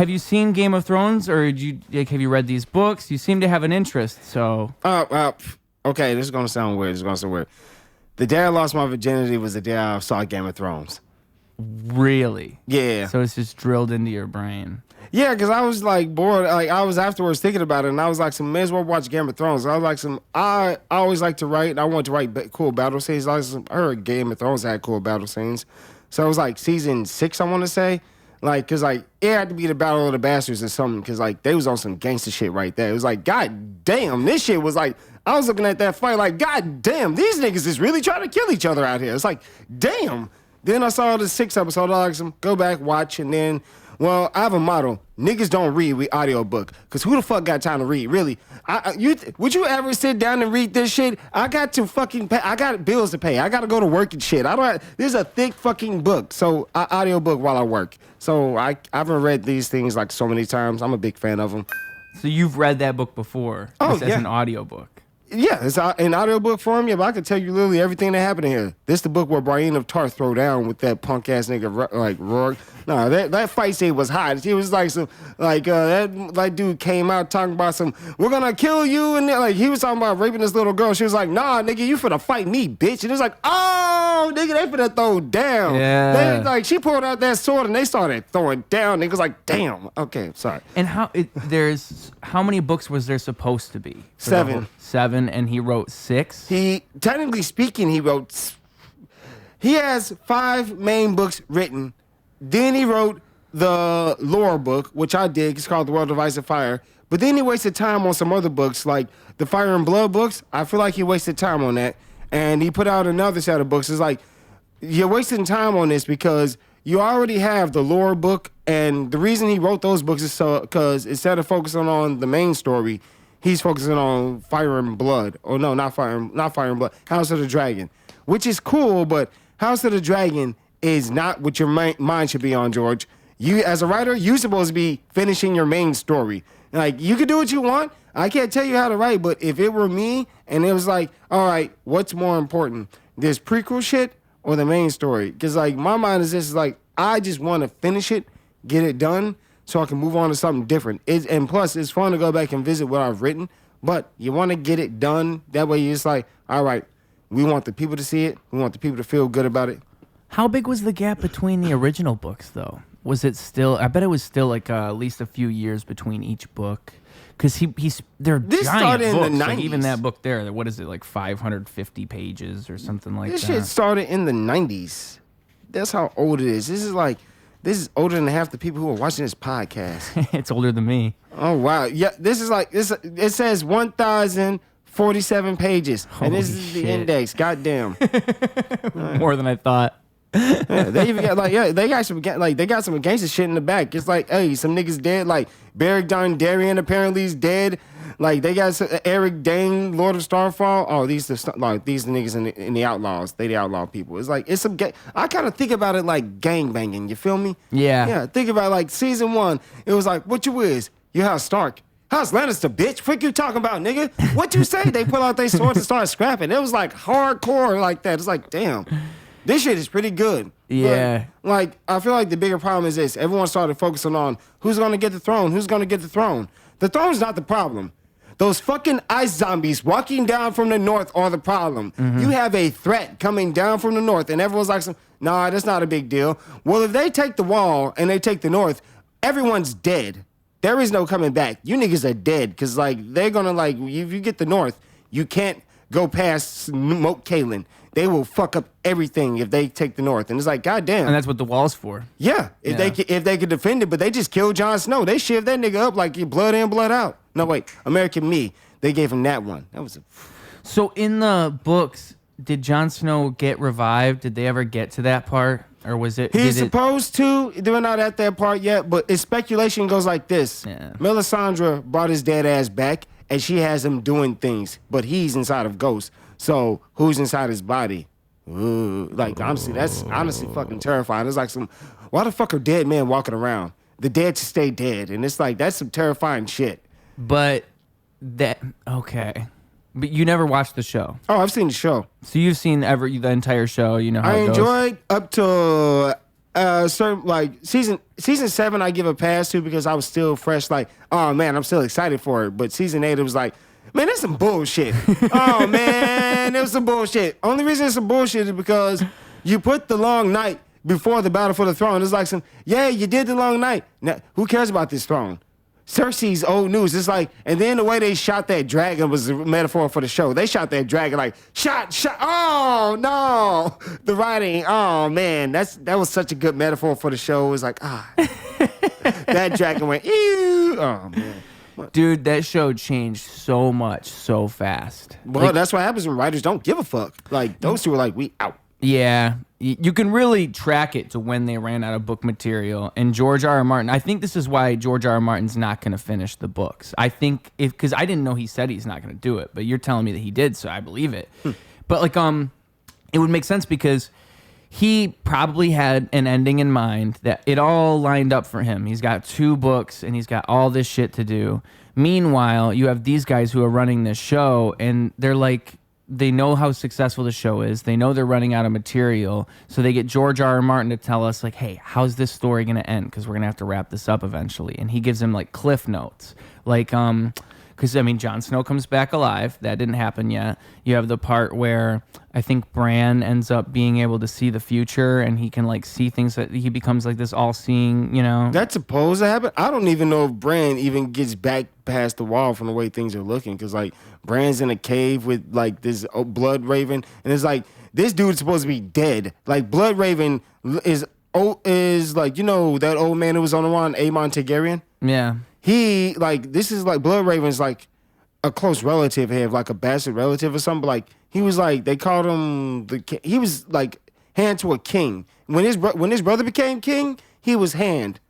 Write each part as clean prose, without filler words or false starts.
have you seen Game of Thrones, or have you read these books? You seem to have an interest, so. Okay, this is gonna sound weird. The day I lost my virginity was the day I saw Game of Thrones. Really? Yeah. So it's just drilled into your brain. Yeah, because I was like bored. Like I was afterwards thinking about it, and I was like, may as well watch Game of Thrones. I was like, I always like to write. I want to write cool battle scenes. I heard Game of Thrones had cool battle scenes, so it was like season 6, I want to say. Like, cause like it had to be the Battle of the Bastards or something, cause like they was on some gangster shit right there. It was like, god damn, this shit was like. I was looking at that fight like, god damn, these niggas is really trying to kill each other out here. It's like, damn. Then I saw the 6th episode. I like, go back, watch, and then. Well, I have a motto. Niggas don't read with audiobook. Because who the fuck got time to read, really? Would you ever sit down and read this shit? I got to fucking pay. I got bills to pay. I got to go to work and shit. This is a thick fucking book. So, audiobook while I work. So, I've read these things like so many times. I'm a big fan of them. So, you've read that book before? Oh, as an audiobook? Yeah, it's in audiobook form, yeah, but I can tell you literally everything that happened in here. This the book where Brianna of Tarth throw down with that punk ass nigga like Rourke. No, that fight scene was hot. He was like that dude came out talking about we're gonna kill you, and like he was talking about raping this little girl. She was like, nah, nigga, you finna fight me, bitch. And it was like, oh, nigga, they finna throw down. Yeah. She pulled out that sword and they started throwing down. Niggas like, damn. Okay, sorry. And how many books was there supposed to be? 7. 7, and he wrote 6? Technically speaking, he has 5 main books written. Then he wrote the lore book, which I did. It's called The World of Ice and Fire. But then he wasted time on some other books, like the Fire and Blood books. I feel like he wasted time on that. And he put out another set of books. It's like, you're wasting time on this because you already have the lore book. And the reason he wrote those books is because instead of focusing on the main story, he's focusing on Fire and Blood. Oh, no, not Fire and Blood. House of the Dragon. Which is cool, but House of the Dragon is not what your mind should be on, George. You, as a writer, you're supposed to be finishing your main story. Like, you can do what you want. I can't tell you how to write, but if it were me and it was like, all right, what's more important? This prequel shit or the main story? Because, like, my mind is this, like, I just want to finish it, get it done, so I can move on to something different. And plus, it's fun to go back and visit what I've written, but you want to get it done. That way you're just like, all right, we want the people to see it. We want the people to feel good about it. How big was the gap between the original books, though? Was it still? I bet it was still like at least a few years between each book, because they're this giant started books. In the 90s. Like even that book there, what is it, like 550 pages or something like this that? This shit started in the 90s. That's how old it is. This is older than half the people who are watching this podcast. It's older than me. Oh wow, yeah. This is like this. It says 1,047 pages, and this is the index. Goddamn, more than I thought. Yeah, they even got they got some gangster shit in the back. It's like, hey, some niggas dead. Like Beric Dondarrion apparently is dead. Like they got Eric Dane, Lord of Starfall. Oh, these niggas in the Outlaws. They the outlaw people. It's like it's some. I kind of think about it like gang banging. You feel me? Yeah. Yeah. Think about it like season 1. It was like, what you is? You House Stark. House Lannister, bitch. What you talking about, nigga? What you say? They pull out their swords and start scrapping. It was like hardcore like that. It's like, damn. This shit is pretty good. Yeah. But, like, I feel like the bigger problem is this. Everyone started focusing on who's going to get the throne. Who's going to get the throne? The throne's not the problem. Those fucking ice zombies walking down from the north are the problem. Mm-hmm. You have a threat coming down from the north, and everyone's like, nah, that's not a big deal. Well, if they take the wall and they take the north, everyone's dead. There is no coming back. You niggas are dead, because, like, they're going to, like, if you get the north, you can't go past Moat Cailin. They will fuck up everything if they take the north. And it's like, goddamn. And that's what the wall's for. Yeah. If they could defend it, but they just killed Jon Snow. They shivved that nigga up like blood in, blood out. No, wait. American Me. They gave him that one. That was So in the books, did Jon Snow get revived? Did they ever get to that part? Or was it... He's supposed to. They're not at that part yet, but its speculation goes like this. Yeah. Melisandre brought his dead ass back, and she has him doing things, but he's inside of Ghost. So who's inside his body? Ooh, like honestly, that's honestly fucking terrifying. It's like why the fuck are dead men walking around? The dead to stay dead, and it's like that's some terrifying shit. But okay. But you never watched the show. Oh, I've seen the show. So you've seen the entire show. You know how I it goes. enjoyed up to certain like season 7 I give a pass to because I was still fresh, like, oh man, I'm still excited for it. But season 8 it was like, man, that's some bullshit. Oh man, it was some bullshit. Only reason it's some bullshit is because you put the long night before the battle for the throne. It's like yeah, you did the long night. Now, who cares about this throne? Cersei's old news. It's like, and then the way they shot that dragon was a metaphor for the show. They shot that dragon like, shot. Oh no, the writing. Oh man, that was such a good metaphor for the show. It was like, that dragon went, ew. Oh man. Dude, that show changed so much so fast. Well, like, that's what happens when writers don't give a fuck. Like those two were like, we out. Yeah, you can really track it to when they ran out of book material. And George R. R. Martin, I think this is why George R. R. Martin's not going to finish the books. I think because I didn't know he said he's not going to do it, but you're telling me that he did, so I believe it. But like, it would make sense because he probably had an ending in mind that it all lined up for him. He's got 2 books and he's got all this shit to do. Meanwhile, you have these guys who are running this show and they're like, they know how successful the show is. They know they're running out of material. So they get George R. R. Martin to tell us, like, hey, how's this story going to end? Because we're going to have to wrap this up eventually. And he gives him, like, cliff notes. Like, because, I mean, Jon Snow comes back alive. That didn't happen yet. You have the part where I think Bran ends up being able to see the future and he can, like, see things that he becomes, like, this all-seeing, you know? That's supposed to happen. I don't even know if Bran even gets back past the wall from the way things are looking. Because, like, Bran's in a cave with, like, this blood raven. And it's like, this dude's supposed to be dead. Like, blood raven is like, you know, that old man who was on the one, Aemon Targaryen? Yeah. He, like, this is like, blood raven's like a close relative here, like a bastard relative or something. But, like, he was like, they called him, he was like hand to a king. When his brother became king, he was hand.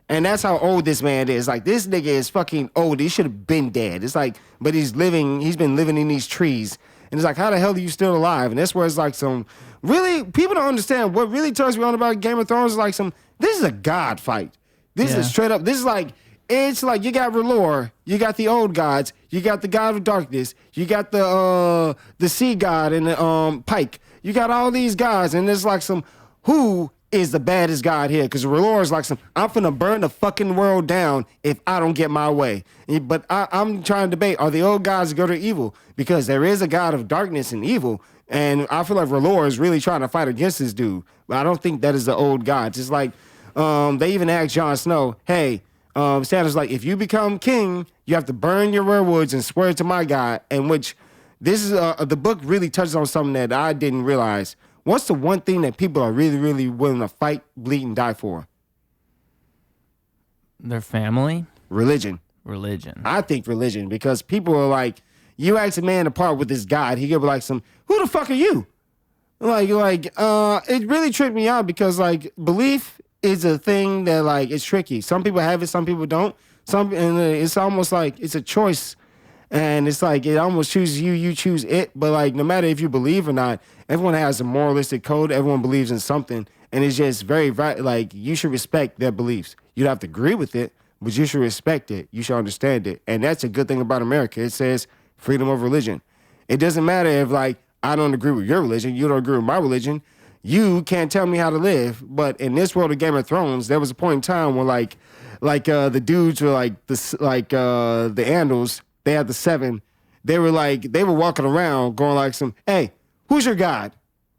And that's how old this man is. Like, this nigga is fucking old. He should have been dead. It's like, but he's been living in these trees. And it's like, how the hell are you still alive? And that's where it's like really, people don't understand. What really turns me on about Game of Thrones is like this is a god fight. This is straight up, this is like, it's like you got R'hllor, you got the old gods, you got the god of darkness, you got the sea god and the Pike. You got all these guys, and there's like who is the baddest god here? Because R'hllor is like I'm finna burn the fucking world down if I don't get my way. But I'm trying to debate, are the old gods good or evil? Because there is a god of darkness and evil, and I feel like R'hllor is really trying to fight against this dude. But I don't think that is the old gods. It's like, they even asked Jon Snow, hey, Sanders, like, if you become king, you have to burn your redwoods and swear to my God. And which, this is, the book really touches on something that I didn't realize. What's the one thing that people are really, really willing to fight, bleed, and die for? Their family? Religion. I think religion, because people are like, you ask a man to part with this God, he could be like who the fuck are you? Like, it really tripped me out because, like, belief is a thing that, like, it's tricky. Some people have it, some people don't. And it's almost like it's a choice. And it's like it almost chooses you choose it. But, like, no matter if you believe or not, everyone has a moralistic code. Everyone believes in something. And it's just very, like, you should respect their beliefs. You don't have to agree with it, but you should respect it. You should understand it. And that's a good thing about America. It says freedom of religion. It doesn't matter if, like, I don't agree with your religion, you don't agree with my religion. You can't tell me how to live. But in this world of Game of Thrones, there was a point in time where, like the dudes were like the Andals. They had the 7. They were walking around going like hey, who's your God?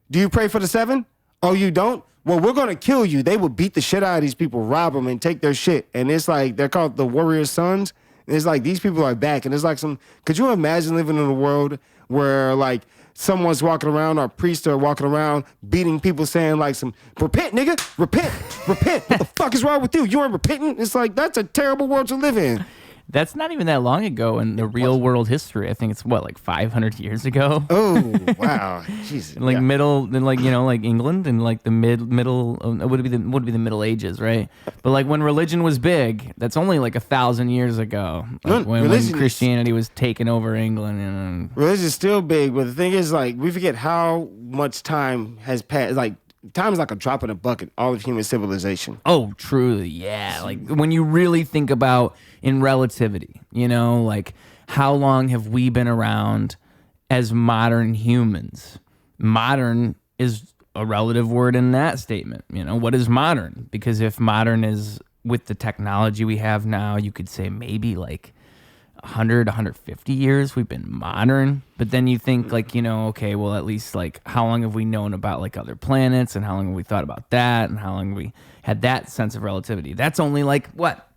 Do you pray for the 7? Oh, you don't? Well, we're going to kill you. They would beat the shit out of these people, rob them, and take their shit. And it's like, they're called the warrior sons. And it's like, these people are back. And it's like could you imagine living in a world where, like, someone's walking around, or priests are walking around beating people, saying like repent, nigga, repent. What the fuck is wrong with you? You aren't repenting? It's like, that's a terrible world to live in. That's not even that long ago in the real world history. I think it's like 500 years ago. Oh, wow. Jesus. Like middle, like, you know, like England and like the middle, would be the Middle Ages, right? But like when religion was big, that's only like 1,000 years ago. Like when Christianity was taking over England. And religion is still big, but the thing is, like, we forget how much time has passed. Like, time is like a drop in a bucket, all of human civilization. Oh, truly, yeah. Like when you really think about in Relativity, you know, like how long have we been around as modern humans? Modern is a relative word in that statement. What is modern? Because if modern is with the technology we have now, you could say maybe like 100, 150 years we've been modern. But then you think like, okay, well, at least like how long have we known about like other planets, and how long have we thought about that, and how long have we had that sense of relativity? That's only like what?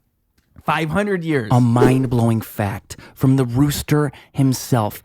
500 years. A mind-blowing fact from the rooster himself.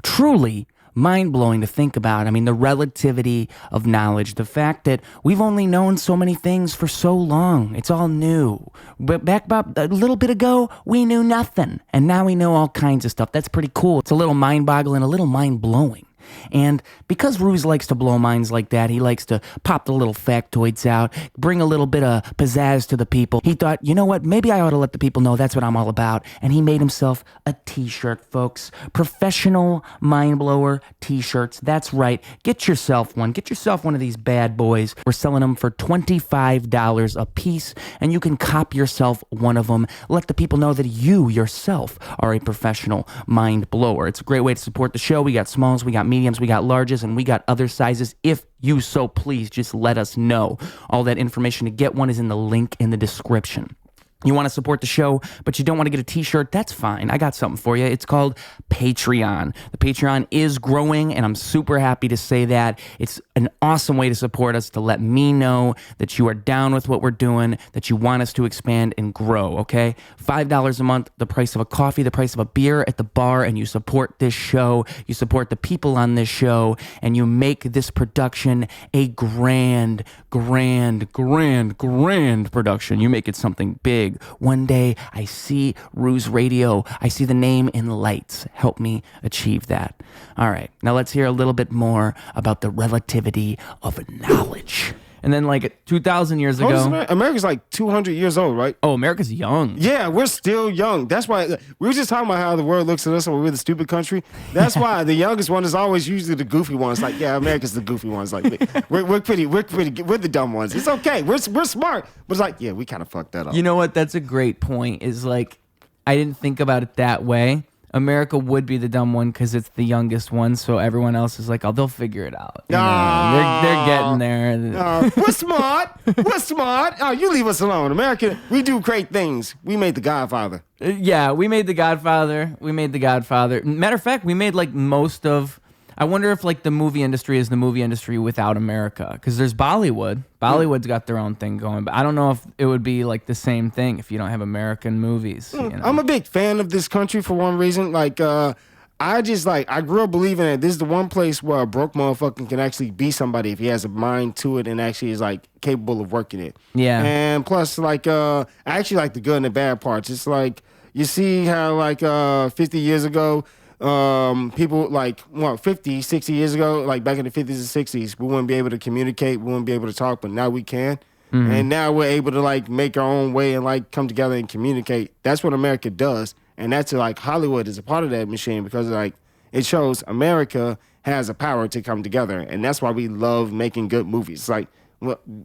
Truly mind-blowing to think about. I mean, the relativity of knowledge, the fact that we've only known so many things for so long. It's all new. But back about a little bit ago, we knew nothing. And now we know all kinds of stuff. That's pretty cool. It's a little mind-boggling, a little mind-blowing. And because Ruse likes to blow minds like that, he likes to pop the little factoids out, bring a little bit of pizzazz to the people. He thought, you know what, maybe I ought to let the people know that's what I'm all about. And he made himself a t-shirt, folks. Professional Mind Blower t-shirts. That's right. Get yourself one. Get yourself one of these bad boys. We're selling them for $25 a piece, and you can cop yourself one of them. Let the people know that you yourself are a professional mind blower. It's a great way to support the show. We got smalls, we got mediums, we got larges, and we got other sizes. If you so please, just let us know. All that information to get one is in the link in the description. You want to support the show, but you don't want to get a t-shirt? That's fine. I got something for you. It's called Patreon. The Patreon is growing, and I'm super happy to say that. It's an awesome way to support us, to let me know that you are down with what we're doing, that you want us to expand and grow, okay? $5 a month, the price of a coffee, the price of a beer at the bar, and you support this show, you support the people on this show, and you make this production a grand production. You make it something big. One day, I see Ruse Radio. I see the name in lights. Help me achieve that. All right, now let's hear a little bit more about the relativity of knowledge. And then like 2,000 years ago... America's like 200 years old, right? Oh, America's young. Yeah, we're still young. That's why we were just talking about how the world looks at us and we're the stupid country. That's why the youngest one is always usually the goofy ones. Like, yeah, America's the goofy ones. Like, we're pretty, we're the dumb ones. It's okay. We're smart. But it's like, yeah, we kind of fucked that up. You know what? That's a great point. Is like, I didn't think about it that way. America would be the dumb one because it's the youngest one, so everyone else is like, oh, they'll figure it out. They're getting there. We're smart. We're smart. Oh, you leave us alone. America, we do great things. We made The Godfather. Yeah, we made The Godfather. Matter of fact, we made like most of... I wonder if like the movie industry is the movie industry without America, because there's Bollywood. Bollywood's got their own thing going, but I don't know if it would be like the same thing if you don't have American movies. You know? I'm a big fan of this country for one reason. Like, I grew up believing that this is the one place where a broke motherfucker can actually be somebody if he has a mind to it and actually is like capable of working it. Yeah. And plus, like, I actually like the good and the bad parts. It's like, you see how like 50 years ago, people like 50, 60 years ago, like back in the 50s and 60s, we wouldn't be able to communicate, we wouldn't be able to talk, but now we can. Mm-hmm. And now we're able to like make our own way and like come together and communicate. That's what America does. And that's like Hollywood is a part of that machine, because like it shows America has a power to come together. And that's why we love making good movies. Like,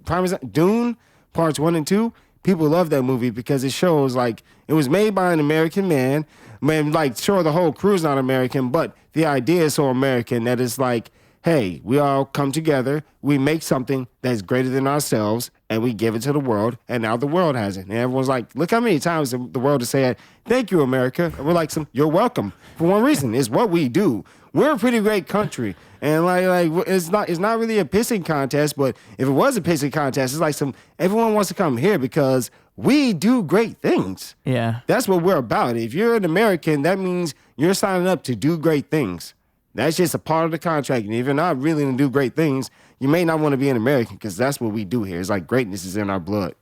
prime example, Dune parts 1 and 2, people love that movie because it shows like it was made by an American man. Man, like, sure, the whole crew's not American, but the idea is so American that it's like, hey, we all come together, we make something that's greater than ourselves, and we give it to the world, and now the world has it. And everyone's like, look how many times the world has said, thank you, America. And we're like, you're welcome. For one reason, it's what we do. We're a pretty great country. And like it's not really a pissing contest, but if it was a pissing contest, it's like everyone wants to come here because we do great things. Yeah. That's what we're about. If you're an American, that means you're signing up to do great things. That's just a part of the contract. And if you're not really going to do great things, you may not want to be an American, because that's what we do here. It's like greatness is in our blood.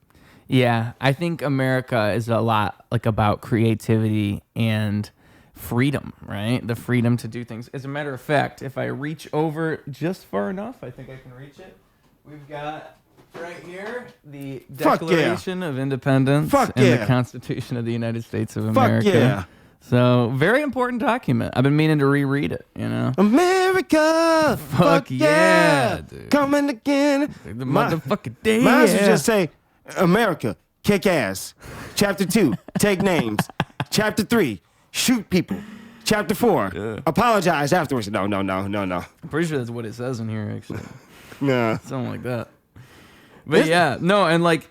Yeah. I think America is a lot like about creativity and freedom, right? The freedom to do things. As a matter of fact, if I reach over just far enough, I think I can reach it. We've got right here the Declaration of Independence and the Constitution of the United States of America. Fuck yeah. So, very important document. I've been meaning to reread it, you know? America! Fuck yeah, dude. Coming again. The motherfucking day. Mine would just say, America, kick ass. Chapter 2, take names. Chapter 3, shoot people. Chapter 4, apologize afterwards. No. I'm pretty sure that's what it says in here, actually. Yeah. Something like that. But yeah, no, and like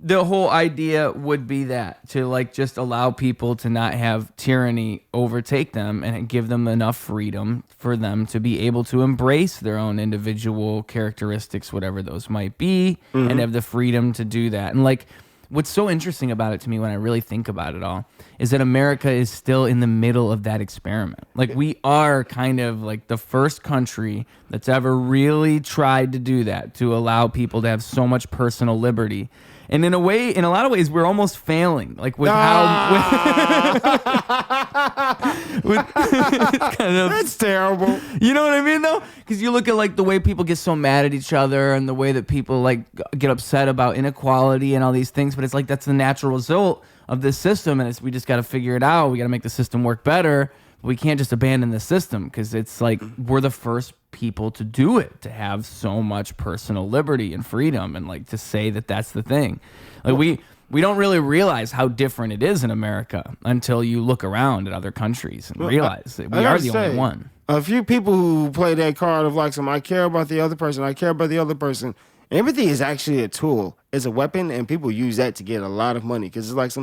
the whole idea would be that to like just allow people to not have tyranny overtake them and give them enough freedom for them to be able to embrace their own individual characteristics, whatever those might be, and have the freedom to do that. And like what's so interesting about it to me when I really think about it all is that America is still in the middle of that experiment. Like we are kind of like the first country that's ever really tried to do that, to allow people to have so much personal liberty. And in a way, in a lot of ways, we're almost failing. Like with how, with kind of, That's terrible. you know what I mean, though? Because you look at like the way people get so mad at each other and the way that people like get upset about inequality and all these things. But it's like that's the natural result of this system, and we just got to figure it out. We got to make the system work better. We can't just abandon the system because it's like we're the first people to do it, to have so much personal liberty and freedom, and like to say that that's the thing. Like we don't really realize how different it is in America until you look around at other countries and realize that we are the only one. A few people who play that card of like I care about the other person, I care about the other person. Everything is actually a tool, it's a weapon, and people use that to get a lot of money. Because it's like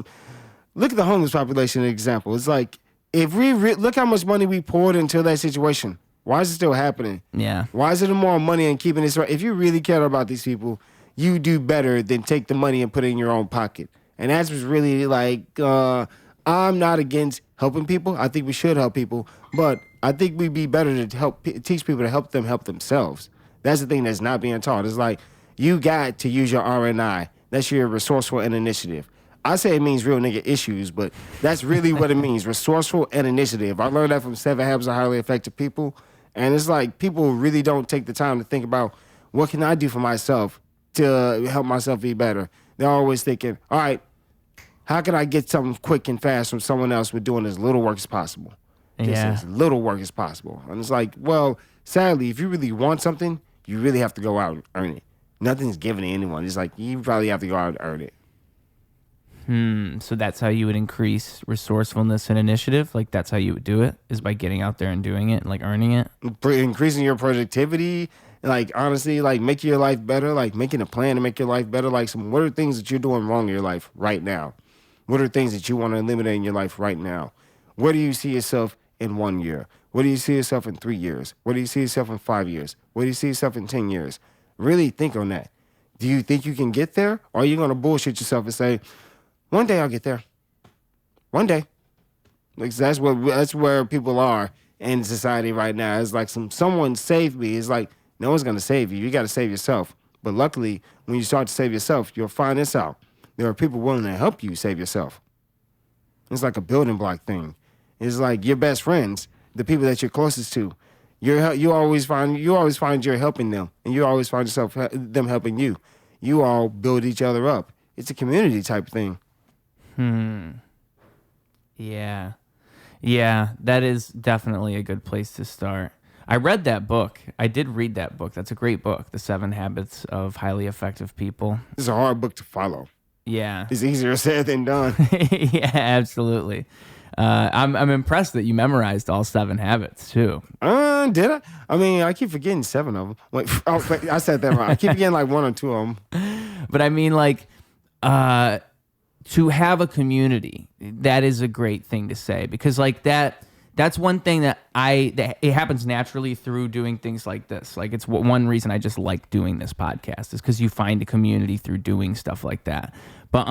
look at the homeless population example. It's like if we look how much money we poured into that situation. Why is it still happening? Yeah. Why is it more money and keeping this right? If you really care about these people, you do better than take the money and put it in your own pocket. And that's what's really like, I'm not against helping people. I think we should help people. But I think we'd be better to teach people to help them help themselves. That's the thing that's not being taught. It's like, you got to use your R&I. That's your resourceful and initiative. I say it means real nigga issues, but that's really what it means, resourceful and initiative. I learned that from 7 Habits of Highly Effective People. And it's like people really don't take the time to think about what can I do for myself to help myself be better. They're always thinking, all right, how can I get something quick and fast from someone else with doing as little work as possible? Just as little work as possible. And it's like, well, sadly, if you really want something, you really have to go out and earn it. Nothing's given to anyone. It's like you probably have to go out and earn it. So that's how you would increase resourcefulness and initiative? Like that's how you would do it, is by getting out there and doing it and like earning it? Increasing your productivity, like honestly, like making your life better, like making a plan to make your life better. Like what are things that you're doing wrong in your life right now? What are things that you want to eliminate in your life right now? Where do you see yourself in 1 year? Where do you see yourself in 3 years? Where do you see yourself in 5 years? Where do you see yourself in 10 years? Really think on that. Do you think you can get there? Or are you going to bullshit yourself and say, one day I'll get there. One day. Like that's where people are in society right now. It's like someone saved me. It's like no one's gonna save you. You gotta save yourself. But luckily, when you start to save yourself, you'll find this out. There are people willing to help you save yourself. It's like a building block thing. It's like your best friends, the people that you're closest to. You always find you're helping them, and you always find yourself them helping you. You all build each other up. It's a community type thing. Yeah. Yeah, that is definitely a good place to start. I read that book. I did read that book. That's a great book, The 7 Habits of Highly Effective People. It's a hard book to follow. Yeah. It's easier said than done. Yeah, absolutely. I'm impressed that you memorized all 7 habits, too. Did I? I mean, I keep forgetting 7 of them. Wait, I said that wrong. I keep forgetting like 1 or 2 of them. But I mean, like, to have a community, that is a great thing to say, because like that's one thing that it happens naturally through doing things like this. Like it's one reason I just like doing this podcast is because you find a community through doing stuff like that. But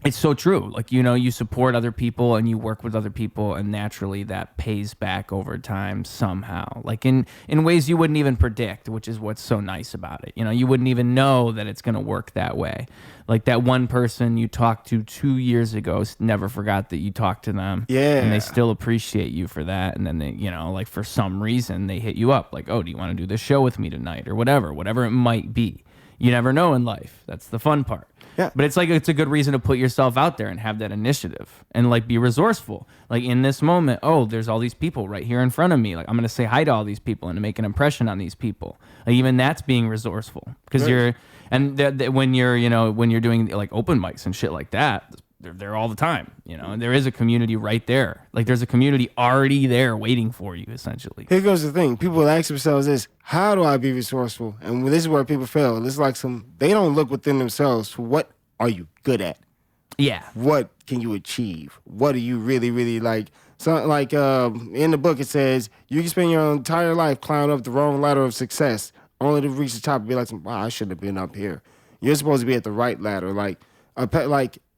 it's so true. Like, you know, you support other people and you work with other people, and naturally that pays back over time somehow, like in ways you wouldn't even predict, which is what's so nice about it. You know, you wouldn't even know that it's going to work that way. Like that one person you talked to 2 years ago never forgot that you talked to them. Yeah. And they still appreciate you for that. And then they, you know, like for some reason they hit you up like, oh, do you want to do this show with me tonight or whatever it might be. You never know in life. That's the fun part. Yeah. But it's like, it's a good reason to put yourself out there and have that initiative and like be resourceful. Like in this moment, oh, there's all these people right here in front of me. Like I'm going to say hi to all these people and to make an impression on these people. Like even that's being resourceful because Right. when you're doing like open mics and shit like that, they're there all the time, you know, and there is a community right there. Like there's a community already there waiting for you, essentially. Here goes the thing. People ask themselves this, how do I be resourceful? And this is where people fail. It's like they don't look within themselves for what are you good at? Yeah. What can you achieve? What do you really, really like? So, like in the book, it says you can spend your entire life climbing up the wrong ladder of success, only to reach the top and be like, "Wow, I should have been up here." You're supposed to be at the right ladder. Like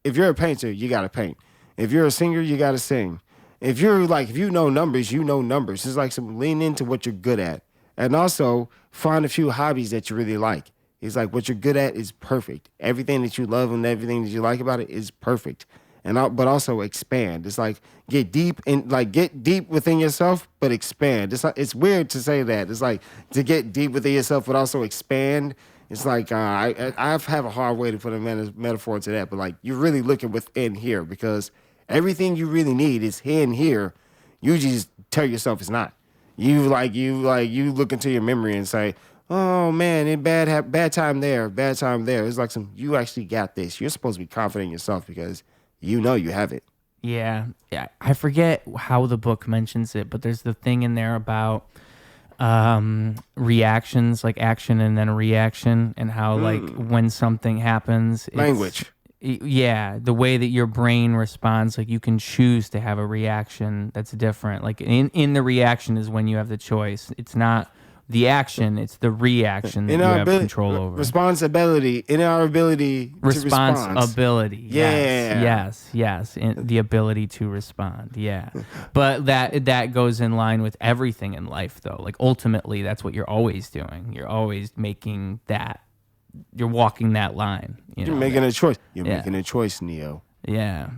if you're a painter, you gotta paint. If you're a singer, you gotta sing. If you know numbers, you know numbers. It's like lean into what you're good at, and also find a few hobbies that you really like. It's like what you're good at is perfect. Everything that you love and everything that you like about it is perfect. But also expand. It's like get deep within yourself, but expand. It's weird to say that. It's like to get deep within yourself, but also expand. It's like I have a hard way to put a metaphor to that, but like you're really looking within here because everything you really need is in here. You just tell yourself it's not. You look into your memory and say, "Oh man, bad time there, bad time there." It's like you actually got this. You're supposed to be confident in yourself because you know you have it. Yeah. I forget how the book mentions it, but there's the thing in there about reactions, like action and then a reaction, and how like when something happens, Language. Yeah, the way that your brain responds, like you can choose to have a reaction that's different. Like in the reaction is when you have the choice. It's not the action, it's the reaction that you have control over. Responsibility, in our ability to respond. Responsibility. Yeah. Yes. The ability to respond. Yeah. But that goes in line with everything in life, though. Like ultimately, that's what you're always doing. You're always making that. You're walking that line. You're making a choice. You're making a choice, Neo. Yeah.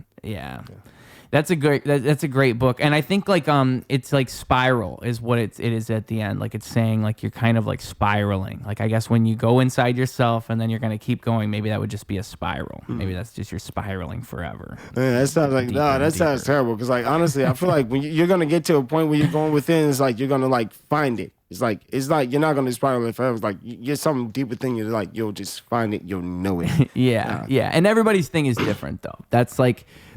That's a great book, and I think like it's like spiral is what it is at the end. Like it's saying like you're kind of like spiraling. Like I guess when you go inside yourself and then you're gonna keep going, maybe that would just be a spiral. Maybe that's just you're spiraling forever. Man, that sounds like that sounds terrible. Because like honestly, I feel like when you're gonna get to a point where you're going within, it's like you're gonna like find it. It's like you're not gonna spiral it forever. It's like you're something deeper thing. You're like you'll just find it. You'll know it. Yeah. And everybody's thing is different though.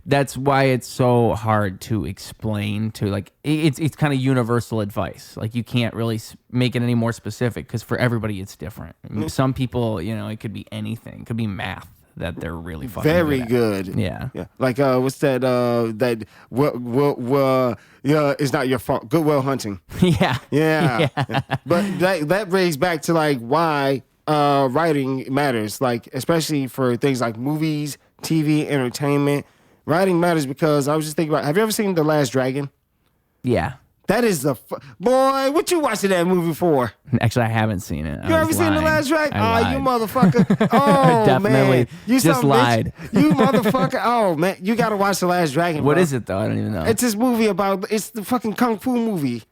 That's why it's so hard to explain to like it's kind of universal advice. Like you can't really make it any more specific because for everybody it's different. I mean, some people, you know, it could be anything. It could be math that they're really fucking very good at. Yeah. Like what's that? It's not your fault. Good Will Hunting. Yeah. But that brings back to like why writing matters. Like especially for things like movies, TV, entertainment. Writing matters because I was just thinking about, have you ever seen The Last Dragon? Yeah. That is boy, what you watching that movie for? Actually, I haven't seen it. You ever seen The Last Dragon? Oh, you motherfucker. Oh, definitely man. You just lied. Bitch. You motherfucker. Oh, man. You got to watch The Last Dragon, What bro. is it, though? I don't even know. It's this movie it's the fucking Kung Fu movie.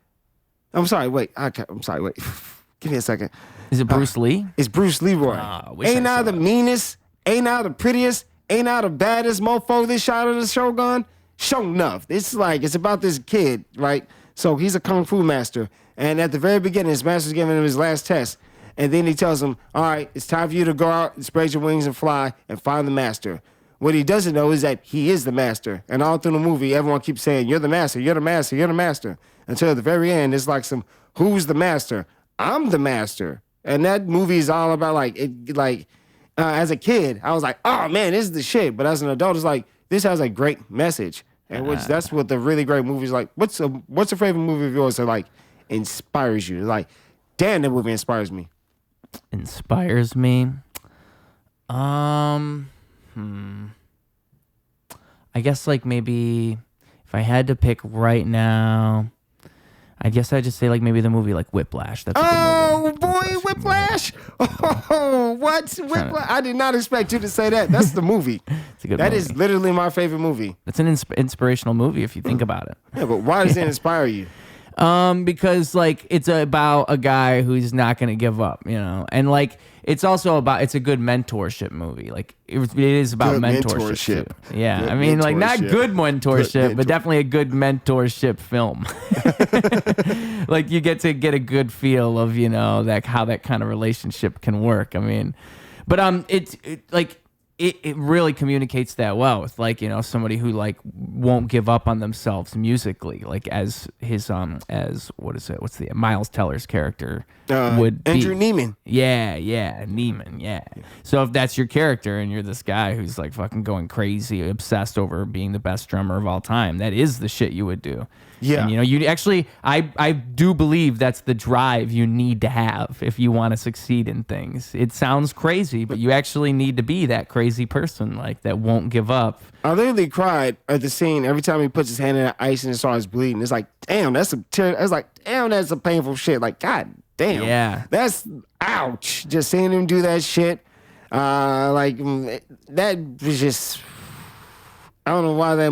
I'm sorry, wait. Give me a second. Is it Bruce Lee? It's Bruce Leroy. Ain't I the meanest? Ain't I the prettiest? Ain't I the baddest mofo this shot of the Shogun? Sure enough. It's about this kid, right? So he's a Kung Fu master. And at the very beginning, his master's giving him his last test. And then he tells him, all right, it's time for you to go out, spread your wings and fly and find the master. What he doesn't know is that he is the master. And all through the movie, everyone keeps saying, you're the master, you're the master, you're the master. Until at the very end, it's like who's the master? I'm the master. And that movie is all about as a kid, I was like, oh man, this is the shit. But as an adult, it's like, this has a great message. And that's what the really great movies like. What's a favorite movie of yours that like inspires you? Like, damn, that movie inspires me. Inspires me? I guess like maybe if I had to pick right now, I guess I'd just say like maybe the movie like Whiplash. That's a good movie. Boy, Whiplash! Oh, what? Whiplash? I did not expect you to say that. That's the movie. It's a good That movie. is literally my favorite movie. It's an inspirational movie if you think about it. Yeah, but why does it inspire you? Because like it's about a guy who's not gonna give up, you know, and like it's also it's a good mentorship movie. Like it is about Good mentorship. Too. Yeah, Good I mean like not mentorship. good mentorship, Good but definitely a good mentorship film. Like you get a good feel of, you know, how that kind of relationship can work. I mean, but it's like it really communicates that well with like, you know, somebody who like won't give up on themselves musically, like as his as what's the Miles Teller's character would be. Andrew Neiman. Yeah, Neiman, yeah. So if that's your character and you're this guy who's like fucking going crazy, obsessed over being the best drummer of all time, that is the shit you would do. Yeah. And, you know, you actually, I do believe that's the drive you need to have if you want to succeed in things. It sounds crazy, but you actually need to be that crazy person, like, that won't give up. I literally cried at the scene every time he puts his hand in the ice and it starts bleeding. It's like, damn, that's a painful shit. Like, God damn. Yeah. That's, ouch. Just seeing him do that shit. That was just, I don't know why that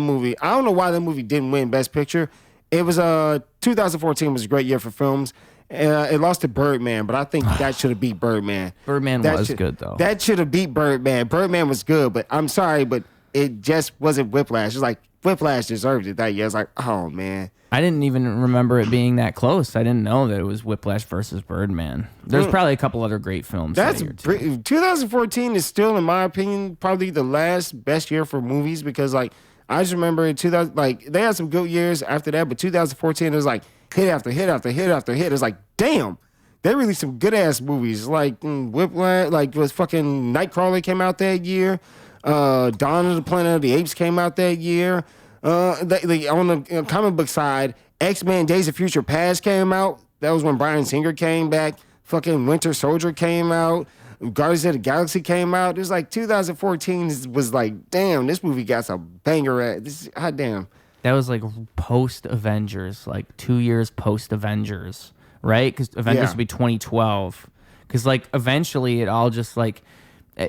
movie didn't win Best Picture. It was 2014 was a great year for films. It lost to Birdman, but I think that should have beat Birdman. Birdman was good, though. That should have beat Birdman. Birdman was good, but I'm sorry, but it just wasn't Whiplash. It's like Whiplash deserved it that year. It's like, oh, man. I didn't even remember it being that close. I didn't know that it was Whiplash versus Birdman. There's probably a couple other great films. That's that year too. 2014 is still, in my opinion, probably the last best year for movies because, like, I just remember in 2000, like, they had some good years after that, but 2014 it was like hit after hit after hit after hit. It's like, damn, they released some good ass movies. Like Whiplash, like was fucking Nightcrawler came out that year. Dawn of the Planet of the Apes came out that year. On the comic book side, X-Men Days of Future Past came out. That was when Bryan Singer came back. Fucking Winter Soldier came out. Guardians of the Galaxy came out. It was like 2014 was like, damn, this movie got some banger at this. Hot damn. That was like post Avengers, like 2 years post Avengers, right? Because Avengers would be 2012. Because like eventually it all just like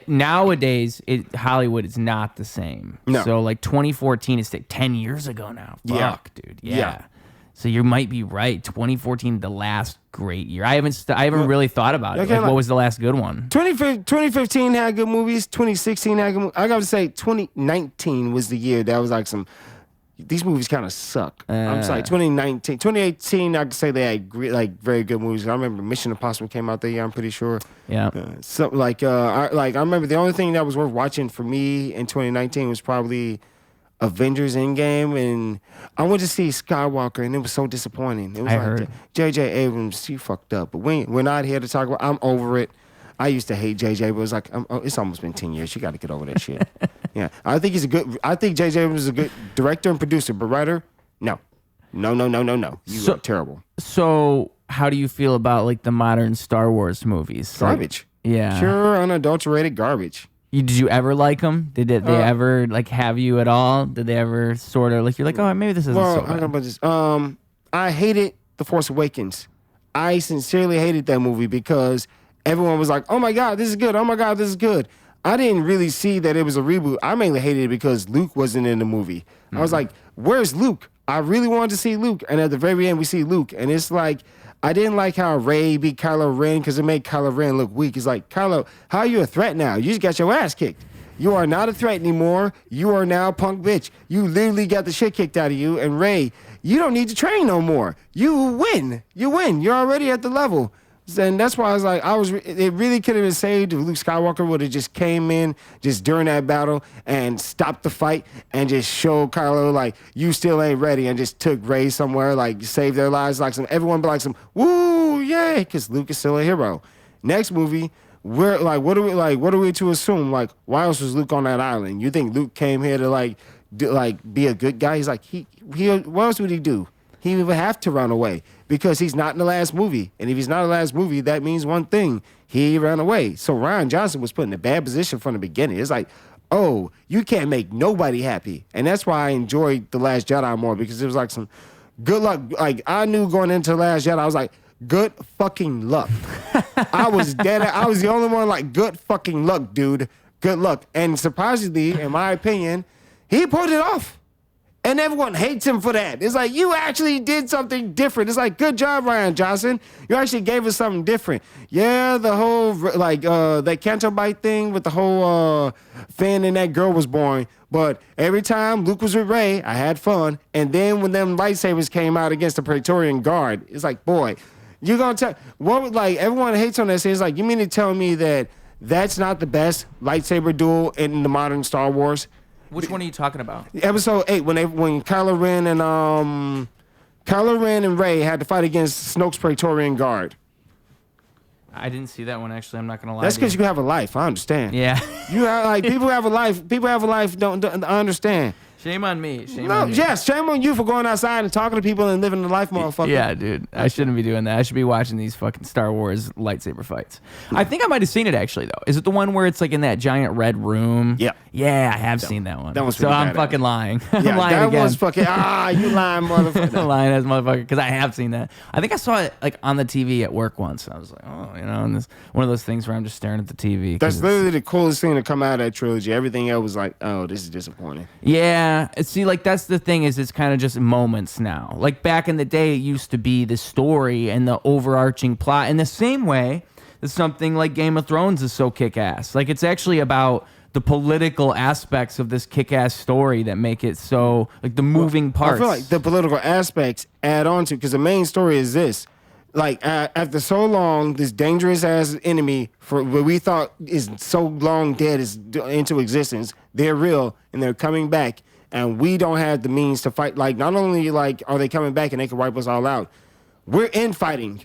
nowadays Hollywood is not the same. No. So like 2014 is like 10 years ago now. Yeah. Fuck, dude. Yeah. So you might be right. 2014, the last great year. I haven't really thought about it. Like, what was the last good one? 2015 had good movies. 2016 had good movies. I got to say, 2019 was the year that was like these movies kind of suck. I'm sorry, 2019. 2018, I could say they had very good movies. I remember Mission Impossible came out that year, I'm pretty sure. Yeah. I remember the only thing that was worth watching for me in 2019 was probably Avengers Endgame, and I went to see Skywalker, and it was so disappointing. It was heard. J.J. Abrams, you fucked up. But we're not here to talk about. I'm over it. I used to hate J.J., but it was like it's almost been 10 years. You got to get over that shit. Yeah, I think J.J. Abrams is a good director and producer, but writer, no. You are terrible. So how do you feel about like the modern Star Wars movies? Garbage. Like, yeah. Pure, unadulterated garbage. Did you ever like them? Did they ever like have you at all? Did they ever sort of like you're like, oh, maybe this isn't so bad? I don't know about this. I hated The Force Awakens. I sincerely hated that movie because everyone was like, oh my God, this is good. Oh my God, this is good. I didn't really see that it was a reboot. I mainly hated it because Luke wasn't in the movie. Mm-hmm. I was like, where's Luke? I really wanted to see Luke. And at the very end, we see Luke. And it's like, I didn't like how Rey beat Kylo Ren because it made Kylo Ren look weak. It's like, Kylo, how are you a threat now? You just got your ass kicked. You are not a threat anymore. You are now a punk bitch. You literally got the shit kicked out of you. And Rey, you don't need to train no more. You win. You're already at the level. And that's why I was like, it really could have been saved if Luke Skywalker would have just came in just during that battle and stopped the fight and just showed Kylo like, you still ain't ready, and just took Rey somewhere, like saved their lives, like everyone be like woo, yay, because Luke is still a hero. Next movie, we're like, what are we to assume? Like, why else was Luke on that island? You think Luke came here to be a good guy? He's like, he what else would he do? He would have to run away because he's not in the last movie. And if he's not in the last movie, that means one thing. He ran away. So Rian Johnson was put in a bad position from the beginning. It's like, oh, you can't make nobody happy. And that's why I enjoyed The Last Jedi more, because it was like some good luck. Like, I knew going into The Last Jedi, I was like, good fucking luck. I was dead. I was the only one like, good fucking luck, dude. Good luck. And surprisingly, in my opinion, he pulled it off. And everyone hates him for that. It's like, you actually did something different. It's like, good job, Rian Johnson. You actually gave us something different. Yeah, the whole, that Canto Bite thing with the whole fan and that girl was boring. But every time Luke was with Rey, I had fun. And then when them lightsabers came out against the Praetorian Guard, it's like, boy, you're going to tell, everyone hates on that scene. It's like, you mean to tell me that that's not the best lightsaber duel in the modern Star Wars. Which one are you talking about? Episode 8, when Kylo Ren and Rey had to fight against Snoke's Praetorian Guard. I didn't see that one, actually. I'm not going to lie. That's to because you have a life. I understand. Yeah. You have, like, people have a life. People have a life. Don't I understand. Shame on me. Shame on me. Yes, shame on you for going outside and talking to people and living the life, motherfucker. Yeah, dude. I shouldn't be doing that. I should be watching these fucking Star Wars lightsaber fights. I think I might have seen it, actually, though. Is it the one where it's like in that giant red room? Yeah. Yeah, I have seen that one. That one's so pretty I'm badass. fucking lying. I'm Yeah, lying that again. was fucking, you lying motherfucker. I'm lying as motherfucker, because I have seen that. I think I saw it like on the TV at work once. I was like, oh, you know, and this one of those things where I'm just staring at the TV. That's literally the coolest thing to come out of that trilogy. Everything else was like, oh, this is disappointing. Yeah, see, like that's the thing is it's kind of just moments now. Like back in the day, it used to be the story and the overarching plot. In the same way that something like Game of Thrones is so kick-ass. Like it's actually about the political aspects of this kick-ass story that make it so like the moving parts. I feel like the political aspects add on to, because the main story is this. Like, after so long, this dangerous ass enemy for what we thought is so long dead is into existence. They're real and they're coming back, and we don't have the means to fight. Like, not only like are they coming back and they can wipe us all out, we're infighting.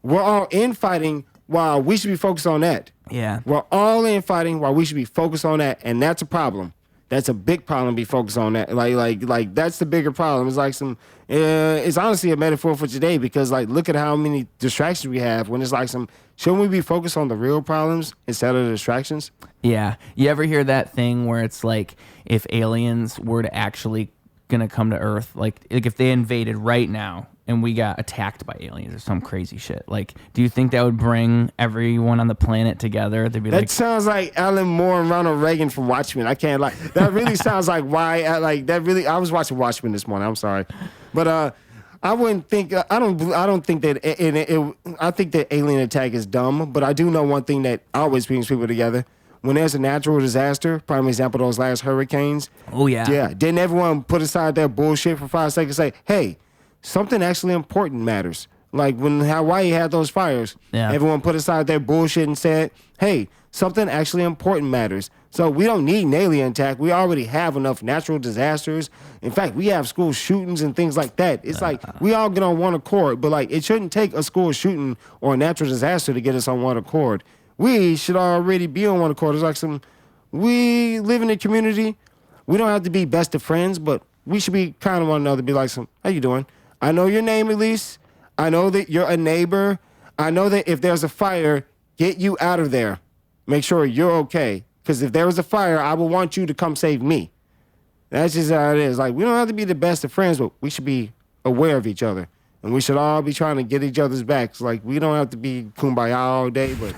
We're all infighting while we should be focused on that. Yeah. We're all infighting while we should be focused on that, and that's a problem. That's a big problem. Be focused on that. Like that's the bigger problem. It's like some. It's honestly a metaphor for today, because like look at how many distractions we have. When it's like some. Shouldn't we be focused on the real problems instead of the distractions? Yeah. You ever hear that thing where it's like if aliens were to actually gonna come to Earth, like if they invaded right now and we got attacked by aliens or some crazy shit, like do you think that would bring everyone on the planet together? They'd be That like, sounds like Alan Moore and Ronald Reagan from Watchmen. I can't lie. That really sounds like why. Like that really. I was watching Watchmen this morning. I'm sorry, but I wouldn't think. I don't think that. I think that alien attack is dumb. But I do know one thing that always brings people together. When there's a natural disaster, prime example, those last hurricanes. oh yeah. Yeah. Didn't everyone put aside their bullshit for 5 seconds and say, hey, something actually important matters? Like when Hawaii had those fires, Yeah. everyone put aside their bullshit and said, hey, something actually important matters. So we don't need an alien attack. We already have enough natural disasters. In fact, we have school shootings and things like that. It's like we all get on one accord, but like it shouldn't take a school shooting or a natural disaster to get us on one accord. We should already be on one accord. It's like we live in a community. We don't have to be best of friends, but we should be kind of one another. Be like how you doing? I know your name at least. I know that you're a neighbor. I know that if there's a fire, get you out of there. Make sure you're okay. Because if there was a fire, I would want you to come save me. That's just how it is. Like, we don't have to be the best of friends, but we should be aware of each other. And we should all be trying to get each other's backs. Like, we don't have to be kumbaya all day, but...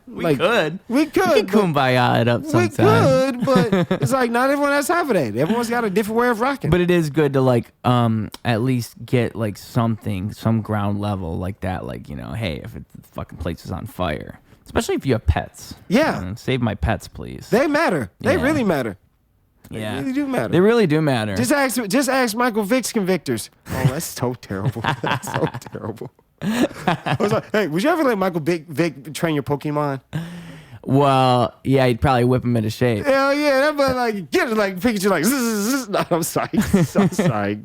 We could. We could. Kumbaya it up We sometime. could, but it's like not everyone has time for that. Everyone's got a different way of rocking. But it is good to like at least get like some ground level like that. Like, you know, hey, if the fucking place is on fire, especially if you have pets. Yeah. You know, save my pets, please. They matter. They Yeah. really matter. Yeah. They really do matter. They really do matter. Just ask Michael Vick's convictors. Oh, that's so terrible. That's so terrible. I was like, hey, would you ever let Michael Vick train your Pokemon? Well, yeah, you'd probably whip him into shape. Hell yeah, that but like get it like Pikachu like zzz. No, I'm sorry. I'm sorry.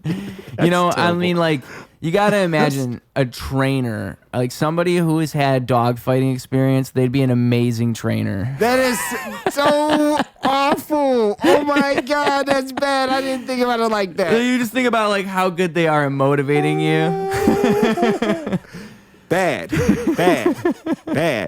You know, That's I terrible. mean, like, you got to imagine a trainer, like somebody who has had dogfighting experience, they'd be an amazing trainer. That is so awful. Oh my God, that's bad. I didn't think about it like that. You just think about like how good they are at motivating you. Bad. Yeah,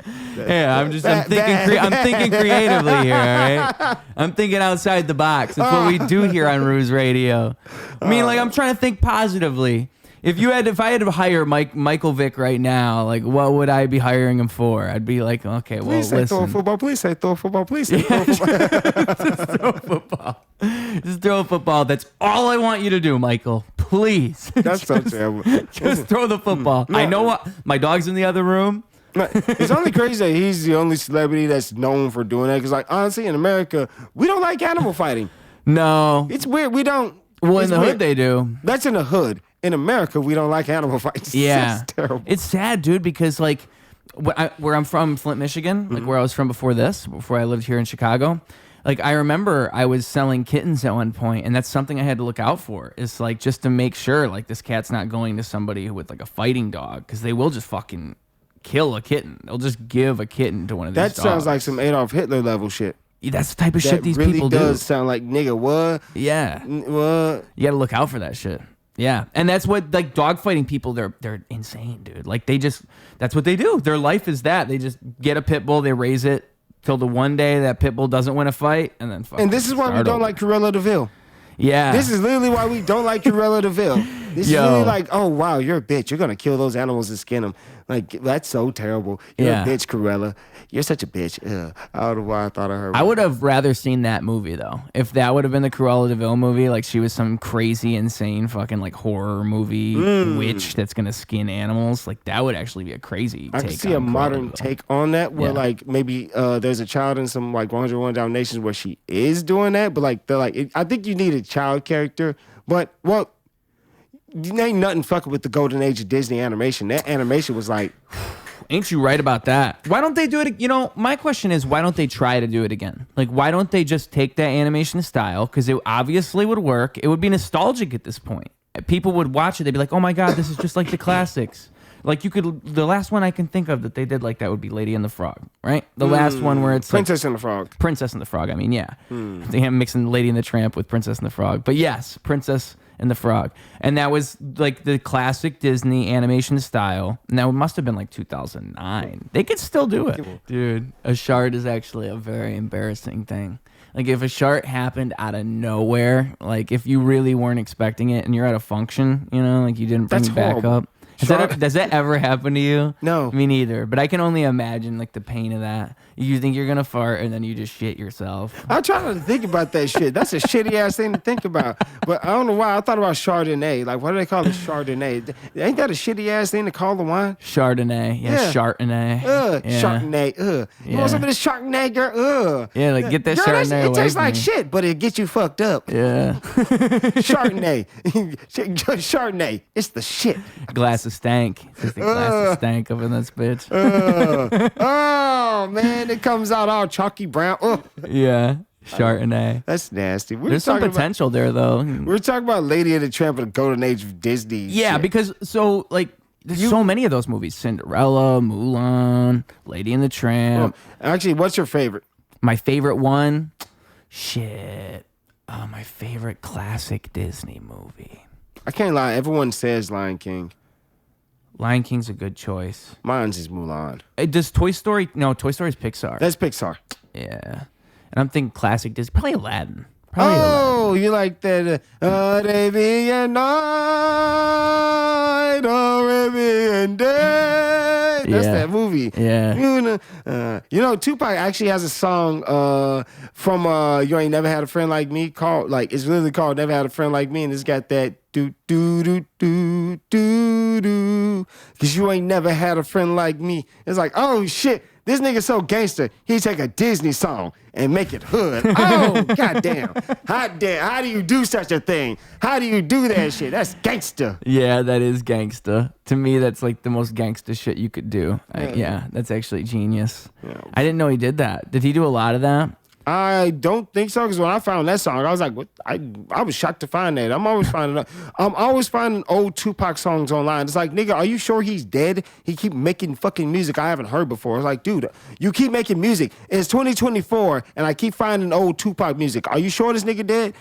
I'm thinking creatively here, all right? I'm thinking outside the box. That's what we do here on Ruse Radio. I mean, like, I'm trying to think positively. If I had to hire Michael Vick right now, like, what would I be hiring him for? I'd be like, okay, well, Please say listen. throw a football. Please say throw a football. Please say throw a football. Just throw a football. Just throw a football. That's all I want you to do, Michael. Please. That's so terrible. Just throw the football. I know what my dog's in the other room. It's only crazy that he's the only celebrity that's known for doing that. Because, like, honestly, in America, we don't like animal fighting. No. It's weird. We don't. Well, in it's the weird. hood they do. That's in the hood. In America, we don't like animal fights. Yeah. It's terrible. It's sad, dude, because like where I'm from, Flint, Michigan, like where I was from before I lived here in Chicago. Like, I remember I was selling kittens at one point, and that's something I had to look out for. Is like just to make sure like this cat's not going to somebody with like a fighting dog, because they will just fucking kill a kitten. They'll just give a kitten to one of these dogs. That sounds like some Adolf Hitler level shit. That's the type of shit these really people do. That does sound like, nigga, what? Yeah. What? You got to look out for that shit. Yeah. And that's what, like, dogfighting people, they're insane, dude. Like, that's what they do. Their life is that. They just get a pit bull, they raise it till the one day that pit bull doesn't win a fight, and then fucking And this is why we don't like Cruella de Vil. Yeah. This is literally why we don't like Cruella de Vil. This is really like, oh, wow, you're a bitch. You're going to kill those animals and skin them. Like, that's so terrible. You're a bitch, Cruella. You're such a bitch. Ugh. I don't know why I thought of her. I would have rather seen that movie, though. If that would have been the Cruella de Vil movie, like she was some crazy, insane fucking like horror movie witch that's going to skin animals, like that would actually be a crazy take. I can see a modern take on that where like maybe there's a child in some like 101 Dalmatians where she is doing that, but like they're like, I think you need a child character, but well, ain't nothing fucking with the golden age of Disney animation. That animation was like, ain't you right about that? Why don't they do it? You know, my question is, why don't they try to do it again? Like, why don't they just take that animation style? Because it obviously would work. It would be nostalgic at this point. People would watch it. They'd be like, oh my God, this is just like the classics. Like the last one I can think of that they did like that would be Lady and the Frog, right? The last one where it's Princess and the Frog. Princess and the Frog, I mean, yeah. I'm mixing Lady and the Tramp with Princess and the Frog. But yes, Princess and the Frog. And that was like the classic Disney animation style. And that must have been like 2009. They could still do it. Dude, a shard is actually a very embarrassing thing. Like if a shart happened out of nowhere, like if you really weren't expecting it and you're at a function, you know, like you didn't bring it back up. Does that ever happen to you? No. Me neither. But I can only imagine like the pain of that. You think you're gonna fart and then you just shit yourself. I'm trying to think about that shit. That's a shitty ass thing to think about. But I don't know why. I thought about Chardonnay. Like, what do they call it? Chardonnay. Ain't that a shitty ass thing to call the wine? Chardonnay. Yeah. Chardonnay. Yeah. Chardonnay. You want some of this Chardonnay, girl? Yeah, like get that girl, Chardonnay away. It tastes like shit, but it gets you fucked up. Yeah. Chardonnay. Chardonnay. It's the shit. Glass of stank. It's the glass of stank up in this bitch. Oh, man. It comes out all chalky brown. Yeah. Chardonnay. That's nasty. There's some potential there, though. We're talking about Lady and the Tramp of the golden age of Disney. Yeah, shit. because there's so many of those movies. Cinderella, Mulan, Lady and the Tramp. Well, actually, what's your favorite? My favorite one? Shit. Oh, my favorite classic Disney movie. I can't lie. Everyone says Lion King. Lion King's a good choice. Mine's is Mulan. Does Toy Story... No, Toy Story's Pixar. That's Pixar. Yeah. And I'm thinking classic Disney. Probably Aladdin. You like that Arabian Night, Arabian Day. That's that movie. Yeah. You know, Tupac actually has a song from You Ain't Never Had a Friend Like Me called, like, it's literally called Never Had a Friend Like Me, and it's got that do do do do do do, because you ain't never had a friend like me. It's like, oh shit, this nigga so gangster, he take a Disney song and make it hood. Oh, goddamn. How do you do such a thing? How do you do that shit? That's gangster. Yeah, that is gangsta. To me, that's like the most gangsta shit you could do. Yeah, that's actually genius. Yeah. I didn't know he did that. Did he do a lot of that? I don't think so, because when I found that song, I was like, what? I was shocked to find that. I'm always finding old Tupac songs online. It's like, nigga, are you sure he's dead? He keep making fucking music I haven't heard before. It's like, dude, you keep making music. It's 2024, and I keep finding old Tupac music. Are you sure this nigga dead?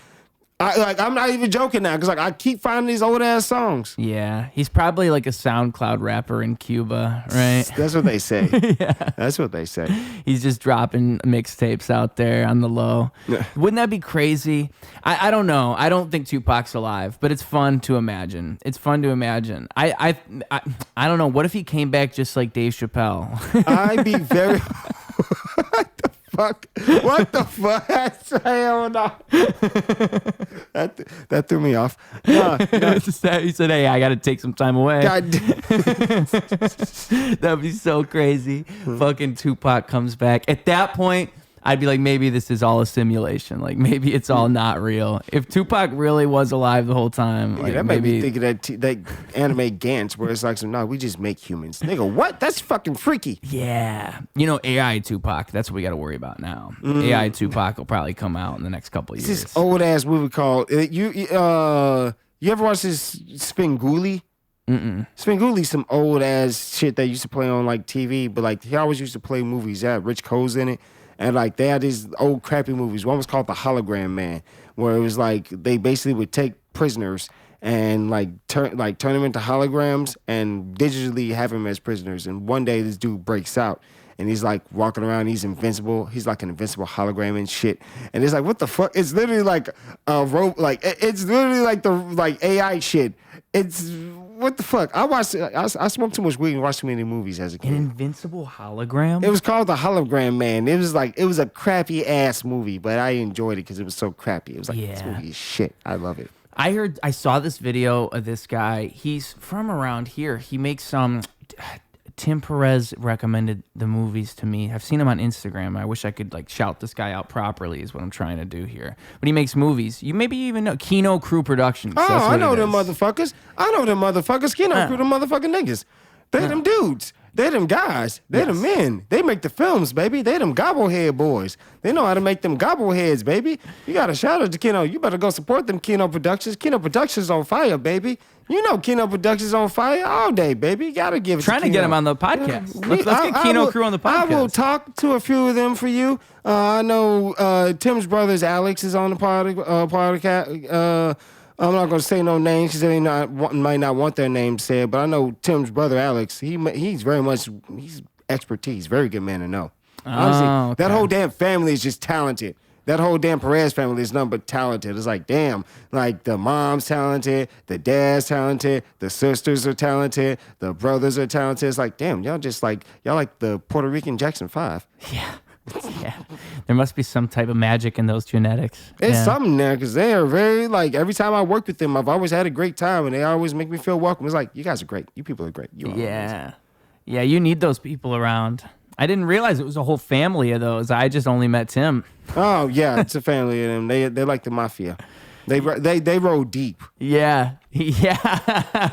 I'm not even joking now, because like I keep finding these old ass songs. Yeah, he's probably like a SoundCloud rapper in Cuba, right? That's what they say. Yeah, that's what they say. He's just dropping mixtapes out there on the low. Wouldn't that be crazy? I don't know. I don't think Tupac's alive, but it's fun to imagine. It's fun to imagine. I don't know. What if he came back just like Dave Chappelle? I'd be very. Fuck. What the fuck? Hell no. That threw me off. No. He said, hey, I got to take some time away. That'd be so crazy. Fucking Tupac comes back. At that point, I'd be like, maybe this is all a simulation. Like, maybe it's all not real. If Tupac really was alive the whole time, like, that made maybe... me think of that anime Gantz where it's like, no, we just make humans. Nigga, what? That's fucking freaky. Yeah. You know, AI Tupac, that's what we got to worry about now. AI Tupac will probably come out in the next couple of It's years. this old-ass movie called... You ever watch this Spenguli? Spenguli, some old-ass shit that used to play on, like, TV, but, like, he always used to play movies. They had Rich Coles in it. And, like, they had these old crappy movies. One was called The Hologram Man, where it was, like, they basically would take prisoners and, like, turn them into holograms and digitally have them as prisoners. And one day this dude breaks out. And he's like walking around. He's invincible. He's like an invincible hologram and shit. And it's like, what the fuck? It's literally like a rope. Like it's literally like the AI shit. It's what the fuck? I smoked too much weed and watched too many movies as a kid. An invincible hologram? It was called The Hologram Man. It was a crappy ass movie, but I enjoyed it because it was so crappy. It was like, this movie is shit. I love it. I saw this video of this guy. He's from around here. He makes some. Tim Perez recommended the movies to me. I've seen him on Instagram. I wish I could like shout this guy out properly is what I'm trying to do here. But he makes movies. You maybe even know Kino Crew Productions. Oh, That's what I know it them is. motherfuckers. Kino Crew, them motherfucking niggas. They them dudes. They them guys. They them men. They make the films, baby. They them gobblehead boys. They know how to make them gobbleheads, baby. You got to shout out to Kino. You better go support them Kino Productions. Kino Productions on fire, baby. You know Kino Productions on fire all day, baby. You got to give it Trying to Kino. get him on the podcast. Let's get Kino Crew on the podcast. I will talk to a few of them for you. I know Tim's brothers, Alex, is on the podcast. I'm not going to say no names because they might not want their names said, but I know Tim's brother, Alex, he's expertise. Very good man to know. Honestly, okay. That whole damn family is just talented. That whole damn Perez family is nothing but talented. It's like, damn, like the mom's talented, the dad's talented, the sisters are talented, the brothers are talented. It's like, damn, y'all like the Puerto Rican Jackson 5. Yeah. Yeah. There must be some type of magic in those genetics. It's something there because they are very, like, every time I work with them, I've always had a great time and they always make me feel welcome. It's like, you guys are great. You people are great. You are amazing. Yeah, you need those people around. I didn't realize it was a whole family of those. I just only met Tim. Oh, yeah, it's a family of them. They're like the mafia. They roll deep. Yeah,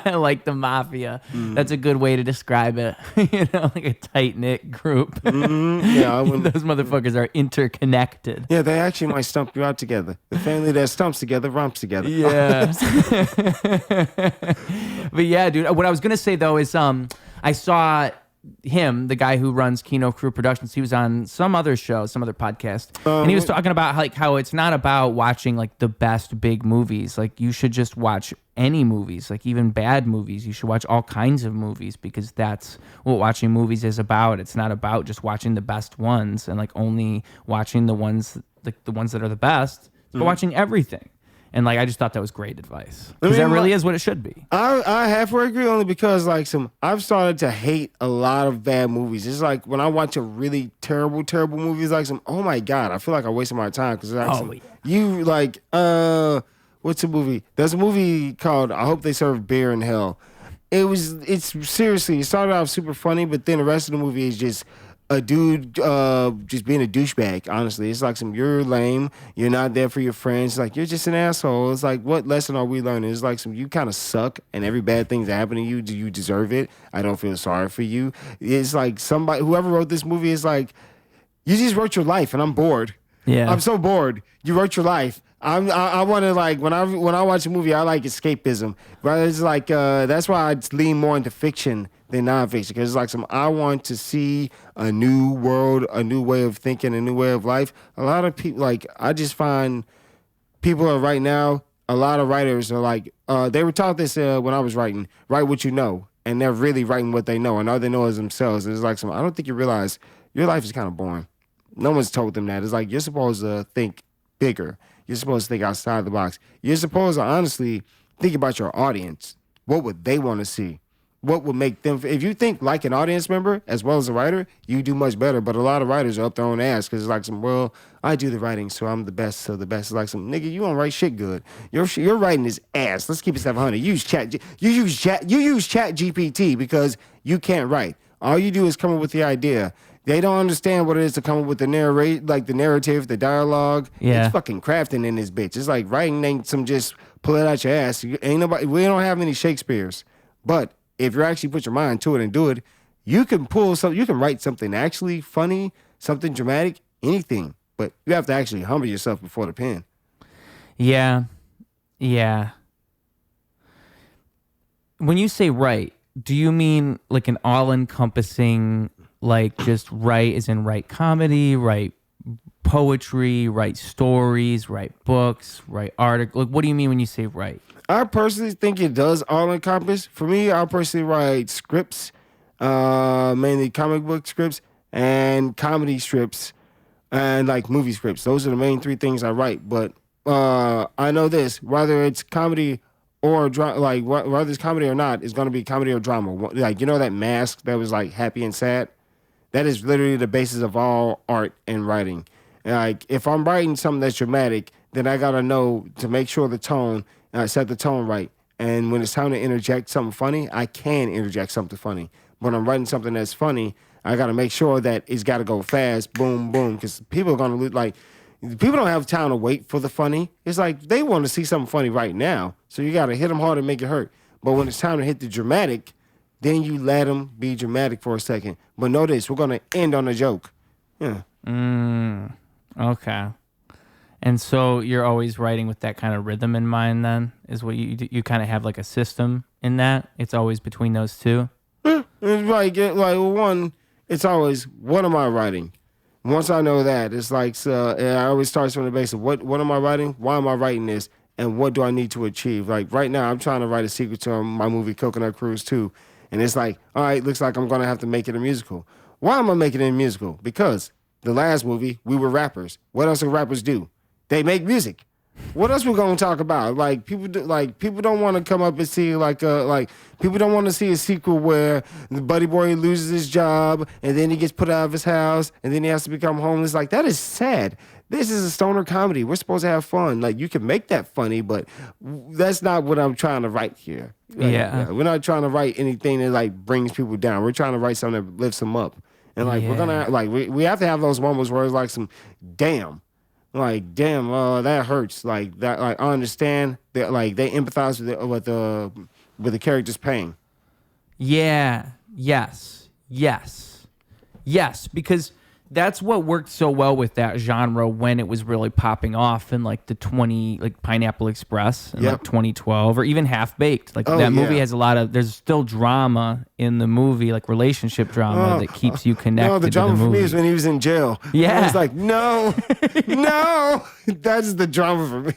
like the mafia. That's a good way to describe it. Like a tight-knit group. Yeah, those motherfuckers are interconnected. Yeah, they actually might stump you out together. The family that stumps together romps together. Yeah. But yeah, dude, what I was going to say, though, is I saw him, the guy who runs Kino Crew Productions. He was on some other show, some other podcast, and he was talking about like how it's not about watching like the best big movies. Like you should just watch any movies, like even bad movies. You should watch all kinds of movies because that's what watching movies is about. It's not about just watching the best ones and like only watching the ones like the ones that are the best, but watching everything. And like I just thought that was great advice because that really is what it should be. I halfway agree only because like I've started to hate a lot of bad movies. It's like when I watch a really terrible movie, it's like oh my god, I feel like I wasted my time because like you like what's a movie? There's a movie called I Hope They Serve Beer in Hell. It's seriously, it started out super funny, but then the rest of the movie is just a dude just being a douchebag, honestly. It's like you're lame, you're not there for your friends, it's like you're just an asshole. It's like, what lesson are we learning? It's like you kind of suck and every bad thing that happened to you, do you deserve it? I don't feel sorry for you. It's like whoever wrote this movie is like, you just wrote your life and I'm bored. Yeah. I'm so bored. You wrote your life. I want to like when I watch a movie, I like escapism. But it's like that's why I lean more into fiction than nonfiction because it's like I want to see a new world, a new way of thinking, a new way of life. A lot of people I just find people are right now. A lot of writers are like they were taught this when I was writing. Write what you know, and they're really writing what they know, and all they know is themselves. And it's like I don't think you realize your life is kind of boring. No one's told them that. It's like you're supposed to think bigger. You're supposed to think outside the box. You're supposed to honestly think about your audience. What would they want to see? What would make them... If you think like an audience member as well as a writer, you do much better. But a lot of writers are up their own ass because it's like well, I do the writing, so I'm the best of the best. It's like nigga, you don't write shit good. Your writing is ass. Let's keep it 700. You use chat GPT because you can't write. All you do is come up with the idea. They don't understand what it is to come up with the narrative, the dialogue. Yeah. It's fucking crafting in this bitch. It's like writing ain't some just pull it out your ass. Ain't nobody. We don't have any Shakespeare's. But if you actually put your mind to it and do it, you can pull something. You can write something actually funny, something dramatic, anything. But you have to actually humble yourself before the pen. Yeah. Yeah. When you say write, do you mean like an all-encompassing, like just write as in write comedy, write poetry, write stories, write books, write articles? Like, what do you mean when you say write? I personally think it does all encompass. For me, I personally write scripts, mainly comic book scripts and comedy scripts and like movie scripts. Those are the main three things I write. But I know this, whether it's comedy or whether it's comedy or not, it's going to be comedy or drama. Like, you know that Mask that was like happy and sad? That is literally the basis of all art and writing. And like, if I'm writing something that's dramatic, then I got to know to make sure the tone, set the tone right. And when it's time to interject something funny, I can interject something funny. When I'm writing something that's funny, I got to make sure that it's got to go fast, boom, boom, because people are going to like, people don't have time to wait for the funny. It's like they want to see something funny right now. So you got to hit them hard and make it hurt. But when it's time to hit the dramatic, then you let them be dramatic for a second. But notice, we're going to end on a joke. Yeah. Okay. And so you're always writing with that kind of rhythm in mind then? Is what you kind of have like a system in that? It's always between those two? It's like one, it's always, what am I writing? Once I know that, it's like, I always start from the base of what am I writing? Why am I writing this? And what do I need to achieve? Like right now, I'm trying to write a sequel to my movie Coconut Cruise 2. And it's like, all right, looks like I'm going to have to make it a musical. Why am I making it a musical? Because the last movie, we were rappers. What else do rappers do? They make music. What else we going to talk about? Like people don't want to come up and see people don't want to see a sequel where the buddy boy loses his job and then he gets put out of his house and then he has to become homeless. Like, that is sad. This is a stoner comedy. We're supposed to have fun. Like, you can make that funny, but that's not what I'm trying to write here. Like, yeah. We're not trying to write anything that like brings people down. We're trying to write something that lifts them up. And like we're gonna like we have to have those moments where it's like some damn, that hurts. Like that, like I understand that, like they empathize with the character's pain. Yeah. Yes. Because that's what worked so well with that genre when it was really popping off in like the Pineapple Express in like 2012 or even Half Baked. Like that movie has there's still drama in the movie, like relationship drama that keeps you connected. No, the drama to the for movie. me is when he was in jail. Yeah. It's like, no, that's the drama for me.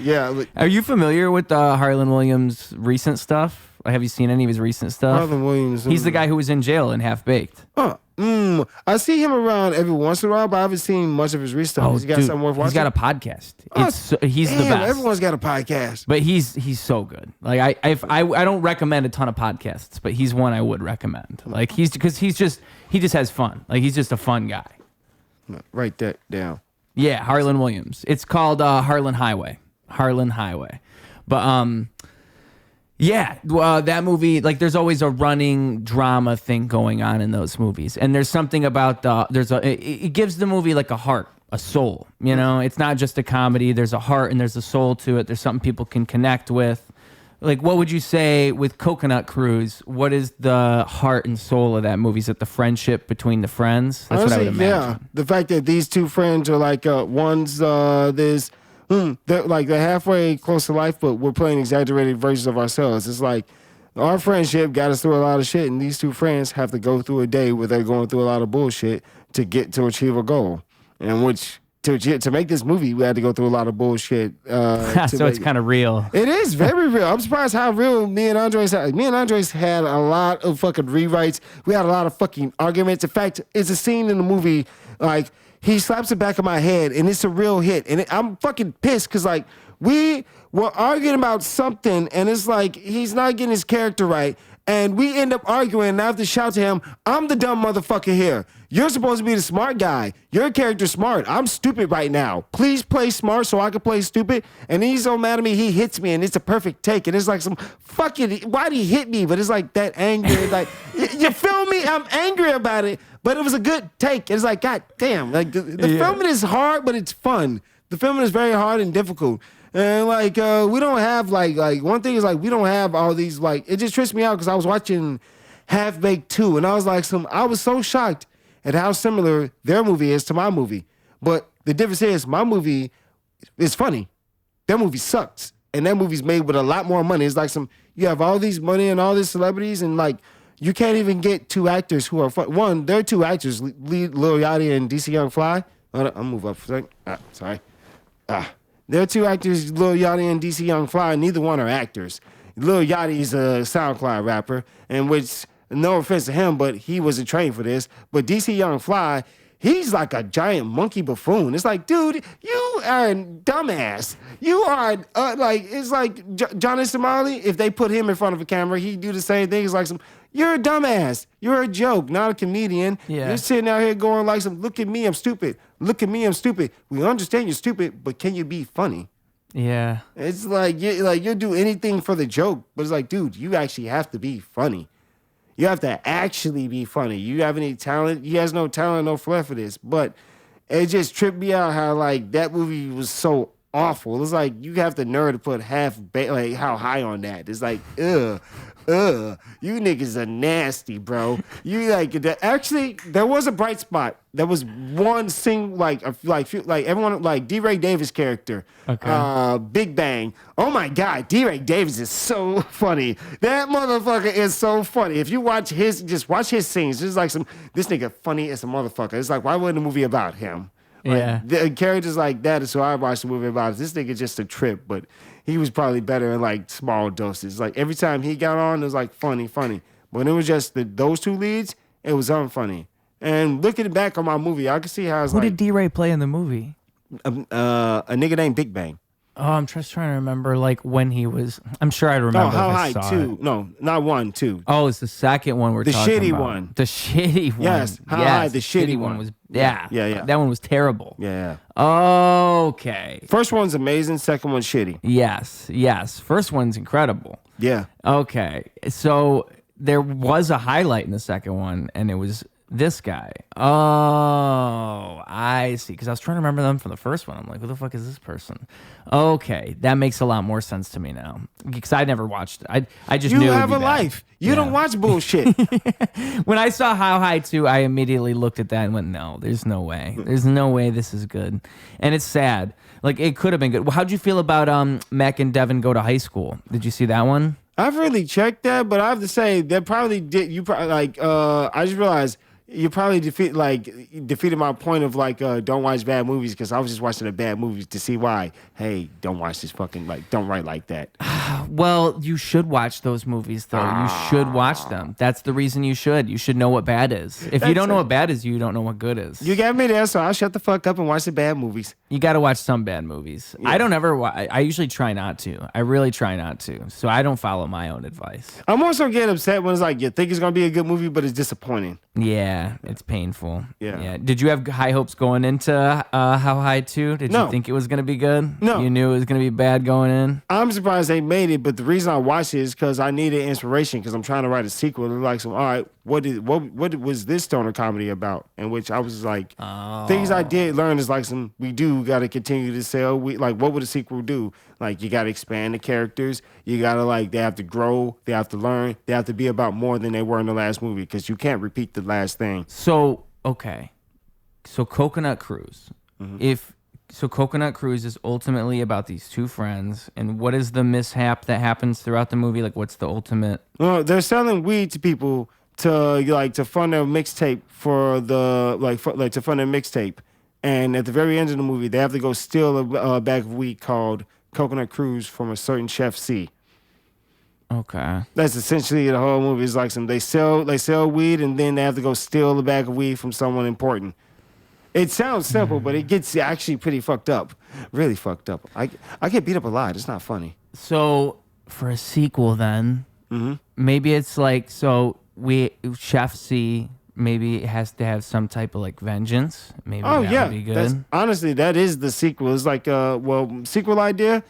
Yeah. Are you familiar with Harlan Williams' recent stuff? Have you seen any of his recent stuff? Harlan Williams. He's the guy who was in jail in Half Baked. I see him around every once in a while, but I haven't seen much of his recent stuff. He's got something worth watching. He's got a podcast. He's the best. Everyone's got a podcast. But he's so good. Like I don't recommend a ton of podcasts, but he's one I would recommend. Like he just has fun. Like he's just a fun guy. Write that down. Yeah, Harlan Williams. It's called Harlan Highway. But yeah, that movie, like there's always a running drama thing going on in those movies. And there's something about it gives the movie like a heart, a soul, you know? It's not just a comedy. There's a heart and there's a soul to it. There's something people can connect with. Like, what would you say with Coconut Cruise? What is the heart and soul of that movie? Is it the friendship between the friends? That's honestly, what I would imagine. Yeah. The fact that these two friends are like, they're halfway close to life, but we're playing exaggerated versions of ourselves. It's like our friendship got us through a lot of shit, and these two friends have to go through a day where they're going through a lot of bullshit to achieve a goal. And which to make this movie, we had to go through a lot of bullshit. So it's kind of real. It is very real. I'm surprised how real me and Andres had a lot of fucking rewrites. We had a lot of fucking arguments. In fact, it's a scene in the movie like he slaps the back of my head, and it's a real hit. And I'm fucking pissed because, like, we were arguing about something, and it's like he's not getting his character right. And we end up arguing, and I have to shout to him, I'm the dumb motherfucker here. You're supposed to be the smart guy. Your character's smart. I'm stupid right now. Please play smart so I can play stupid. And he's so mad at me, he hits me, and it's a perfect take. And it's like some fucking, why'd he hit me? But it's like that anger. Like, you feel me? I'm angry about it. but it was a good take. It's like, God damn, like the filming is hard, but it's fun. The filming is very hard and difficult. And like we don't have like one thing is like we don't have all these like it just trips me out because I was watching Half Baked 2 and I was like I was so shocked at how similar their movie is to my movie. But the difference is my movie is funny. Their movie sucks. And that movie's made with a lot more money. It's like you have all these money and all these celebrities and like you can't even get two actors who are fun. One, there are two actors, Lil Yachty and DC Young Fly. I'll move up for a second. Sorry. There are two actors, Lil Yachty and DC Young Fly. Neither one are actors. Lil Yachty's a SoundCloud rapper, and which, no offense to him, but he wasn't trained for this. But DC Young Fly, he's like a giant monkey buffoon. It's like, dude, you are a dumbass. You are it's like Johnny Somali. If they put him in front of a camera, he'd do the same thing. It's like you're a dumbass. You're a joke, not a comedian. Yeah. You're sitting out here going like look at me, I'm stupid. Look at me, I'm stupid. We understand you're stupid, but can you be funny? Yeah. It's like you'll do anything for the joke, but it's like, dude, you actually have to be funny. You have to actually be funny. You have any talent? He has no talent, no flair for this. But it just tripped me out how like that movie was so awful. It's like you have the nerve to put how high on that. It's like, you niggas are nasty, bro. You actually there was a bright spot. There was one like everyone like D. Ray Davis character. Okay. Big Bang. Oh my God, D. Ray Davis is so funny. That motherfucker is so funny. If you watch watch his scenes. It's like this nigga funny as a motherfucker. It's like why wasn't the movie about him? Yeah. The characters like that is who I watched the movie about. This nigga just a trip, but he was probably better in like small doses. Like every time he got on, it was like funny. When it was just those two leads, it was unfunny. And looking back on my movie, I can see how it's Who did D-Ray play in the movie? A nigga named Big Bang. Oh, I'm just trying to remember like when he was. I'm sure I remember. Oh, How if I High saw 2? It. No, not 1, 2. Oh, it's the second one we're talking about. The shitty one. The shitty one. Yes, How High, the shitty one. was. Yeah. That one was terrible. Yeah. Okay. First one's amazing. Second one's shitty. Yes. First one's incredible. Yeah. Okay. So there was a highlight in the second one, and it was this guy. Oh, I see. Because I was trying to remember them from the first one. I'm like, who the fuck is this person? Okay, that makes a lot more sense to me now. Because I never watched it. I just knew it would have be a bad. life. You don't watch bullshit. When I saw How High 2, I immediately looked at that and went, no, there's no way. There's no way this is good. And it's sad. Like, it could have been good. Well, how'd you feel about Mac and Devin Go to High School? Did you see that one? I've really checked that, but I have to say, that probably did. You probably, I just realized you probably defeated my point of don't watch bad movies because I was just watching the bad movies to see why. Hey, don't watch this fucking don't write like that. Well, you should watch those movies though. You should watch them. That's the reason you should. You should know what bad is. If you don't know what bad is, you don't know what good is. You got me there, so I'll shut the fuck up and watch the bad movies. You got to watch some bad movies. Yeah. I don't ever. I usually try not to. I really try not to. So I don't follow my own advice. I'm also getting upset when it's like you think it's gonna be a good movie, but it's disappointing. Yeah, it's painful. Yeah. Did you have high hopes going into How High 2? Did you think it was going to be good? No. You knew it was going to be bad going in? I'm surprised they made it, but the reason I watched it is because I needed inspiration because I'm trying to write a sequel. Like, all right, what was this stoner comedy about? In which I was like, things I did learn is like we do got to continue to sell. What would a sequel do? Like, you got to expand the characters. You got to, they have to grow. They have to learn. They have to be about more than they were in the last movie because you can't repeat the last thing. So, okay. So, Coconut Cruise. Mm-hmm. Coconut Cruise is ultimately about these two friends. And what is the mishap that happens throughout the movie? Like, what's the ultimate? Well, they're selling weed to people to fund their mixtape to fund their mixtape. And at the very end of the movie, they have to go steal a bag of weed called Coconut Cruise from a certain Chef C. Okay. That's essentially the whole movie. It's like they sell weed and then they have to go steal a bag of weed from someone important. It sounds simple, but it gets actually pretty fucked up. Really fucked up. I get beat up a lot. It's not funny. So for a sequel then, maybe it's Chef C maybe has to have some type of vengeance. Maybe would be good. Honestly, that is the sequel. It's sequel idea.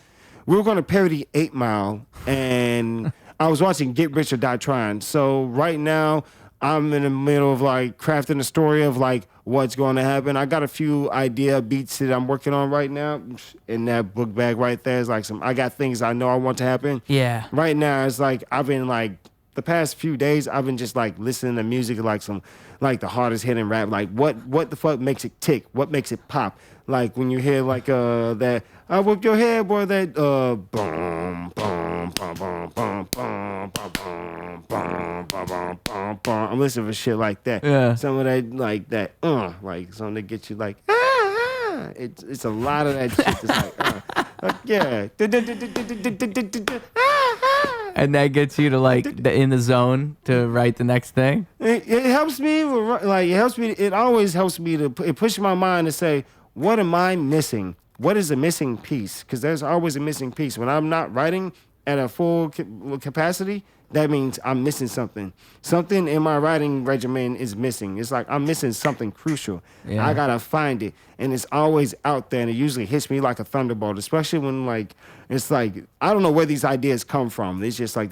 We were going to parody 8 Mile, and I was watching Get Rich or Die Trying. So right now, I'm in the middle of like crafting a story of like what's going to happen. I got a few idea beats that I'm working on right now. In that book bag right there is like I got things I know I want to happen. Yeah. Right now it's like I've been like the past few days I've been just like listening to music like the hardest hitting rap. Like what the fuck makes it tick? What makes it pop? Like when you hear like that I whip your head, boy, that boom boom boom boom boom boom boom boom boom boom boom. I'm listening for shit like that. Yeah. Some of that like something that gets you like It's a lot of that shit that's like yeah. And that gets you to like in the zone to write the next thing. It helps me it always helps me it pushes my mind to say, what am I missing? What is a missing piece? Because there's always a missing piece. When I'm not writing at a full capacity, that means I'm missing something. Something in my writing regimen is missing. It's like I'm missing something crucial. Yeah. I gotta find it, and it's always out there, and it usually hits me like a thunderbolt. Especially when like it's like I don't know where these ideas come from. It's just like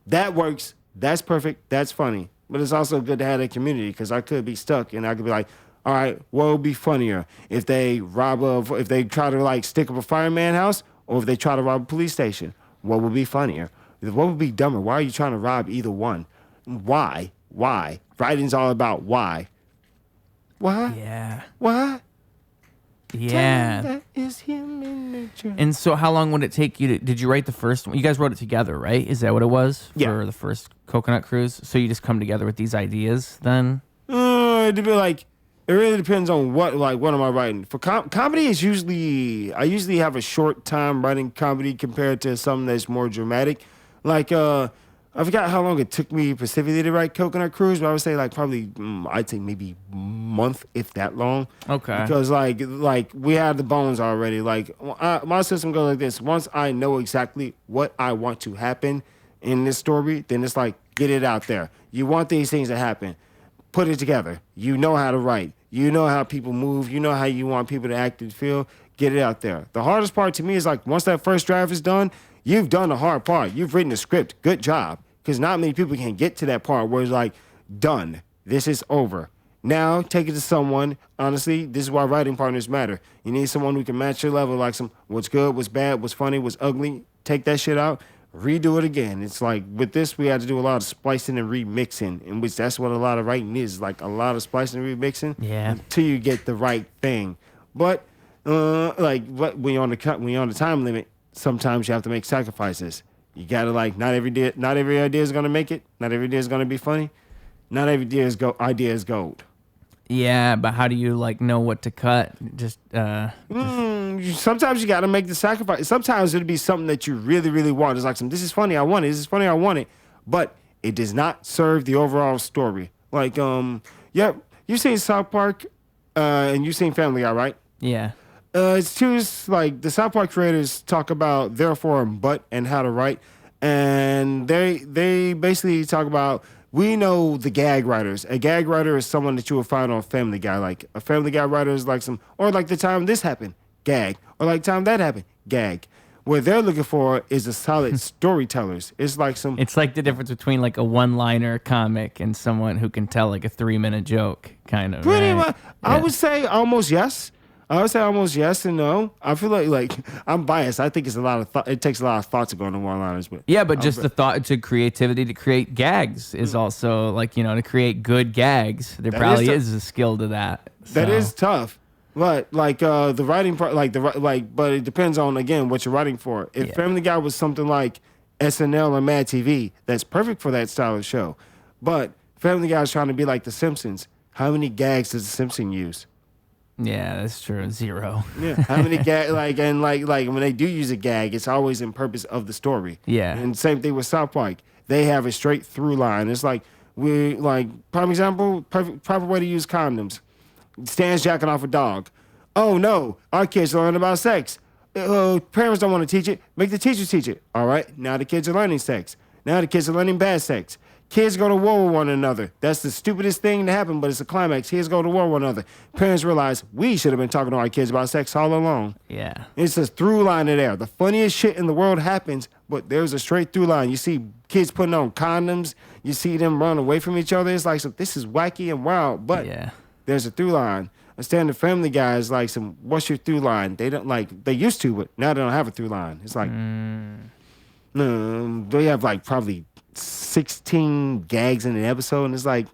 that works. That's perfect. That's funny. But it's also good to have a community because I could be stuck, and I could be like, all right, what would be funnier if they try to like stick up a fireman house, or if they try to rob a police station? What would be funnier? What would be dumber? Why are you trying to rob either one? Why? Writing's all about why. Why? Yeah. Why? Yeah. That is human nature. And so how long would it take you did you write the first one? You guys wrote it together, right? Is that what it was for the first Coconut Cruise? So you just come together with these ideas then? It'd be like, it really depends on what am I writing. For comedy is I usually have a short time writing comedy compared to something that's more dramatic. Like, I forgot how long it took me specifically to write Coconut Cruise, but I would say like probably, I'd say maybe a month, if that long. Okay. Because like we had the bones already. Like my system goes like this. Once I know exactly what I want to happen in this story, then it's like, get it out there. You want these things to happen. Put it together. You know how to write. You know how people move. You know how you want people to act and feel. Get it out there. The hardest part to me is like once that first draft is done, you've done the hard part. You've written the script. Good job. Because not many people can get to that part where it's like, done. This is over. Now take it to someone. Honestly, this is why writing partners matter. You need someone who can match your level, like what's good, what's bad, what's funny, what's ugly. Take that shit out. Redo it again. It's like with this, we had to do a lot of splicing and remixing, in which that's what a lot of writing is, like a lot of splicing and remixing. Yeah. Until you get the right thing. But when you're on the time limit, sometimes you have to make sacrifices. You gotta not every idea is gonna make it. Not every idea is gonna be funny. Not every idea is gold. Yeah, but how do you know what to cut? Sometimes you got to make the sacrifice. Sometimes it'll be something that you really, really want. It's like this is funny, I want it. This is funny, I want it. But it does not serve the overall story. You've seen South Park, and you've seen Family Guy, right? Yeah. It's the South Park creators talk about therefore and but and how to write, and they basically talk about. We know the gag writers. A gag writer is someone that you will find on Family Guy. Like a Family Guy writer is or like the time this happened, gag. Or like time that happened, gag. What they're looking for is a solid storytellers. It's like It's like the difference between a one-liner comic and someone who can tell a 3-minute joke, kind of. Pretty right? much. Yeah. I would say almost yes. I would say almost yes and no. I feel like I'm biased. I think it's a lot of thought. It takes a lot of thought to go into one-liners, but yeah, but just the thought to creativity to create gags is also to create good gags. There probably is a skill to that. That is tough. But the writing part, but it depends on again what you're writing for. If Family Guy was something like SNL or Mad TV, that's perfect for that style of show. But Family Guy is trying to be like The Simpsons. How many gags does The Simpsons use? Yeah, that's true. 0. Yeah. How many gags? And when they do use a gag, it's always in purpose of the story. Yeah. And same thing with South Park. They have a straight through line. It's prime example, proper way to use condoms. Stan's jacking off a dog. Oh no, our kids learn about sex. Parents don't want to teach it. Make the teachers teach it. All right. Now the kids are learning sex. Now the kids are learning bad sex. Kids go to war with one another. That's the stupidest thing to happen, but it's a climax. Kids go to war with one another. Parents realize we should have been talking to our kids about sex all along. Yeah. It's a through line in there. The funniest shit in the world happens, but there's a straight through line. You see kids putting on condoms. You see them run away from each other. It's like, this is wacky and wild, but there's a through line. A standard Family Guy is like what's your through line? They don't they used to, but now they don't have a through line. It's like, they have like probably 16 gags in an episode, and it's like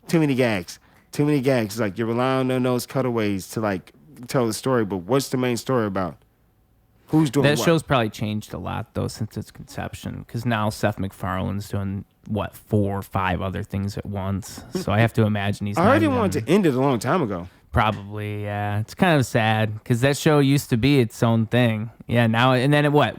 too many gags. It's like you're relying on those cutaways to like tell the story, but what's the main story about? Who's doing that what? show's probably changed a lot though since its conception, because now Seth MacFarlane's doing 4 or 5 other things at once. So I have to imagine he's. I already wanted to end it a long time ago. Probably, yeah. It's kind of sad because that show used to be its own thing. Yeah, now and then what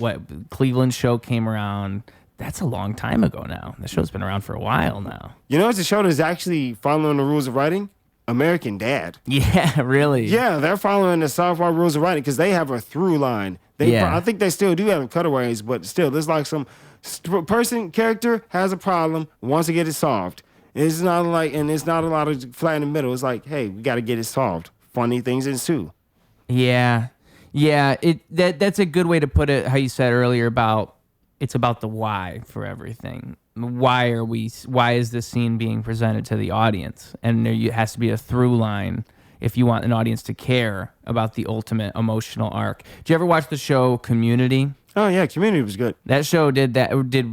Cleveland show came around. That's a long time ago now. The show's been around for a while now. You know, it's a show that's actually following the rules of writing. American Dad. Yeah, really. Yeah, they're following the software rules of writing because they have a through line. I think they still do have cutaways, but still, there's like some character has a problem, wants to get it solved. It's not a lot of flat in the middle. It's like, hey, we got to get it solved. Funny things ensue. Yeah. That's a good way to put it. How you said earlier about it's about the why for everything. Why is this scene being presented to the audience? And there has to be a through line if you want an audience to care about the ultimate emotional arc. Did you ever watch the show Community? Oh yeah, Community was good. That show did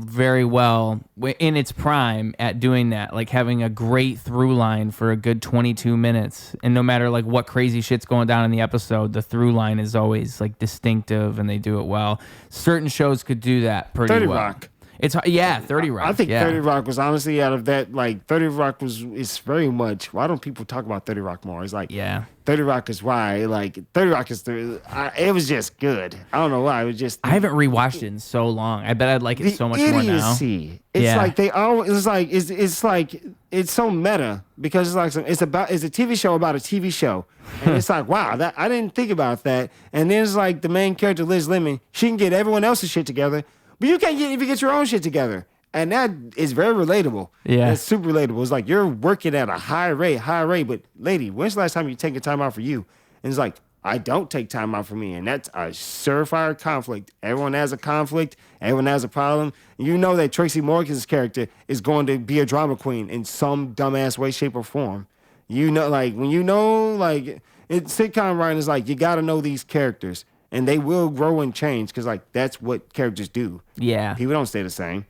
very well in its prime at doing that, like having a great through line for a good 22 minutes. And no matter like what crazy shit's going down in the episode, the through line is always like distinctive and they do it well. Certain shows could do that pretty 30 well. Rock. 30 Rock. I think 30 Rock was honestly out of that, like 30 Rock is very much, why don't people talk about 30 Rock more? It's like 30 Rock is why, like 30 Rock is it was just good. I don't know why. It was just I haven't rewatched it in so long. I bet I'd like it so much more now. It's like they always it's like it's so meta because it's like it's a TV show about a TV show. And it's like, wow, that I didn't think about that. And then it's like the main character, Liz Lemon, she can get everyone else's shit together. But you can't if you get your own shit together. And that is very relatable. Yeah. That's super relatable. It's like you're working at a high rate. But lady, when's the last time you taking time out for you? And it's like, I don't take time out for me. And that's a surefire conflict. Everyone has a conflict. Everyone has a problem. You know that Tracy Morgan's character is going to be a drama queen in some dumbass way, shape, or form. You know, like, when you know, like, sitcom writing is like, you got to know these characters. And they will grow and change because, like, that's what characters do. Yeah. People don't stay the same.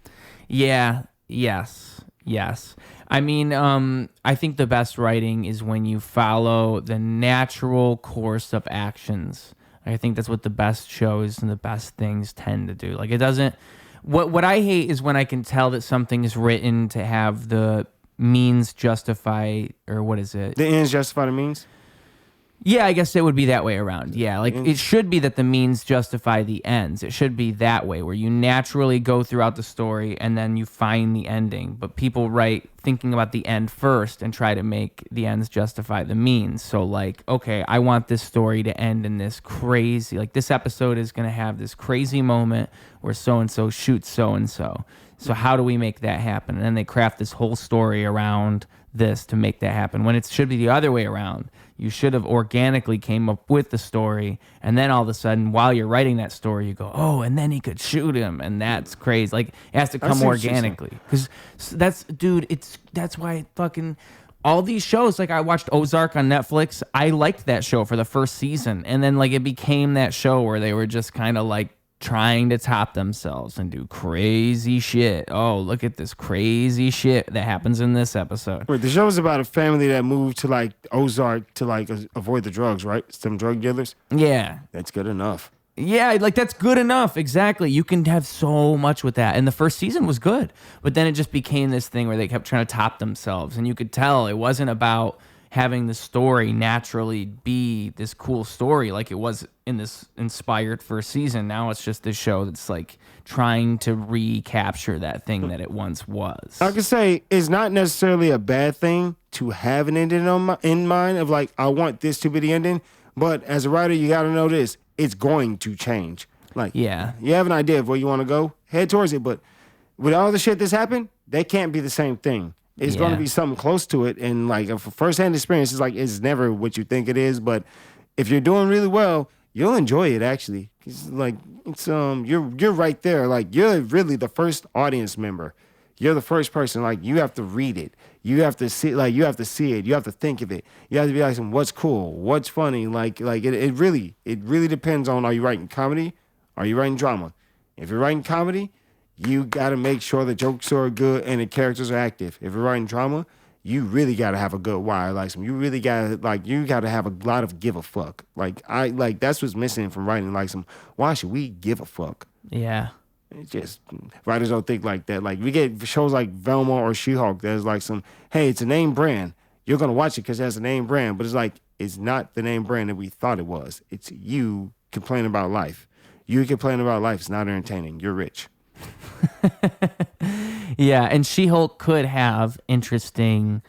Yeah. Yes. I mean, I think the best writing is when you follow the natural course of actions. I think that's what the best shows and the best things tend to do. Like, it doesn't... What I hate is when I can tell that something is written to have the means justify... Or what is it? The ends justify the means? Yeah, I guess it would be that way around. Yeah, like it should be that the means justify the ends. It should be that way where you naturally go throughout the story and then you find the ending. But people write thinking about the end first and try to make the ends justify the means. So like, okay, I want this story to end in this crazy, like this episode is going to have this crazy moment where so-and-so shoots so-and-so. So how do we make that happen? And then they craft this whole story around this to make that happen when it should be the other way around. You should have organically came up with the story, and then all of a sudden, while you're writing that story, you go, oh, and then he could shoot him, and that's crazy. Like, it has to come organically. Because that's why fucking all these shows, like I watched Ozark on Netflix, I liked that show for the first season, and then like it became that show where they were just kind of like trying to top themselves and do crazy shit. Oh, look at this crazy shit that happens in this episode. Wait, the show is about a family that moved to like Ozark to like avoid the drugs, right? Some drug dealers. Yeah. That's good enough. Yeah, like that's good enough. Exactly. You can have so much with that. And the first season was good, but then it just became this thing where they kept trying to top themselves. And you could tell it wasn't about having the story naturally be this cool story like it was in this inspired first season. Now it's just this show that's like trying to recapture that thing that it once was. I could say it's not necessarily a bad thing to have an ending in mind of like, I want this to be the ending. But as a writer, you got to know this. It's going to change. Like, yeah, you have an idea of where you want to go, head towards it. But with all the shit that's happened, they can't be the same thing. It's going to be something close to it. And like a first-hand experience is like, it's never what you think it is. But if you're doing really well, you'll enjoy it actually. It's like, you're right there. Like you're really the first audience member. You're the first person. Like you have to read it. You have to see, like you have to see it. You have to think of it. You have to be like, what's cool? What's funny? Like it really depends on, are you writing comedy? Are you writing drama? If you're writing comedy, you got to make sure the jokes are good and the characters are active. If you're writing drama, you really got to have a good wire. Like you really got to you got to have a lot of give a fuck. Like that's what's missing from writing. Like why should we give a fuck? Yeah. It's just writers don't think like that. Like we get shows like Velma or She-Hulk. There's like hey, it's a name brand. You're gonna watch it because it has a name brand, but it's like it's not the name brand that we thought it was. It's you complaining about life. You complain about life. It's not entertaining. You're rich. Yeah, and She-Hulk could have interesting,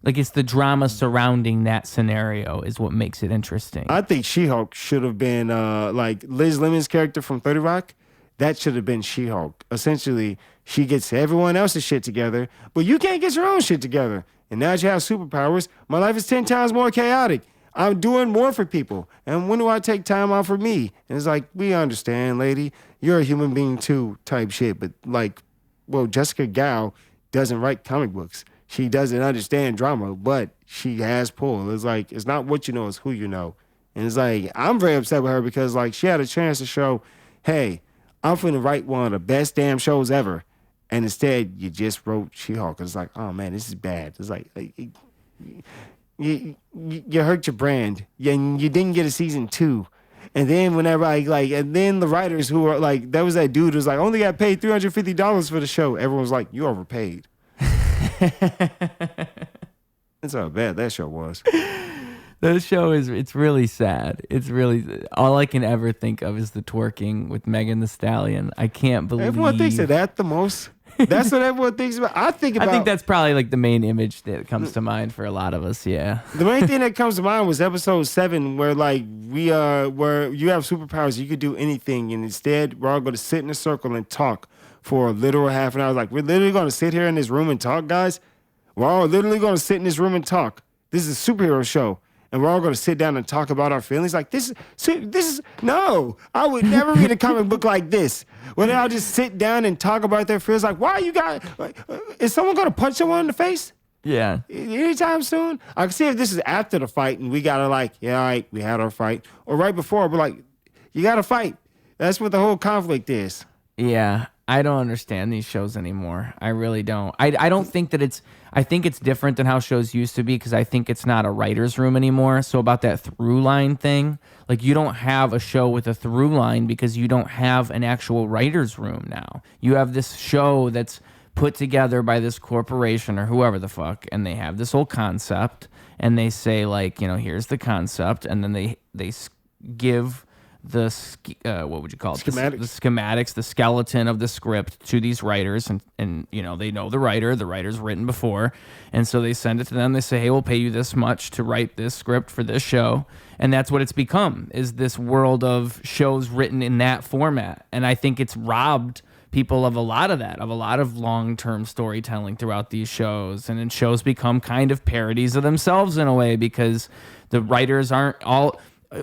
like it's the drama surrounding that scenario is what makes it interesting. I think She-Hulk should have been like Liz Lemon's character from 30 Rock. That should have been She-Hulk. Essentially, she gets everyone else's shit together, but you can't get your own shit together. And now that you have superpowers, my life is 10 times more chaotic. I'm doing more for people. And when do I take time out for me? And it's like, we understand, lady. You're a human being too type shit. But like, well, Jessica Gao doesn't write comic books. She doesn't understand drama, but she has pull. It's like, it's not what you know, it's who you know. And it's like, I'm very upset with her because like she had a chance to show, hey, I'm finna write one of the best damn shows ever. And instead, you just wrote She-Hulk. It's like, oh man, this is bad. It's like you hurt your brand. You didn't get a season 2. And then whenever and then the writers who were like, there was that dude who was like, only got paid $350 for the show. Everyone's like, you overpaid. That's how bad that show was. The show it's really sad. It's really, all I can ever think of is the twerking with Megan Thee Stallion. I can't believe. Everyone thinks of that the most. That's what everyone thinks about. I think that's probably like the main image that comes to mind for a lot of us. Yeah. The main thing that comes to mind was episode 7, where like where you have superpowers, you could do anything, and instead we're all going to sit in a circle and talk for a literal half an hour. Like we're literally going to sit here in this room and talk, guys. We're all literally going to sit in this room and talk. This is a superhero show. And we're all going to sit down and talk about our feelings. Like, this is, no, I would never read a comic book like this. When I'll just sit down and talk about their feelings. Like, why you got, is someone going to punch someone in the face? Yeah. Anytime soon? I can see if this is after the fight and we got to like, yeah, all right, we had our fight. Or right before, we're like, you got to fight. That's what the whole conflict is. Yeah. I don't understand these shows anymore. I really don't. I don't think that I think it's different than how shows used to be because I think it's not a writer's room anymore. So about that through line thing, like you don't have a show with a through line because you don't have an actual writer's room now. You have this show that's put together by this corporation or whoever the fuck, and they have this whole concept, and they say like, here's the concept, and then they give the what would you call it? Schematics. The schematics, the skeleton of the script to these writers, and they know the writer's written before, and so they send it to them. They say, hey, we'll pay you this much to write this script for this show, and that's what it's become, is this world of shows written in that format. And I think it's robbed people of a lot of that, of a lot of long-term storytelling throughout these shows, and then shows become kind of parodies of themselves in a way because the writers aren't all.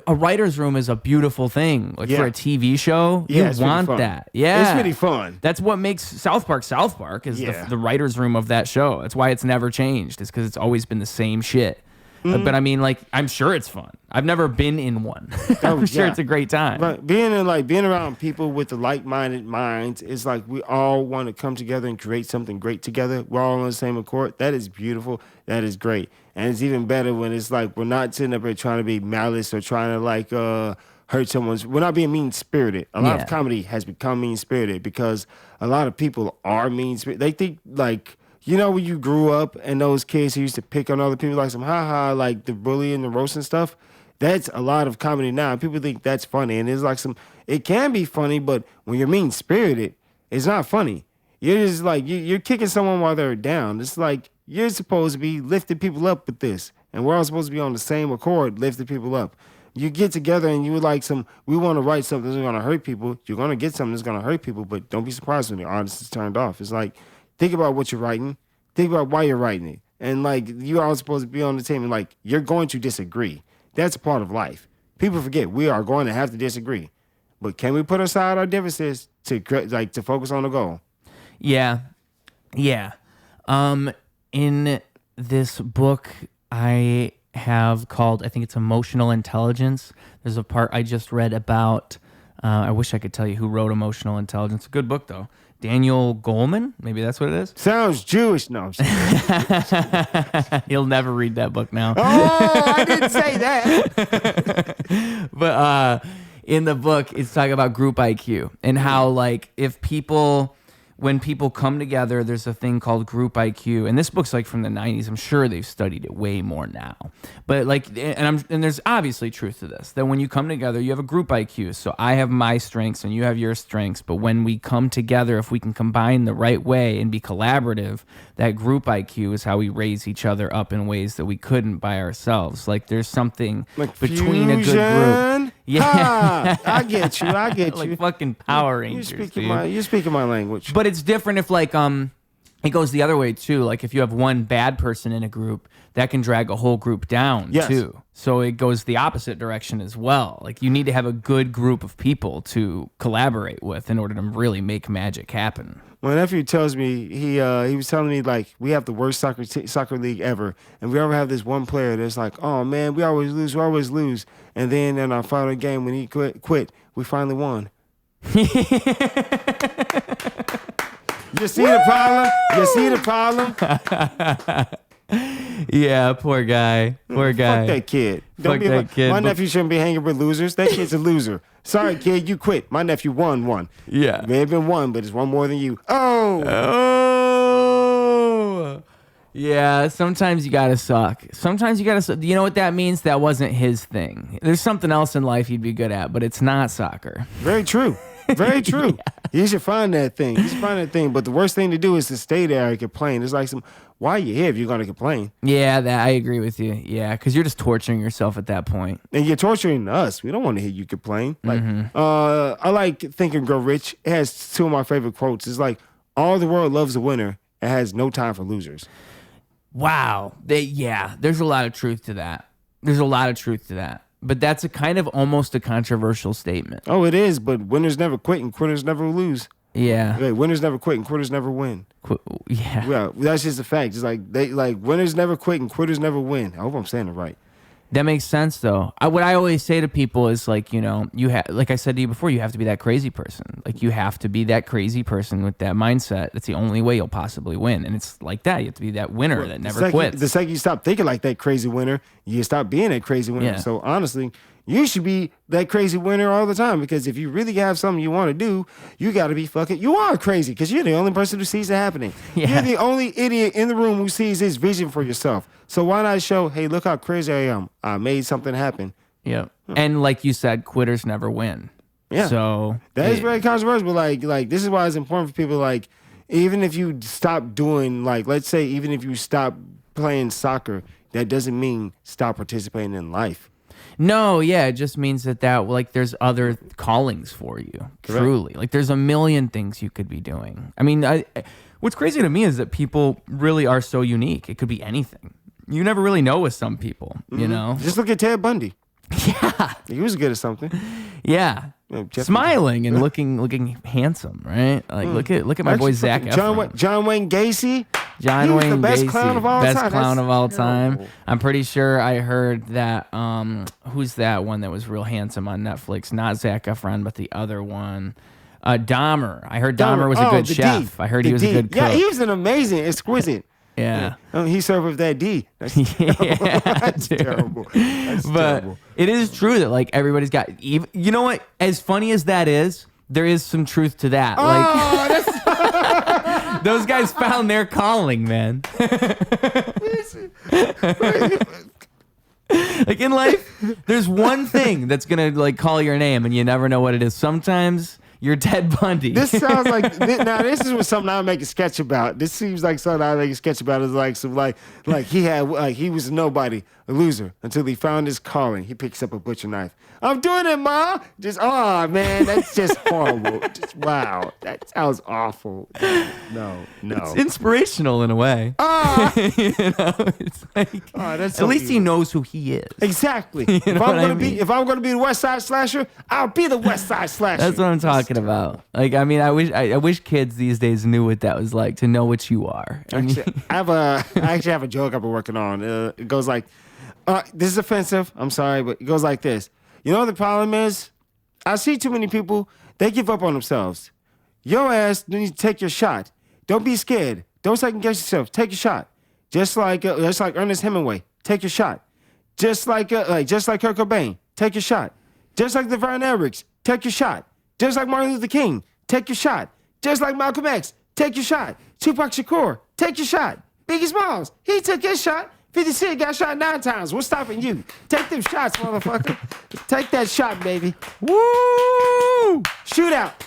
A writer's room is a beautiful thing. Like for a TV show, you want really that. Yeah. It's really fun. That's what makes South Park is the writer's room of that show. That's why it's never changed. It's because it's always been the same shit. But I mean, like, I'm sure it's fun. I've never been in one. I'm sure it's a great time. But being around people with the like-minded minds, it's like we all want to come together and create something great together. We're all on the same accord. That is beautiful. That is great. And it's even better when it's like we're not sitting up here trying to be malice or trying to like hurt someone's. We're not being mean-spirited. A lot of comedy has become mean-spirited because a lot of people are mean-spirited. They think like, when you grew up and those kids who used to pick on other people like some ha-ha, like the bully and the roast and stuff, that's a lot of comedy now. People think that's funny. And it's like it can be funny, but when you're mean-spirited, it's not funny. You're just like, you're kicking someone while they're down. It's like, you're supposed to be lifting people up with this. And we're all supposed to be on the same accord, lifting people up. you get together and you like we want to write something that's going to hurt people. You're going to get something that's going to hurt people, but don't be surprised when the artist is turned off. It's like, think about what you're writing. Think about why you're writing it. And like, you're all supposed to be on the team and like, you're going to disagree. That's a part of life. People forget we are going to have to disagree. But can we put aside our differences to focus on the goal? Yeah. Yeah. In this book I have called, I think it's Emotional Intelligence. There's a part I just read about, I wish I could tell you who wrote Emotional Intelligence. A good book, though. Daniel Goleman? Maybe that's what it is. Sounds Jewish. No, I'm just He'll never read that book now. Oh, I didn't say that. But in the book, it's talking about group IQ and how, like, when people come together, there's a thing called group IQ. And this book's like from the 90s. I'm sure they've studied it way more now. But like, and there's obviously truth to this, that when you come together, you have a group IQ. So I have my strengths and you have your strengths. But when we come together, if we can combine the right way and be collaborative, that group IQ is how we raise each other up in ways that we couldn't by ourselves. Like there's something like between a good group. Yeah, I get you. Like you. Fucking Power Rangers. You're speaking my language. But it's different if like it goes the other way too. Like if you have one bad person in a group, that can drag a whole group down too. So it goes the opposite direction as well. Like you need to have a good group of people to collaborate with in order to really make magic happen. My nephew tells me he was telling me like we have the worst soccer league ever, and we ever have this one player that's like, oh man, we always lose, and then in our final game when he quit, we finally won. You see the problem? Yeah, poor guy. Fuck that kid. My nephew shouldn't be hanging with losers. That kid's a loser. Sorry, kid, you quit. My nephew won one. Yeah. May have been one, but it's one more than you. Oh. Yeah, sometimes you gotta suck. You know what that means? That wasn't his thing. There's something else in life he'd be good at, but it's not soccer. Very true. Very true. Yeah. You should find that thing. But the worst thing to do is to stay there and complain. It's like why are you here if you're going to complain? Yeah, I agree with you. Yeah, because you're just torturing yourself at that point. And you're torturing us. We don't want to hear you complain. Like, I like Think and Grow Rich. It has two of my favorite quotes. It's like, all the world loves a winner and has no time for losers. Wow. There's a lot of truth to that. But that's a kind of almost a controversial statement. Oh, it is, but winners never quit and quitters never lose. Yeah. Okay, winners never quit and quitters never win. Yeah. Well, that's just a fact. It's like winners never quit and quitters never win. I hope I'm saying it right. That makes sense, though. What I always say to people is like, like I said to you before, you have to be that crazy person. Like you have to be that crazy person with that mindset. That's the only way you'll possibly win. And it's like that. You have to be that winner that never quits. The second you stop thinking like that crazy winner, you stop being that crazy winner. Yeah. So honestly, you should be that crazy winner all the time, because if you really have something you want to do, you got to be you are crazy, because you're the only person who sees it happening. Yeah. You're the only idiot in the room who sees this vision for yourself. So why not show, hey, look how crazy I am. I made something happen. Yeah. And like you said, quitters never win. Yeah. So that is very controversial. But like this is why it's important for people, like, even if you stop doing, like, let's say, even if you stop playing soccer, that doesn't mean stop participating in life. No, yeah, it just means that like there's other callings for you. Correct. Truly, like there's a million things you could be doing. I mean, what's crazy to me is that people really are so unique. It could be anything. You never really know with some people, you know. Just look at Ted Bundy. Yeah, he was good at something. Yeah, smiling and looking handsome, right? Like look at my boy Zac Efron. John Wayne Gacy. John Wayne the best Gacy, clown of all best time. Clown of all time. I'm pretty sure I heard that. Who's that one that was real handsome on Netflix? Not Zac Efron, but the other one. Dahmer. I heard Dahmer was a good chef. I heard he was a good cook. Yeah, he was an amazing, exquisite. Yeah. He served with that D. That's terrible. That's terrible. It is true that like everybody's got. You know what? As funny as that is, there is some truth to that. Like those guys found their calling, man. Like in life, there's one thing that's gonna like call your name, and you never know what it is. Sometimes you're Ted Bundy. This sounds like this is something I make a sketch about. This seems like something I make a sketch about. Is like some like he was nobody. a loser, until he found his calling. He picks up a butcher knife. I'm doing it, Ma. Just, oh, man, that's just horrible. Just, wow. That sounds awful. No. It's inspirational in a way. It's like, that's at least he knows who he is. Exactly. You know if I'm gonna be the West Side Slasher, I'll be the West Side Slasher. That's what I'm talking about. Like, I mean, I wish kids these days knew what that was like, to know what you are. Actually, I actually have a joke I've been working on. It goes like, this is offensive. I'm sorry, but it goes like this. You know what the problem is? I see too many people, they give up on themselves. Your ass needs to take your shot. Don't be scared. Don't second guess yourself. Take your shot. Just like Ernest Hemingway. Take your shot. Just like Kurt Cobain. Take your shot. Just like the Von Erichs. Take your shot. Just like Martin Luther King. Take your shot. Just like Malcolm X. Take your shot. Tupac Shakur. Take your shot. Biggie Smalls. He took his shot. 50 Cent got shot 9 times. What's stopping you? Take them shots, motherfucker. Take that shot, baby. Woo! Shoot out.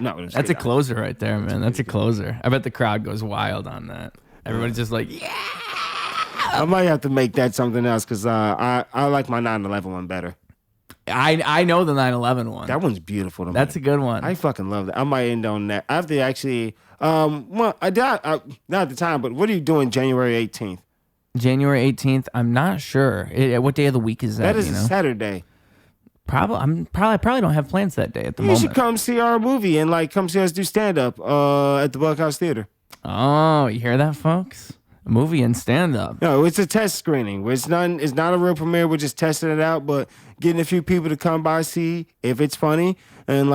No, That's a closer right there, man. That's a closer. I bet the crowd goes wild on that. Everybody's just like, yeah. I might have to make that something else because I like my 9/11 one better. I know the 9/11 one. That one's beautiful to me. That's a good one. I fucking love that. I might end on that. I have to actually, well, I doubt, not at the time, but what are you doing January 18th? January 18th. I'm not sure. What day of the week is that? That is a Saturday. I probably don't have plans that day at the moment. You should come see our movie and come see us do stand up at the Buckhouse Theater. Oh, you hear that, folks? A movie and stand up. No, it's a test screening. It's not a real premiere. We're just testing it out, but getting a few people to come by, see if it's funny, and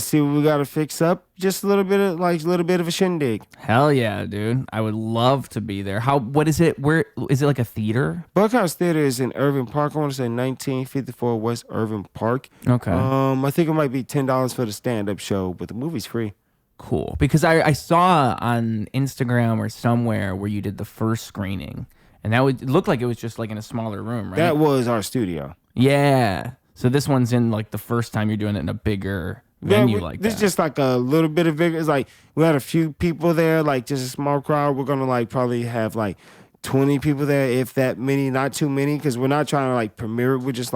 see what we got to fix up. Just a little bit of a shindig. Hell yeah, dude! I would love to be there. What is it? Where is it? Like a theater? Buckhouse Theater is in Irving Park. I want to say 1954 West Irving Park. Okay. I think it might be $10 for the stand-up show, but the movie's free. Cool, because I saw on Instagram or somewhere where you did the first screening, and it looked like it was just like in a smaller room, right? That was our studio. Yeah. So this one's in like the first time you're doing it in a bigger venue like that. This is just like a little bit of bigger. It's like we had a few people there, like just a small crowd. We're gonna probably have 20 people there, if that many, not too many, because we're not trying to premiere it. We're just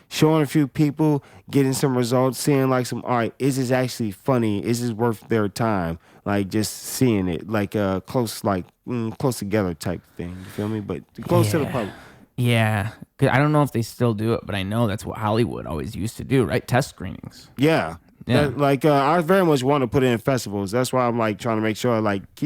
showing a few people, getting some results, seeing all right, is this actually funny? Is this worth their time? Just seeing it, close together type thing. You feel me? But close to the public. Yeah, 'cause I don't know if they still do it, but I know that's what Hollywood always used to do, right? Test screenings. Yeah. Yeah. I very much want to put it in festivals. That's why I'm trying to make sure,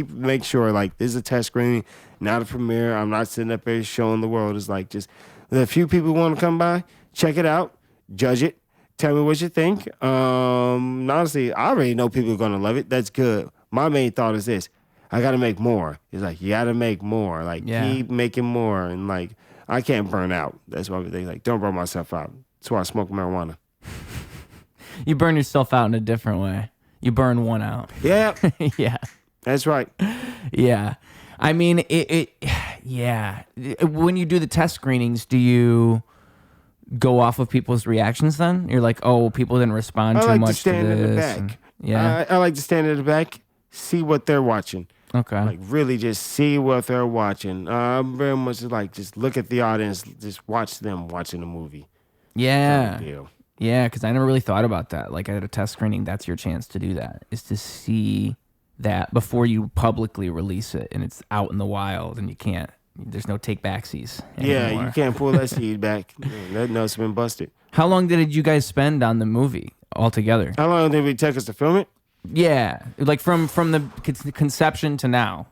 make sure this is a test screening, not a premiere. I'm not sitting up there showing the world. It's just a few people want to come by, check it out, judge it, tell me what you think. Honestly, I already know people are gonna love it. That's good. My main thought is this: I gotta make more. It's you gotta make more. Keep making more, and I can't burn out. That's why they don't burn myself out. That's why I smoke marijuana. You burn yourself out in a different way. You burn one out. Yeah. Yeah. That's right. Yeah. I mean, yeah. When you do the test screenings, do you go off of people's reactions then? You're like, oh, people didn't respond too much to this. I like to stand in the back. Yeah. I like to stand in the back, see what they're watching. Okay. Really just see what they're watching. I'm very much just look at the audience, just watch them watching the movie. Yeah. Deal. Yeah, because I never really thought about that. At a test screening, that's your chance to do that, is to see that before you publicly release it and it's out in the wild and there's no take backsies anymore. Yeah, you can't pull that seed back. That nut's been busted. How long did you guys spend on the movie altogether? How long did it take us to film it? Yeah, from the conception to now.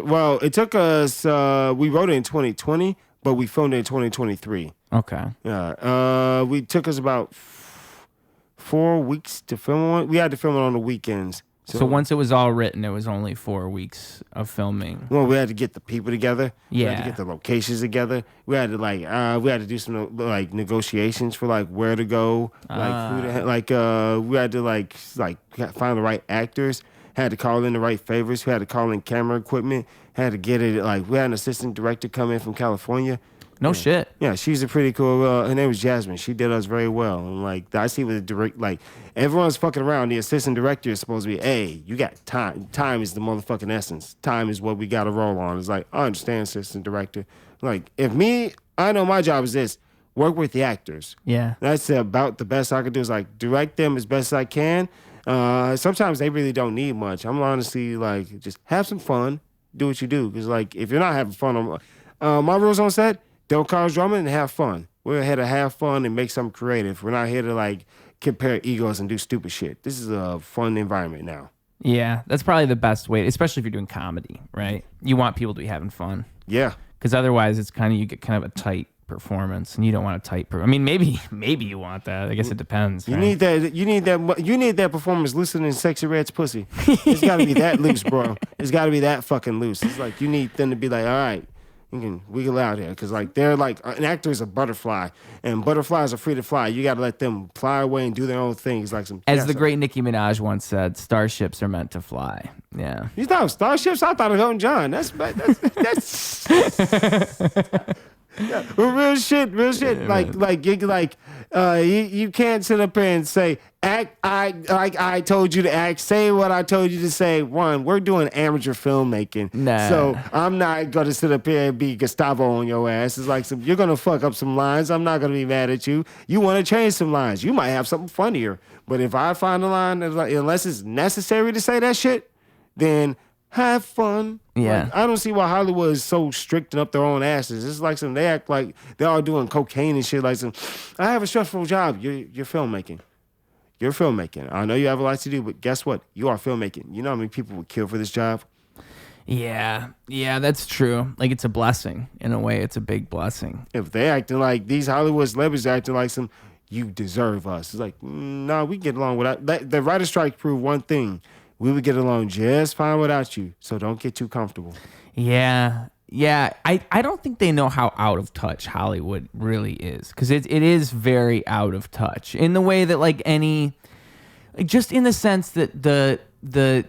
Well, it took us, we wrote it in 2020, but we filmed it in 2023. Okay. Yeah. We took us about 4 weeks to film it. We had to film it on the weekends. So once it was all written, it was only 4 weeks of filming. Well, we had to get the people together. Yeah. We had to get the locations together. We had to do some negotiations for where to go, who to, we had to find the right actors. Had to call in the right favors. We had to call in camera equipment. Had to get it we had an assistant director come in from California. No shit. Yeah, she's a pretty cool. Her name was Jasmine. She did us very well. And I see with the direct, everyone's fucking around. The assistant director is supposed to be, hey, you got time. Time is the motherfucking essence. Time is what we got to roll on. It's I understand, assistant director. If me, I know my job is this: work with the actors. Yeah. That's about the best I can do. Is like direct them as best as I can. Sometimes they really don't need much. I'm honestly like, just have some fun, do what you do. Because like, if you're not having fun, my rules on set: don't cause drama and have fun. We're here to have fun and make something creative. We're not here to like compare egos and do stupid shit. This is a fun environment now. Yeah, that's probably the best way, especially if you're doing comedy, right? You want people to be having fun. Yeah. Because otherwise, it's kind of, you get kind of a tight performance, and you don't want a tight. I mean, maybe you want that. I guess it depends. You right? need that. You need that performance looser than Sexy Red's pussy. It's got to be that loose, bro. It's got to be that fucking loose. It's like you need them to be like, all right, you can wiggle out here, because like they're like, an actor is a butterfly, and butterflies are free to fly. You got to let them fly away and do their own thing. It's like some. As the great Nicki Minaj once said, starships are meant to fly. Yeah. You thought of starships? I thought of Elton John. That's yeah, well, real shit. You can't sit up here and say, act. I told you to act. Say what I told you to say. One, we're doing amateur filmmaking, so I'm not gonna sit up here and be Gustavo on your ass. It's like you're gonna fuck up some lines. I'm not gonna be mad at you. You want to change some lines. You might have something funnier, but if I find a line that's like, unless it's necessary to say that shit, then have fun. Yeah. Like, I don't see why Hollywood is so strict and up their own asses. It's like they act like they're all doing cocaine and shit. Like I have a stressful job. You're filmmaking. You're filmmaking. I know you have a lot to do, but guess what? You are filmmaking. You know how many people would kill for this job? Yeah, that's true. Like, it's a blessing. In a way, it's a big blessing. If they acting like these Hollywood celebrities acting like you deserve us. It's like, no, we get along without that. The writer strike proved one thing. We would get along just fine without you, so don't get too comfortable. Yeah. I don't think they know how out of touch Hollywood really is, because it is very out of touch in the way that just in the sense that the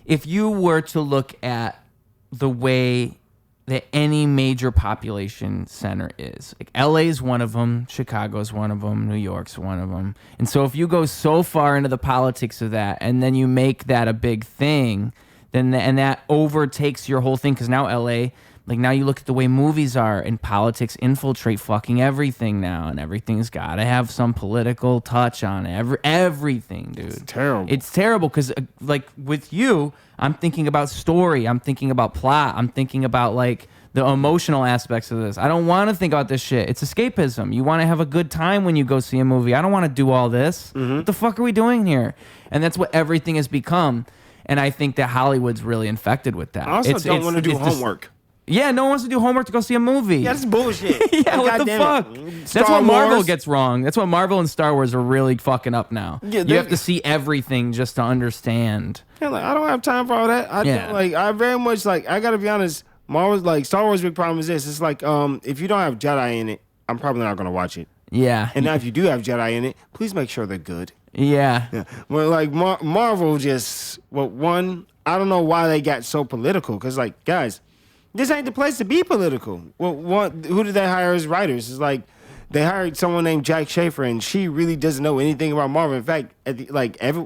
if you were to look at the way that any major population center is. Like LA's one of them, Chicago's one of them, New York's one of them. And so if you go so far into the politics of that and then you make that a big thing, then and that overtakes your whole thing, because now LA, like now you look at the way movies are and politics infiltrate fucking everything now, and everything's got to have some political touch on it. Everything, dude. It's terrible. It's terrible because like with you, I'm thinking about story. I'm thinking about plot. I'm thinking about like the emotional aspects of this. I don't want to think about this shit. It's escapism. You want to have a good time when you go see a movie. I don't want to do all this. Mm-hmm. What the fuck are we doing here? And that's what everything has become. And I think that Hollywood's really infected with that. I also don't want to do homework. Yeah, no one wants to do homework to go see a movie. Yeah, that's bullshit. Yeah, like, what the fuck? That's what Marvel gets wrong. That's what Marvel and Star Wars are really fucking up now. Yeah, you have to see everything just to understand. Yeah, like I don't have time for all that. I very much I gotta be honest. Marvel's like Star Wars' big problem is this. It's like if you don't have Jedi in it, I'm probably not gonna watch it. Yeah. And now if you do have Jedi in it, please make sure they're good. Yeah. Well, like Marvel just one. I don't know why they got so political. Because like guys, this ain't the place to be political. Well, who did they hire as writers? It's like they hired someone named Jack Schaefer, and she really doesn't know anything about Marvel. In fact,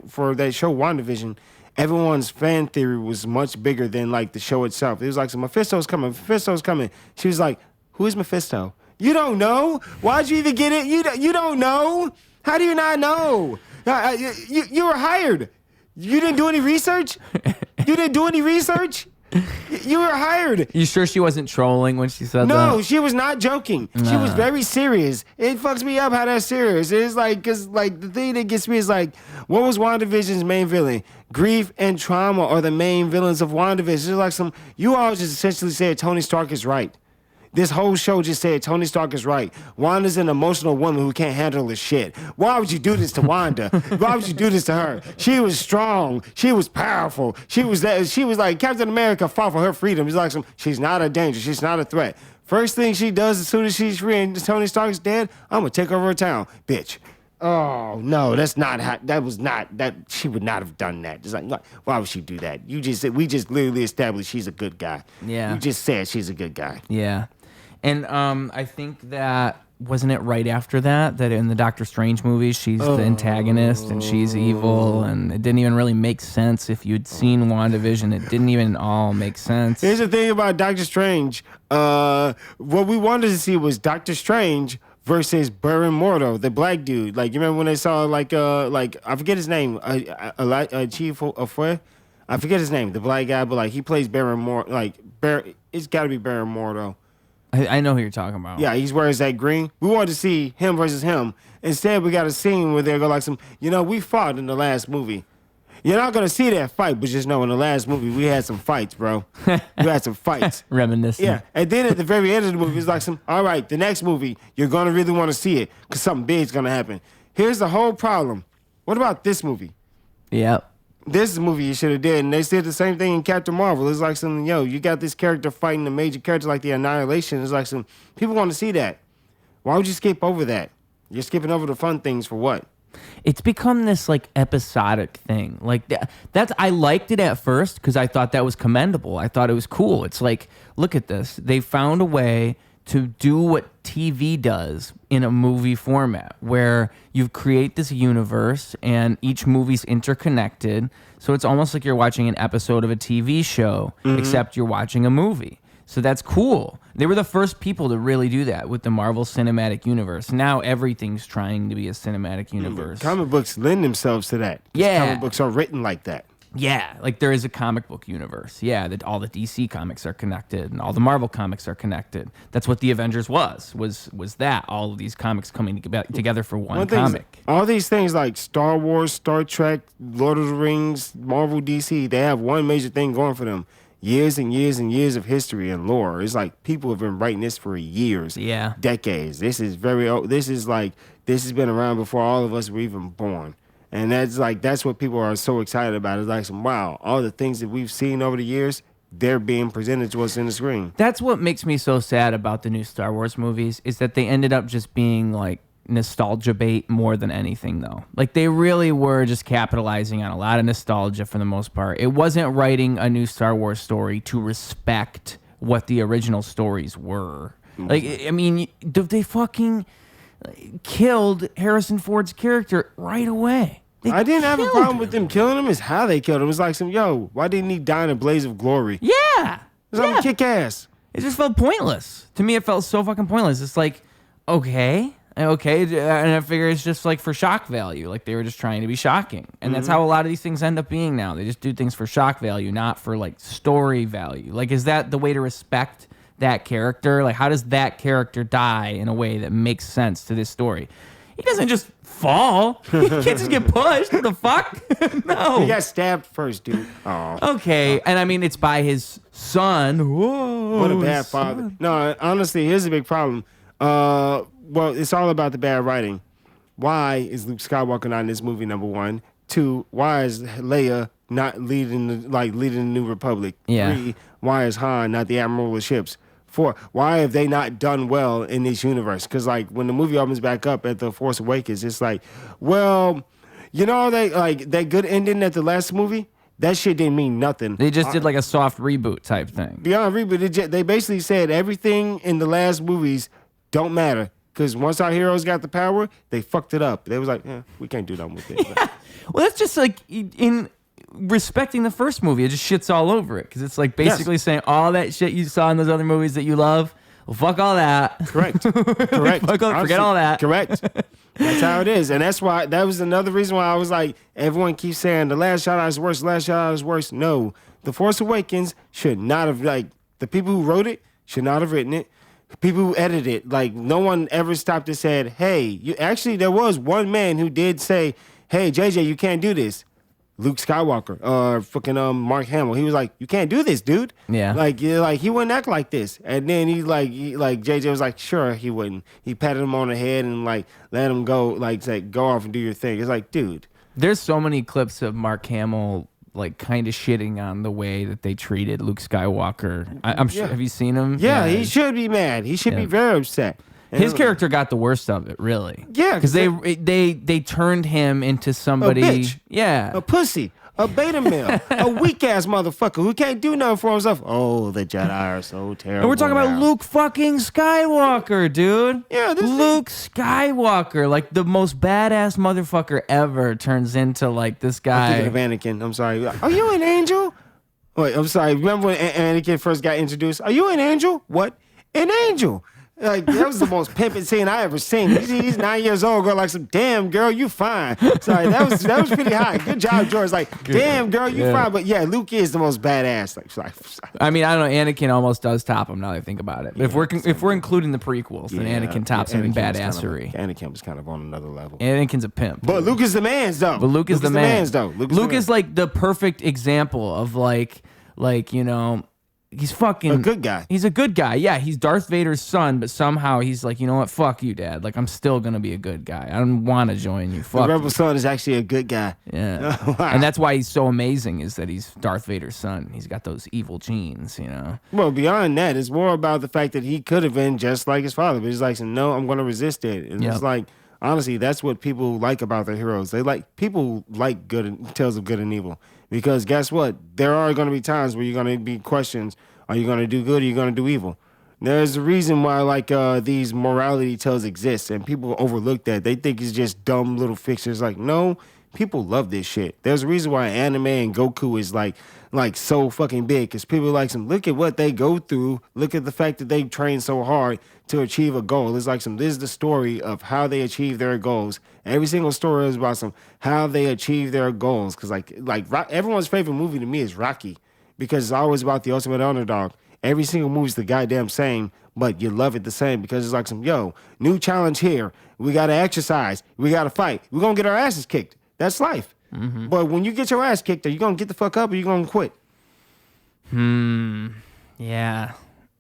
for that show WandaVision, everyone's fan theory was much bigger than like the show itself. It was like, so Mephisto's coming. She was like, who is Mephisto? You don't know? Why'd you even get it? You don't know? How do you not know? You were hired. You didn't do any research? You were hired. You sure she wasn't trolling when she said that? No, she was not joking. She was very serious. It fucks me up how that's serious. It's like, because like the thing that gets me is like, what was WandaVision's main villain? Grief and trauma are the main villains of WandaVision. It's like you all just essentially said Tony Stark is right. This whole show just said Tony Stark is right. Wanda's an emotional woman who can't handle his shit. Why would you do this to Wanda? Why would you do this to her? She was strong. She was powerful. She was like Captain America fought for her freedom. It's like she's not a danger. She's not a threat. First thing she does as soon as she's free and Tony Stark's dead, I'm gonna take over her town, bitch. Oh no, she would not have done that. Just like, why would she do that? We just literally established she's a good guy. Yeah. You just said she's a good guy. Yeah. And I think that wasn't it right after that in the Doctor Strange movies she's the antagonist and she's evil, and it didn't even really make sense. If you'd seen WandaVision, it didn't even all make sense. Here's the thing about Doctor Strange. What we wanted to see was Doctor Strange versus Baron Mordo, the black dude. Like, you remember when they saw like I forget his name, Chief Ofue? I forget his name, the black guy, but like he plays Baron Mordo. It's got to be Baron Mordo. I know who you're talking about. Yeah, he's wearing that green. We wanted to see him versus him. Instead, we got a scene where they go like we fought in the last movie. You're not gonna see that fight, but just know in the last movie we had some fights, bro. We had some fights. Reminiscent. Yeah, and then at the very end of the movie, it's like all right, the next movie, you're gonna really want to see it because something big's gonna happen. Here's the whole problem. What about this movie? Yep. This is a movie you should have did, and they said the same thing in Captain Marvel. It's like you got this character fighting a major character like the Annihilation. It's like people want to see that. Why would you skip over that? You're skipping over the fun things for what? It's become this like episodic thing. Like that's I liked it at first because I thought that was commendable. I thought it was cool. It's like, look at this. They found a way to do what TV does in a movie format, where you create this universe and each movie's interconnected. So it's almost like you're watching an episode of a TV show, except you're watching a movie. So that's cool. They were the first people to really do that with the Marvel Cinematic Universe. Now everything's trying to be a cinematic universe. Comic books lend themselves to that. Yeah. Comic books are written like that. Yeah, like there is a comic book universe. Yeah, that all the DC comics are connected and all the Marvel comics are connected. That's what the Avengers was that all of these comics coming together for one comic. All these things like Star Wars, Star Trek, Lord of the Rings, Marvel, DC, they have one major thing going for them. Years and years and years of history and lore. It's like people have been writing this for years, decades. This is very old. This has been around before all of us were even born. And that's what people are so excited about. It's like wow, all the things that we've seen over the years, they're being presented to us in the screen. That's what makes me so sad about the new Star Wars movies, is that they ended up just being like nostalgia bait more than anything, though. Like they really were just capitalizing on a lot of nostalgia for the most part. It wasn't writing a new Star Wars story to respect what the original stories were. Like, I mean, they fucking killed Harrison Ford's character right away. I didn't have a problem with them killing him. It's how they killed him. It was like why didn't he die in a blaze of glory? Yeah. It's kick ass. It just felt pointless. To me, it felt so fucking pointless. It's like, okay, and I figure it's just like for shock value. Like they were just trying to be shocking. And that's how a lot of these things end up being now. They just do things for shock value, not for like story value. Like, is that the way to respect that character? Like, how does that character die in a way that makes sense to this story? He doesn't just fall. He can't just get pushed. What the fuck? No. He got stabbed first, dude. Oh. Okay. And I mean, it's by his son. Whoa. What a bad father. No, honestly, here's a big problem. Well, it's all about the bad writing. Why is Luke Skywalker not in this movie, number one? 2, why is Leia not leading the New Republic? Yeah. 3, why is Han not the Admiral of the ships? 4, why have they not done well in this universe? Because like when the movie opens back up at The Force Awakens, it's like, well, that good ending at the last movie, that shit didn't mean nothing. They just did like a soft reboot type thing. Beyond reboot, they basically said everything in the last movies don't matter. Because once our heroes got the power, they fucked it up. They was like, we can't do nothing with it. Yeah. Well, that's just like in respecting the first movie, it just shits all over it. Because it's like basically saying all that shit you saw in those other movies that you love, well, fuck all that. Correct. Forget all that. Correct. That's how it is. And that was another reason why I was like, everyone keeps saying The Last Jedi is worse, The Last Jedi is worse. No. The Force Awakens should not have, the people who wrote it should not have written it. People who edited it, no one ever stopped and said, hey, there was one man who did say, hey, JJ, you can't do this. Luke Skywalker, fucking Mark Hamill. He was like, you can't do this, dude. Yeah. He wouldn't act like this. And then JJ was like, sure, he wouldn't. He patted him on the head and let him go, say, go off and do your thing. It's like, dude. There's so many clips of Mark Hamill kind of shitting on the way that they treated Luke Skywalker. I'm sure. Have you seen him? Yeah, he should be mad. He should be very upset. His character got the worst of it, really. Yeah, because they turned him into somebody. A bitch. Yeah, a pussy. a beta male, a weak ass motherfucker who can't do nothing for himself. Oh, the Jedi are so terrible. And we're talking about Luke fucking Skywalker, dude. Yeah, this Luke Skywalker, like the most badass motherfucker ever, turns into like this I'm guy. thinking of Anakin. I'm sorry. Are you an angel? Wait, I'm sorry. Remember when Anakin first got introduced? Are you an angel? What? An angel. Like, that was the most pimping scene I ever seen. He's 9 years old, girl, like some, damn, girl, you fine. Sorry, that was pretty high. Good job, George. Like, damn, girl, you fine. But yeah, Luke is the most badass. Like, sorry. I mean, I don't know. Anakin almost does top him now that I think about it. If we're including the prequels, then Anakin tops him in badassery. Anakin was kind of on another level. Anakin's a pimp. But Luke is the man's, though. Luke is the man's, though. Luke is like the perfect example of like, you know, he's fucking a good guy. He's a good guy. Yeah, he's Darth Vader's son, but somehow he's like, you know what? Fuck you, Dad. Like, I'm still gonna be a good guy. I don't want to join you. Fuck the rebel you. son is actually a good guy. Yeah, and that's why he's so amazing. Is that he's Darth Vader's son? He's got those evil genes, you know. Well, beyond that, it's more about the fact that he could have been just like his father, but he's like, no, I'm gonna resist it. And it's like, honestly, that's what people like about their heroes. People like good tales of good and evil. Because guess what? There are going to be times where you're going to be questions. Are you going to do good or are you going to do evil? There's a reason why these morality tales exist, and people overlook that. They think it's just dumb little fictions. Like, no, people love this shit. There's a reason why anime and Goku is like so fucking big, because people like look at what they go through. Look at the fact that they train so hard to achieve a goal. It's like this is the story of how they achieve their goals. Every single story is about how they achieve their goals. Because like everyone's favorite movie to me is Rocky, because it's always about the ultimate underdog. Every single movie's the goddamn same, but you love it the same because it's like new challenge here. We got to exercise. We got to fight. We're going to get our asses kicked. That's life. Mm-hmm. But when you get your ass kicked, are you going to get the fuck up or are you going to quit? Yeah.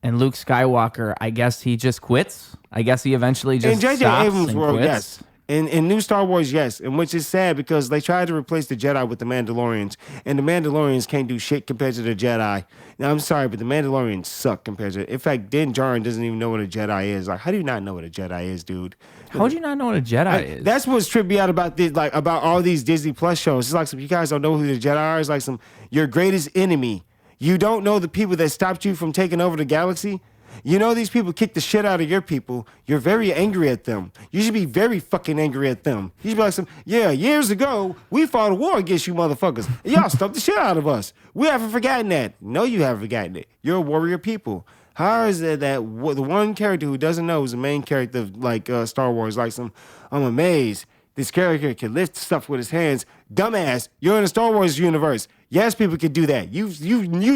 And Luke Skywalker, I guess he just quits. I guess he eventually just in stops Abrams' and world, quits. yes. In New Star Wars, yes. And which is sad because they tried to replace the Jedi with the Mandalorians. And the Mandalorians can't do shit compared to the Jedi. Now, I'm sorry, but the Mandalorians suck compared to... In fact, Din Djarin doesn't even know what a Jedi is. Like, how do you not know what a Jedi is, dude? How would you not know what a Jedi is? That's what's tripped me out about this, about all these Disney Plus shows. It's like you guys don't know who the Jedi are. It's like your greatest enemy. You don't know the people that stopped you from taking over the galaxy. You know these people kick the shit out of your people. You're very angry at them. You should be very fucking angry at them. You should be like years ago, we fought a war against you motherfuckers. And y'all stumped the shit out of us. We haven't forgotten that. No, you haven't forgotten it. You're a warrior people. How is it that the one character who doesn't know is the main character of Star Wars? I'm amazed. This character can lift stuff with his hands. Dumbass, you're in the Star Wars universe. Yes, people can do that. You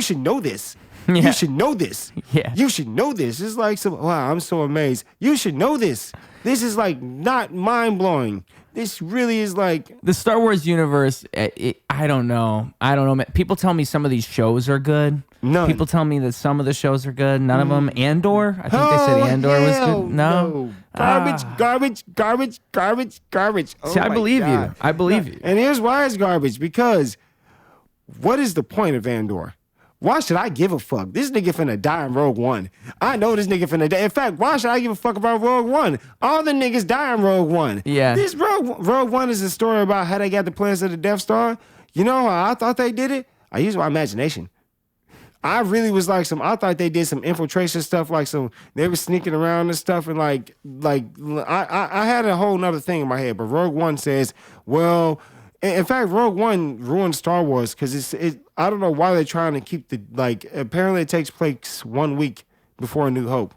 should know this. Yeah. You should know this. Yeah. You should know this. It's like wow, I'm so amazed. You should know this. This is not mind-blowing. This really is the Star Wars universe. I don't know. Man. People tell me some of these shows are good. None. People tell me that some of the shows are good. None of them. Andor. I think they said Andor was good. No. Garbage. See, I believe you. I believe you. And here's why it's garbage. Because what is the point of Andor? Why should I give a fuck? This nigga finna die in Rogue One. I know this nigga finna die. In fact, why should I give a fuck about Rogue One? All the niggas die in Rogue One. Yeah. This Rogue One is a story about how they got the plans of the Death Star. You know how I thought they did it? I used my imagination. I really was I thought they did some infiltration stuff, they were sneaking around and stuff, and I had a whole nother thing in my head, but Rogue One says, well, in fact, Rogue One ruined Star Wars because I don't know why they're trying to keep apparently it takes place 1 week before A New Hope.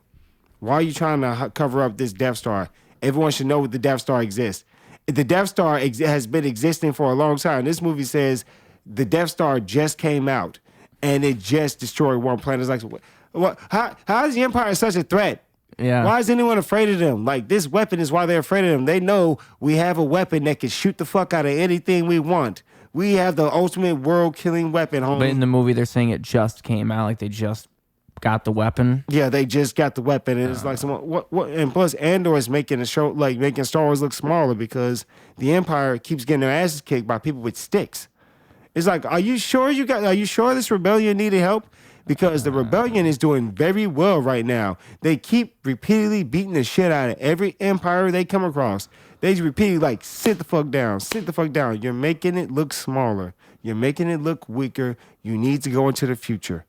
Why are you trying to cover up this Death Star? Everyone should know the Death Star exists. The Death Star has been existing for a long time. This movie says the Death Star just came out and it just destroyed one planet. It's what? How is the Empire such a threat? Yeah. Why is anyone afraid of them? This weapon is why they're afraid of them. They know we have a weapon that can shoot the fuck out of anything we want. We have the ultimate world-killing weapon, homie. But in the movie, they're saying it just came out, they just got the weapon. Yeah, they just got the weapon, and it's what? And plus, Andor is making a show making Star Wars look smaller because the Empire keeps getting their asses kicked by people with sticks. It's are you sure this rebellion needed help? Because the rebellion is doing very well right now. They keep repeatedly beating the shit out of every empire they come across. They repeatedly sit the fuck down, sit the fuck down. You're making it look smaller. You're making it look weaker. You need to go into the future.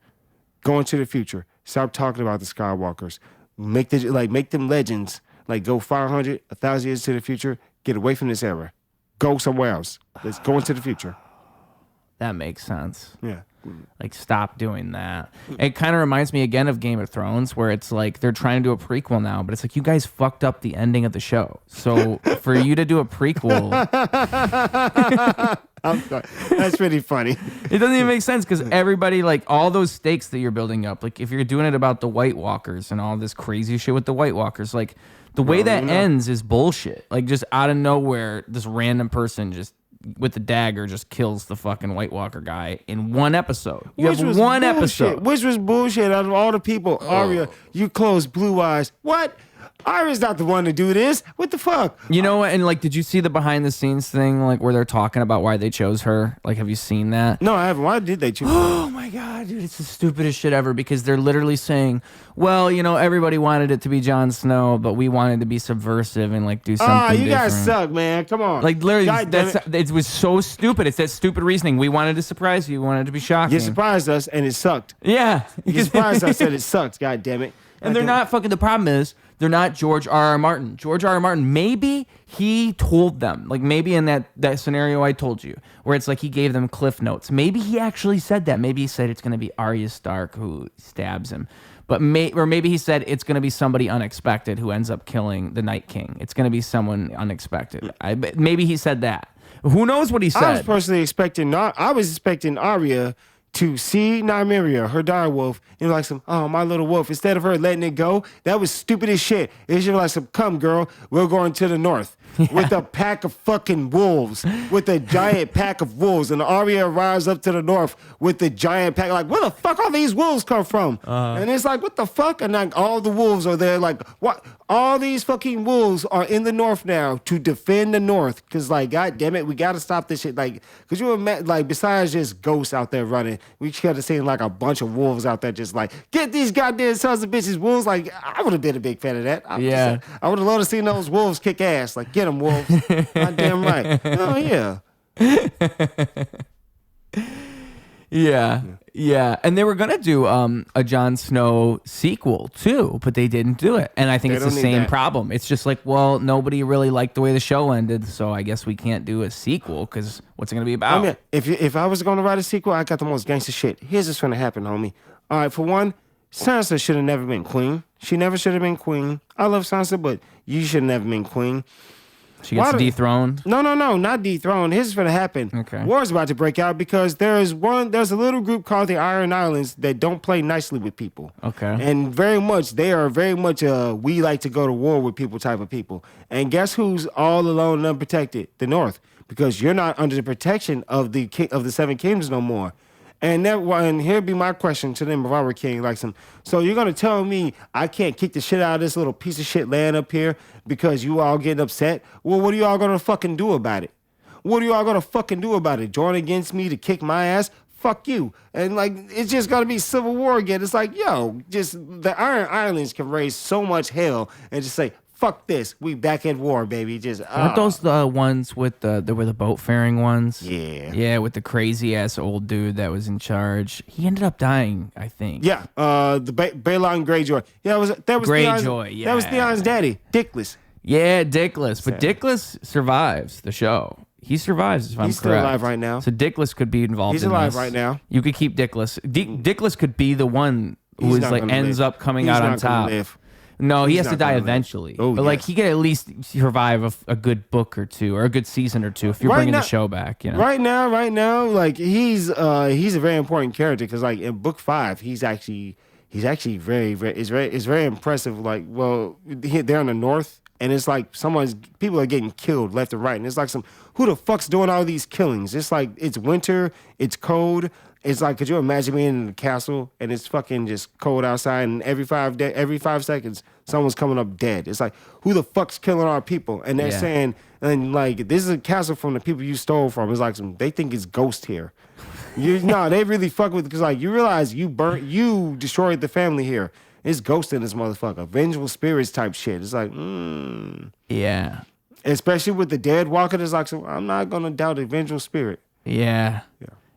Go into the future. Stop talking about the Skywalkers. Make them legends. Like go 500, 1,000 years to the future. Get away from this era. Go somewhere else. Let's go into the future. That makes sense. Yeah. Like, stop doing that. It kind of reminds me again of Game of Thrones, where it's like they're trying to do a prequel now, but it's like you guys fucked up the ending of the show. So for you to do a prequel, That's pretty funny. it doesn't even make sense because everybody, like, all those stakes that you're building up, like if you're doing it about the White Walkers and all this crazy shit with the White Walkers, like the way that ends is bullshit. Like just out of nowhere, this random person just with the dagger just kills the fucking White Walker guy in one episode. You have one episode. Which was bullshit out of all the people. Arya, you closed blue eyes. What? Arya's not the one to do this. What the fuck? You know what? And like, did you see the behind the scenes thing, like where they're talking about why they chose her? Like, have you seen that? No, I haven't. Why did they choose her? Oh my God, dude, it's the stupidest shit ever because they're literally saying, well, you know, everybody wanted it to be Jon Snow, but we wanted to be subversive and like do something you different. guys suck, man. Come on. Like literally, God, it was so stupid. It's that stupid reasoning. We wanted to surprise you. We wanted it to be shocking. You surprised us and it sucked. Yeah. You surprised us and it sucked. God damn it. And they're not fucking. The problem is they're not George R.R. Martin. George R.R. Martin, maybe he told them, like maybe in that scenario I told you, where it's like he gave them cliff notes. Maybe he actually said that. Maybe he said it's going to be Arya Stark who stabs him. But maybe he said it's going to be somebody unexpected who ends up killing the Night King. It's going to be someone unexpected. Maybe he said that. Who knows what he said? I was personally expecting Arya to see Nymeria, her dire wolf, and like my little wolf. Instead of her letting it go, that was stupid as shit. It should be like come girl, we're going to the north. With a pack of fucking wolves, with a giant pack of wolves, and Arya arrives up to the north with the giant pack. Like, where the fuck all these wolves come from? And it's like, what the fuck? And like, all the wolves are there. Like, what? All these fucking wolves are in the north now to defend the north. Cause like, god damn it, we gotta stop this shit. Like, cause you imagine, like, besides just ghosts out there running, we could have seen like a bunch of wolves out there just like, get these goddamn sons of bitches wolves. Like, I would have been a big fan of that. I would have loved to see those wolves kick ass. Like, get them wolves. Goddamn right. Oh yeah. Yeah. And they were gonna do a Jon Snow sequel too, but they didn't do it. And I think it's the same problem. It's just like, well, nobody really liked the way the show ended, so I guess we can't do a sequel because what's it gonna be about? I mean, if I was gonna write a sequel, I got the most gangster shit. Here's what's gonna happen, homie. All right, for one, Sansa should have never been queen. She never should have been queen. I love Sansa, but you should have never been queen. She gets dethroned? No, not dethroned. Here's what's going to happen. Okay. War's about to break out because there's a little group called the Iron Islands that don't play nicely with people. Okay. And they are very much we like to go to war with people type of people. And guess who's all alone and unprotected? The North. Because you're not under the protection of the Seven Kingdoms no more. And here'd be my question to them if I were king. So you're going to tell me I can't kick the shit out of this little piece of shit land up here because you all getting upset? Well, what are you all going to fucking do about it? What are you all going to fucking do about it? Join against me to kick my ass? Fuck you. And like, it's just going to be civil war again. It's like, just the Iron Islands can raise so much hell and just say, fuck this. We back at war, baby. Aren't those the ones with they were the boat faring ones? Yeah. Yeah, with the crazy ass old dude that was in charge. He ended up dying, I think. Yeah. The Balon Greyjoy. Yeah, that was Greyjoy. Yeah. That was Theon's daddy, Dickless. Yeah, Dickless. But Dickless survives the show. He survives, if I'm correct. He's still alive right now. So Dickless could be involved in this. He's alive right now. You could keep Dickless. Dickless could be the one who ends up coming out on top. No, he has to die eventually. Oh, but he can at least survive a good book or two or a good season or two if you're bringing the show back. You know? Right now, like he's a very important character because like in book 5, he's actually very it's very impressive. Like, well, they're in the north and it's like people are getting killed left and right, and it's like who the fuck's doing all these killings? It's like it's winter, it's cold. It's like, could you imagine being in the castle and it's fucking just cold outside and every 5 seconds someone's coming up dead. It's like, who the fuck's killing our people? And they're saying, and like, this is a castle from the people you stole from. It's like they think it's ghost here. They really fuck with it because like you realize you destroyed the family here. It's ghost in this motherfucker. Vengeful spirits type shit. It's like, Yeah. Especially with the dead walking, it's like, I'm not gonna doubt a vengeful spirit. Yeah.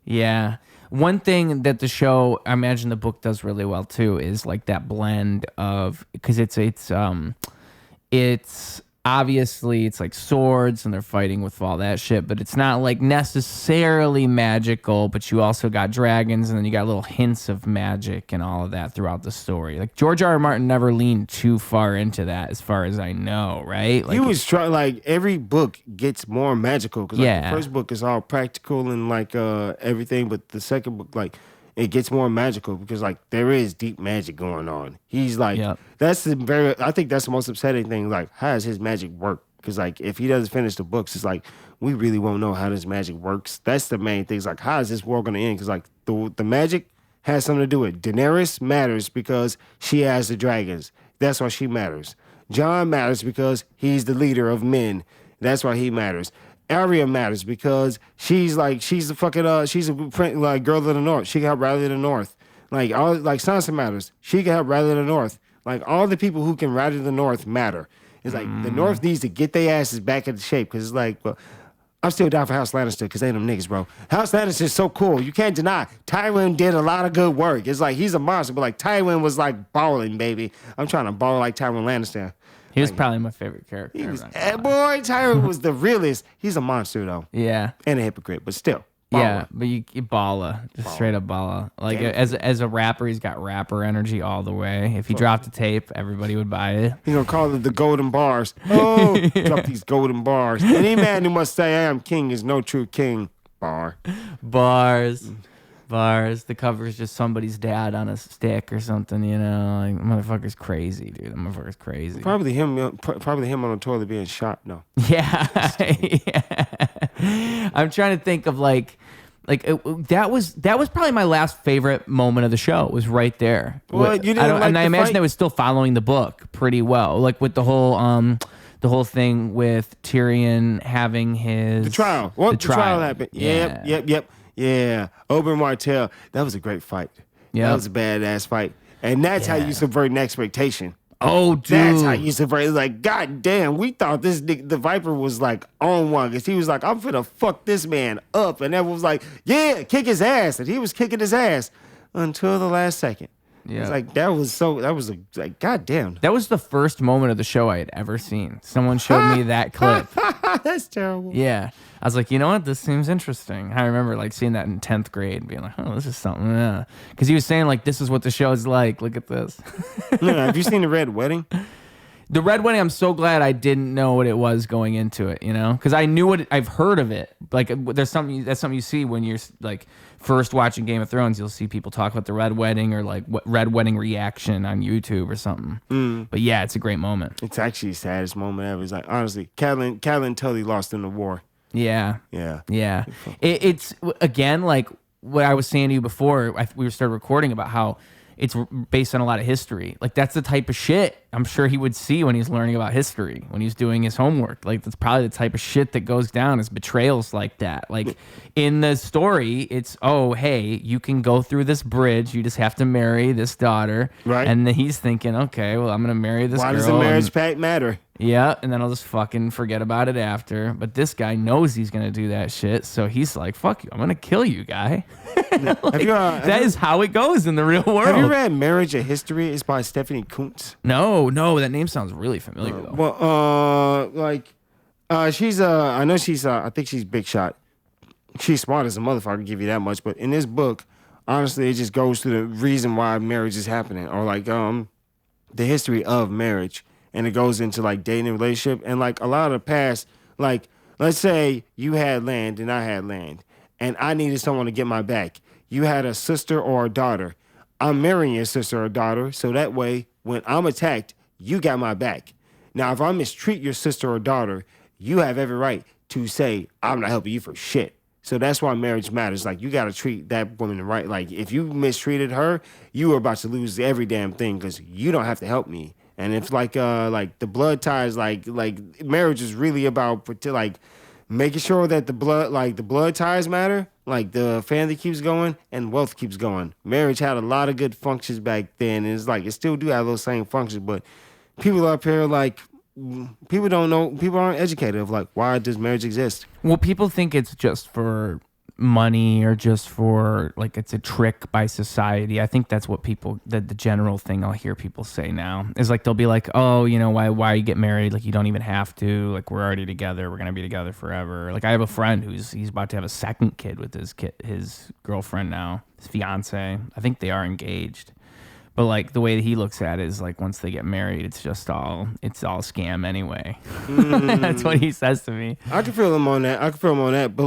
Yeah. One thing that the show, I imagine the book does really well too, is like that blend of, because it's obviously it's like swords and they're fighting with all that shit, but it's not like necessarily magical, but you also got dragons and then you got little hints of magic and all of that throughout the story. Like George R. R. Martin never leaned too far into that as far as I know, right? Like he was trying, like, every book gets more magical because like, Yeah. the first book is all practical and like everything, but the second book, like, it gets more magical because like there is deep magic going on. He's like, Yep. I think that's the most upsetting thing. Like, how does his magic work? Because like if he doesn't finish the books, it's like we really won't know how this magic works. That's the main thing. It's like, how is this world gonna end? Because like the magic has something to do with it. Daenerys matters because she has the dragons. That's why she matters. Jon matters because he's the leader of men. That's why he matters. Arya matters because she's the fucking she's a like girl of the North. She can help rally the North. Like Sansa matters. She can help rally the North. Like all the people who can rally the North matter. It's like the North needs to get their asses back into shape because it's like, well, I'm still down for House Lannister because they them niggas, bro. House Lannister is so cool. You can't deny. Tywin did a lot of good work. It's like he's a monster, but like Tywin was like balling, baby. I'm trying to ball like Tywin Lannister. he was probably my favorite character. He was, boy, Tywin was the realest. He's a monster though, Yeah. and a hypocrite, but still. Yeah, baller. but you balla, just straight up balla. Like Yeah. as a rapper, he's got rapper energy all the way. If he dropped a tape, everybody would buy it. He's gonna call it the golden bars. Oh, drop these golden bars. Any man who must say I am king is no true king. Bar. Bars. The cover is just somebody's dad on a stick or something, you know. Like motherfucker's crazy, dude. That motherfucker's crazy. Probably him on the toilet being shot. No. Yeah. Yeah. I'm trying to think of that was probably my last favorite moment of the show. Was right there. Well, you didn't like and I the imagine fight? it was still following the book pretty well, like with the whole thing with Tyrion having his The trial. What the trial happened? Yeah. Yep. Yeah. Oberyn Martell. That was a great fight. Yep. That was a badass fight. And that's how you subvert an expectation. Oh, dude. That's how you subvert. It's like, God damn, we thought this nigga, the Viper was like on one because he was like, I'm finna fuck this man up. And everyone was like, yeah, kick his ass. And he was kicking his ass until the last second. Yeah. It's like, like, God damn. That was the first moment of the show I had ever seen. Someone showed me that clip. That's terrible. Yeah. I was like, you know what? This seems interesting. I remember like seeing that in 10th grade and being like, oh, this is something. Yeah. Because he was saying like, this is what the show is like. Look at this. No, have you seen The Red Wedding? The Red Wedding, I'm so glad I didn't know what it was going into it, you know? Because I knew I've heard of it. Like, that's something you see when you're like first watching Game of Thrones. You'll see people talk about the Red Wedding or like Red Wedding reaction on YouTube or something. But yeah, it's a great moment. It's actually the saddest moment ever. It's like, honestly, Catelyn totally lost in the war. Yeah. Yeah. Yeah. It's, again, like what I was saying to you before we started recording about how it's based on a lot of history. Like that's the type of shit I'm sure he would see when he's learning about history, when he's doing his homework. Like that's probably the type of shit that goes down is betrayals like that. Like in the story, it's, oh, hey, you can go through this bridge. You just have to marry this daughter. Right. And then he's thinking, okay, well, I'm going to marry this girl. Why does the marriage and- pact matter? Yeah, and then I'll just fucking forget about it after. But this guy knows he's gonna do that shit, so he's like, "Fuck you, I'm gonna kill you, guy." That is how it goes in the real world. Have you read Marriage a History? It's by Stephanie Kuntz. No, that name sounds really familiar though. Well, she's I think she's big shot. She's smart as a motherfucker, give you that much. But in this book, honestly, it just goes through the reason why marriage is happening, or like the history of marriage. And it goes into like dating and relationship. And like a lot of the past, like let's say you had land and I had land and I needed someone to get my back. You had a sister or a daughter. I'm marrying your sister or daughter. So that way, when I'm attacked, you got my back. Now, if I mistreat your sister or daughter, you have every right to say, I'm not helping you for shit. So that's why marriage matters. Like, you got to treat that woman right. Like, if you mistreated her, you are about to lose every damn thing because you don't have to help me. And it's like the blood ties, like marriage is really about like making sure that the blood ties matter, like the family keeps going and wealth keeps going. Marriage had a lot of good functions back then, and it's like it still do have those same functions, but people up here like people don't know, people aren't educated of like why does marriage exist. Well, people think it's just for money or just for like it's a trick by society. I think that's what the general thing I'll hear people say now is like they'll be like, oh, you know, why you get married? Like you don't even have to. Like we're already together. We're gonna be together forever. Like I have a friend he's about to have a second kid with his girlfriend now, his fiance. I think they are engaged. But like the way that he looks at it is like once they get married, it's all scam anyway. That's what he says to me. I can feel him on that. But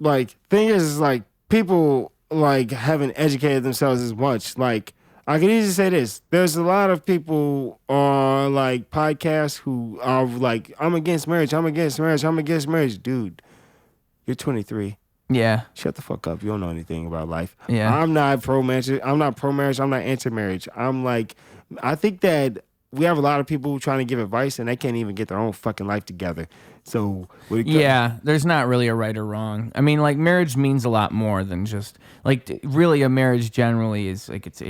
like thing is like people like haven't educated themselves as much. Like I can easily say this: there's a lot of people on like podcasts who are like, I'm against marriage. Dude, you're 23. Yeah. Shut the fuck up. You don't know anything about life. Yeah. I'm not pro-marriage. I'm not anti-marriage. I think that we have a lot of people trying to give advice and they can't even get their own fucking life together. So yeah, there's not really a right or wrong. I mean, like marriage means a lot more than just like really a marriage generally is like it's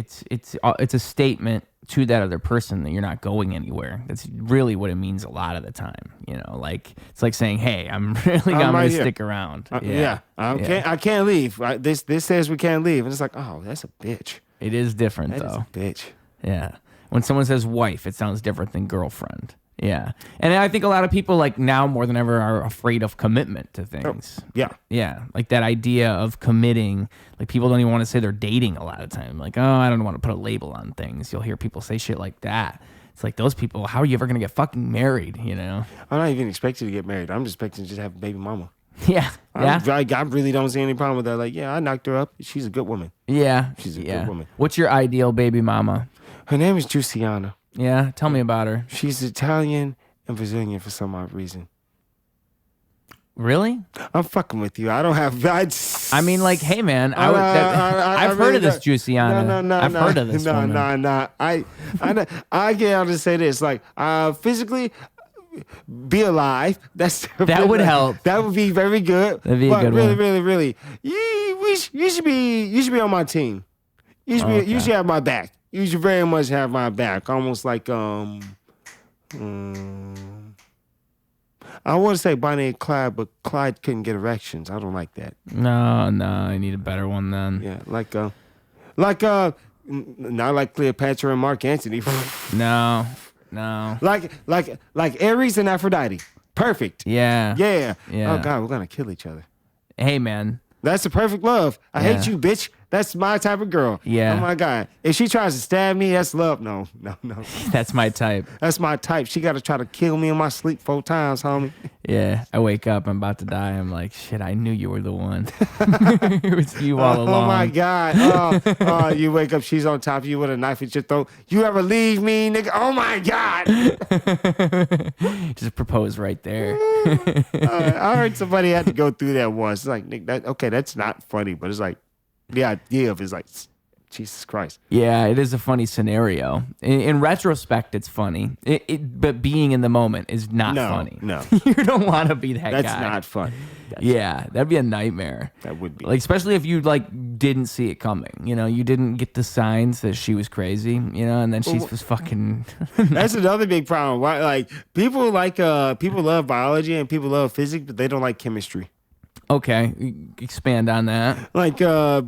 a statement to that other person that you're not going anywhere. That's really what it means a lot of the time. You know, like it's like saying, "Hey, I'm gonna stick around." I can't leave. This says we can't leave, and it's like, oh, that's a bitch. It is different though. That is a bitch. Yeah. When someone says wife, it sounds different than girlfriend. Yeah. And I think a lot of people like now more than ever are afraid of commitment to things. Oh, yeah. Yeah. Like that idea of committing, like people don't even want to say they're dating a lot of time. Like, oh, I don't want to put a label on things. You'll hear people say shit like that. It's like those people, how are you ever going to get fucking married, you know? I'm not even expecting to get married. I'm just expecting to just have a baby mama. Yeah. Yeah. I really don't see any problem with that. Like, yeah, I knocked her up. She's a good woman. Yeah. She's a good woman. What's your ideal baby mama? Her name is Juicyana. Yeah. Tell me about her. She's Italian and Brazilian for some odd reason. Really? I'm fucking with you. I don't have. I mean, like, hey, man, I've heard of this Juicyana. No, I've heard of this woman. No. I can't just say this. Like, physically, be alive. That would help. That would be very good. That'd be a good one. Really, you should be on my team. You should have my back. You should very much have my back. Almost like I want to say Bonnie and Clyde, but Clyde couldn't get erections. I don't like that. No, I need a better one then. Yeah, not like Cleopatra and Mark Antony. No. Like Ares and Aphrodite. Perfect. Yeah. Oh God, we're gonna kill each other. Hey, man. That's the perfect love. I hate you, bitch. That's my type of girl. Yeah. Oh my God. If she tries to stab me, that's love. No. That's my type. That's my type. She got to try to kill me in my sleep 4 times, homie. Yeah. I wake up, I'm about to die. I'm like, shit, I knew you were the one. It was you all along. Oh my God. Oh, you wake up, she's on top of you with a knife at your throat. You ever leave me, nigga? Oh my God. Just propose right there. I heard somebody had to go through that once. It's like, Nick, that's not funny, but it's like, the idea of it is like, Jesus Christ. Yeah, it is a funny scenario. In retrospect, it's funny. But being in the moment is not funny. No. You don't want to be that guy. That's not fun. That'd be a nightmare. That would be. Like, especially if you, like, didn't see it coming. You know, you didn't get the signs that she was crazy, you know, and then she was fucking... That's another big problem. Why, like, people love biology and people love physics, but they don't like chemistry. Okay, expand on that. Like,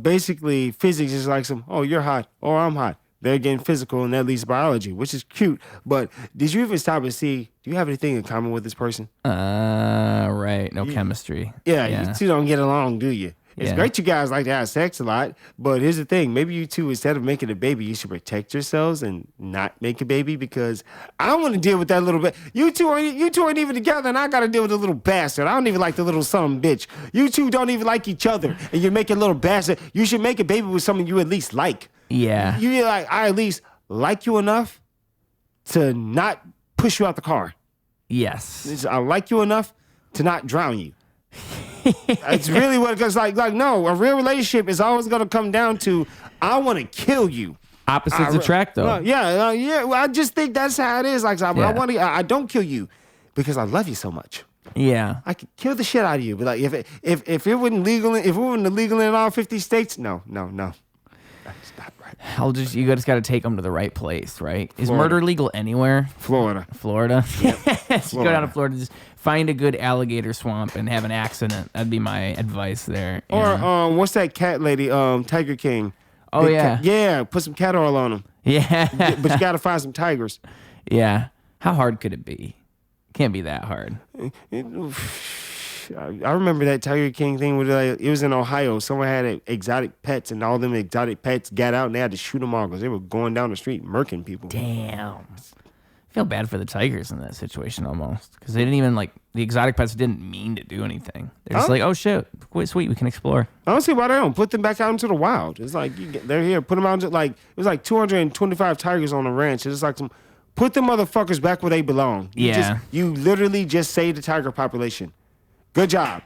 basically, physics is like you're hot, or I'm hot. They're getting physical, and that leads to biology, which is cute. But did you even stop and see, do you have anything in common with this person? Right. No chemistry. Yeah, you two don't get along, do you? It's great you guys like to have sex a lot, but here's the thing. Maybe you two, instead of making a baby, you should protect yourselves and not make a baby, because I don't want to deal with that little bit. You two aren't even together, and I got to deal with a little bastard. I don't even like the little son of a bitch. You two don't even like each other, and you're making a little bastard. You should make a baby with someone you at least like. Yeah. You're like, I at least like you enough to not push you out the car. Yes. I like you enough to not drown you. It's really what it goes like. No, a real relationship is always going to come down to, I want to kill you. Opposites attract, though. Yeah. Well, I just think that's how it is. Like, I don't kill you because I love you so much. Yeah, I could kill the shit out of you, but like if it wasn't legal, if it wasn't illegal in all 50 states, no. You just got to take them to the right place, right? Is Florida. murder legal anywhere? Florida. Florida. Just go down to Florida. Florida, just find a good alligator swamp and have an accident. That'd be my advice there. Or what's that cat lady? Tiger King. Oh, yeah. Yeah, put some cat oil on them. Yeah. But you gotta find some tigers. Yeah. How hard could it be? Can't be that hard. I remember that Tiger King thing where it was in Ohio. Someone had exotic pets, and all them exotic pets got out, and they had to shoot them all because they were going down the street murking people. Damn. I feel bad for the tigers in that situation almost because they didn't even the exotic pets didn't mean to do anything. They're just like, oh shit, wait, sweet, we can explore. I don't see why they don't put them back out into the wild. It's like they're here, put them out into it was like 225 tigers on the ranch. It's like put them motherfuckers back where they belong. You literally just saved the tiger population. Good job.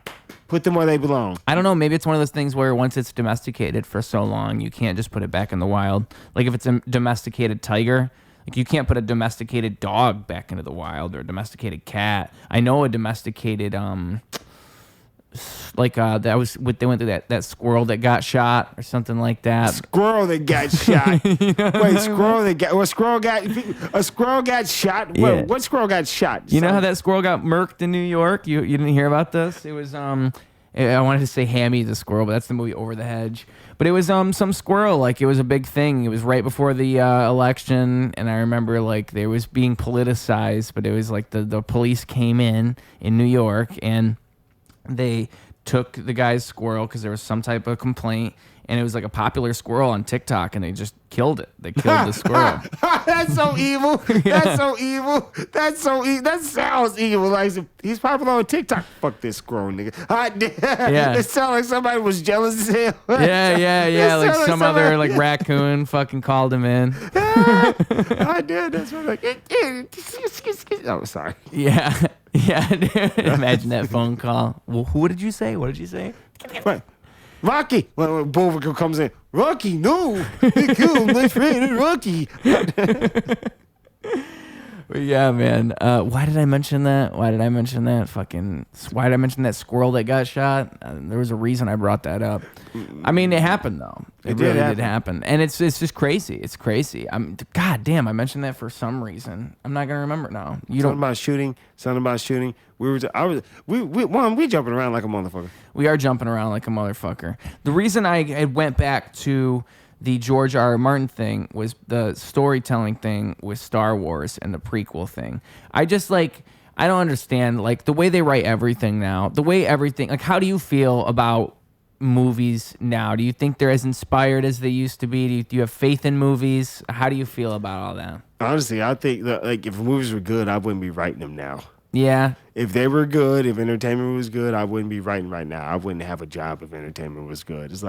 Put them where they belong. I don't know. Maybe it's one of those things where once it's domesticated for so long, you can't just put it back in the wild. Like if it's a domesticated tiger, you can't put a domesticated dog back into the wild or a domesticated cat. I know a domesticated that was what they went through that squirrel that got shot or something like that. Squirrel that got shot. Wait, a squirrel got shot. Yeah. Wait, what squirrel got shot? You know how that squirrel got murked in New York? You didn't hear about this? It was I wanted to say Hammy the squirrel, but that's the movie Over the Hedge. But it was some squirrel, it was a big thing. It was right before the election, and I remember they was being politicized, but it was the police came in New York and they took the guy's squirrel because there was some type of complaint, and it was a popular squirrel on TikTok, and they just killed it. They killed the squirrel. That's so evil. Yeah. That's so evil. That's so evil. That sounds evil. He's popular on TikTok. Fuck this squirrel, nigga. Yeah. It sounds like somebody was jealous as hell. Yeah. Some other raccoon fucking called him in. I did. That's what oh, sorry. Yeah. Imagine that phone call. Well, who did you say? What did you say? What? Rocky. When Bulwark comes in, Rocky, no, they killed my friend Rocky. Yeah, man. Why did I mention that? Why did I mention that squirrel that got shot? There was a reason I brought that up. I mean, it happened though. It really did happen, and it's just crazy. It's crazy. God damn, I mentioned that for some reason. I'm not gonna remember now. Something about shooting. We jumping around like a motherfucker. We are jumping around like a motherfucker. The reason I went back to the George R.R. Martin thing was the storytelling thing with Star Wars and the prequel thing. I just I don't understand the way they write everything now. The way everything how do you feel about movies now? Do you think they're as inspired as they used to be? Do you have faith in movies? How do you feel about all that? Honestly, I think that if movies were good, I wouldn't be writing them now. Yeah. If they were good, if entertainment was good, I wouldn't be writing right now. I wouldn't have a job if entertainment was good. It's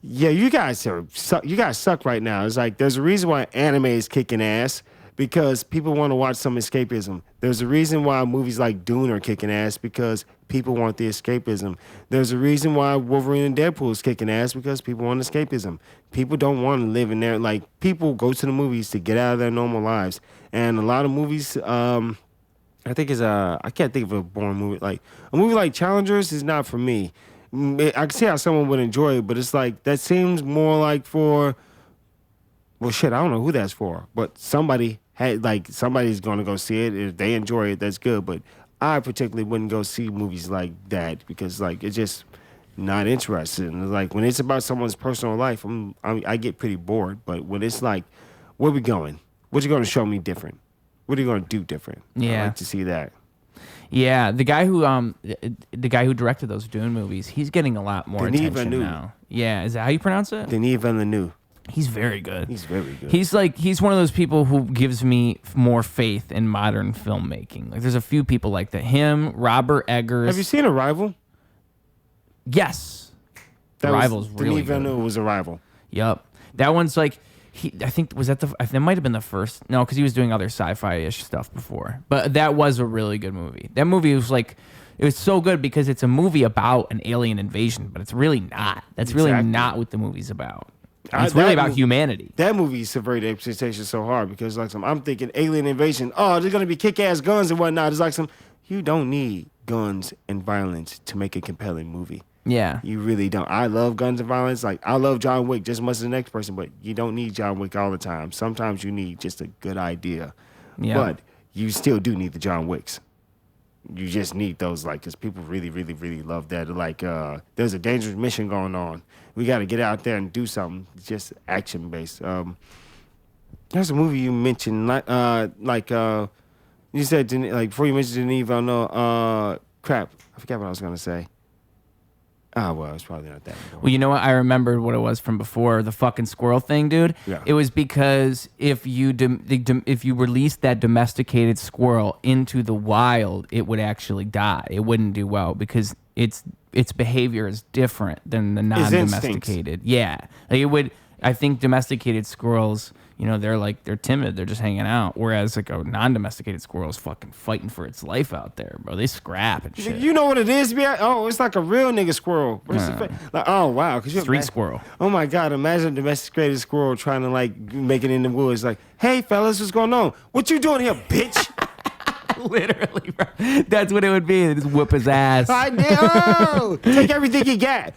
you guys suck right now. It's there's a reason why anime is kicking ass because people want to watch some escapism. There's a reason why movies like Dune are kicking ass because people want the escapism. There's a reason why Wolverine and Deadpool is kicking ass because people want escapism. People don't want to live in there. People go to the movies to get out of their normal lives. And a lot of movies, I think I can't think of a boring movie. A movie like Challengers is not for me. I can see how someone would enjoy it, but it's that seems more for, well, shit, I don't know who that's for, but somebody's going to go see it. If they enjoy it, that's good. But I particularly wouldn't go see movies like that because it's just not interesting. When it's about someone's personal life, I get pretty bored. But when it's where we going? What you going to show me different? What are you going to do different? Yeah. I like to see that. Yeah, the guy who directed those Dune movies, he's getting a lot more Denis attention Villeneuve. now. Yeah, is that how you pronounce it? Denis Villeneuve. He's very good. He's very good. He's one of those people who gives me more faith in modern filmmaking. There's a few people like that. Him, Robert Eggers. Have you seen Arrival? Yes. Arrival's really Denis Villeneuve was Arrival. Yup. That one's I think that might have been the first. No, because he was doing other sci-fi-ish stuff before. But that was a really good movie. That movie was it was so good because it's a movie about an alien invasion, but it's really not. That's really not what the movie's about. It's really about humanity. That movie subverted expectations so hard because I'm thinking alien invasion. Oh, there's gonna be kick-ass guns and whatnot. It's you don't need guns and violence to make a compelling movie. Yeah. You really don't. I love guns and violence. Like, I love John Wick just as much as the next person, but you don't need John Wick all the time. Sometimes you need just a good idea. Yeah. But you still do need the John Wicks. You just need those, like, because people really, really, really love that. Like, there's a dangerous mission going on. We got to get out there and do something. It's just action-based. There's a movie you mentioned, you said, like, before you mentioned Denis Villeneuve, crap, I forgot what I was going to say. Oh, well, it's probably not that important. Well, you know what? I remembered what it was from before, the fucking squirrel thing, dude. Yeah. It was because if you if you released that domesticated squirrel into the wild, it would actually die. It wouldn't do well because its behavior is different than the non-domesticated. Yeah. Like it would. I think domesticated squirrels, you know, they're timid. They're just hanging out. Whereas like a non-domesticated squirrel is fucking fighting for its life out there, bro. They scrap and shit. You know what it is, man? Oh, it's like a real nigga squirrel. Like, oh, wow. Street squirrel. Oh, my God. Imagine a domesticated squirrel trying to, like, make it in the woods. Like, hey, fellas, what's going on? What you doing here, bitch? Literally, bro. That's what it would be. They just whoop his ass. I did. Oh, take everything you got.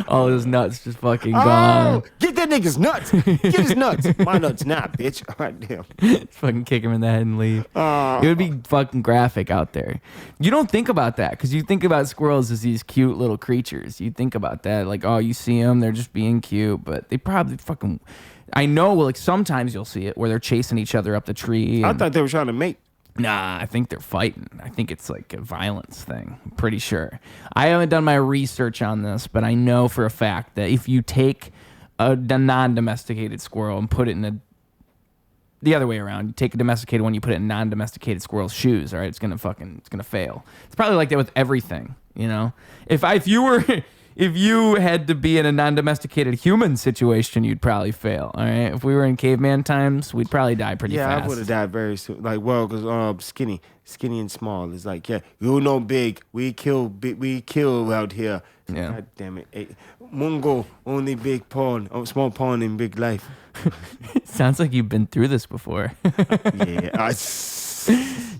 All his nuts just fucking Oh, gone. get that nigga's nuts. Get his nuts. My nuts not, bitch. Oh, damn. Fucking kick him in the head and leave. Oh. It would be fucking graphic out there. You don't think about that because you think about squirrels as these cute little creatures. You think about that like, oh, you see them, they're just being cute, but they probably fucking. I know, like sometimes you'll see it where they're chasing each other up the tree. I thought they were trying to mate. Nah, I think they're fighting. I think it's like a violence thing. I'm pretty sure. I haven't done my research on this, but I know for a fact that if you take a non-domesticated squirrel and put it in the other way around, you take a domesticated one, you put it in non-domesticated squirrel's shoes, all right, it's gonna fail. It's probably like that with everything, you know? If you had to be in a non-domesticated human situation, you'd probably fail. All right. If we were in caveman times, we'd probably die pretty fast. Yeah, I would have died very soon. Like, well, because skinny and small. It's like, yeah, you know, big. We kill out here. Yeah. God damn it. Hey, Mungo, only big pawn, small pawn in big life. Sounds like you've been through this before. Yeah,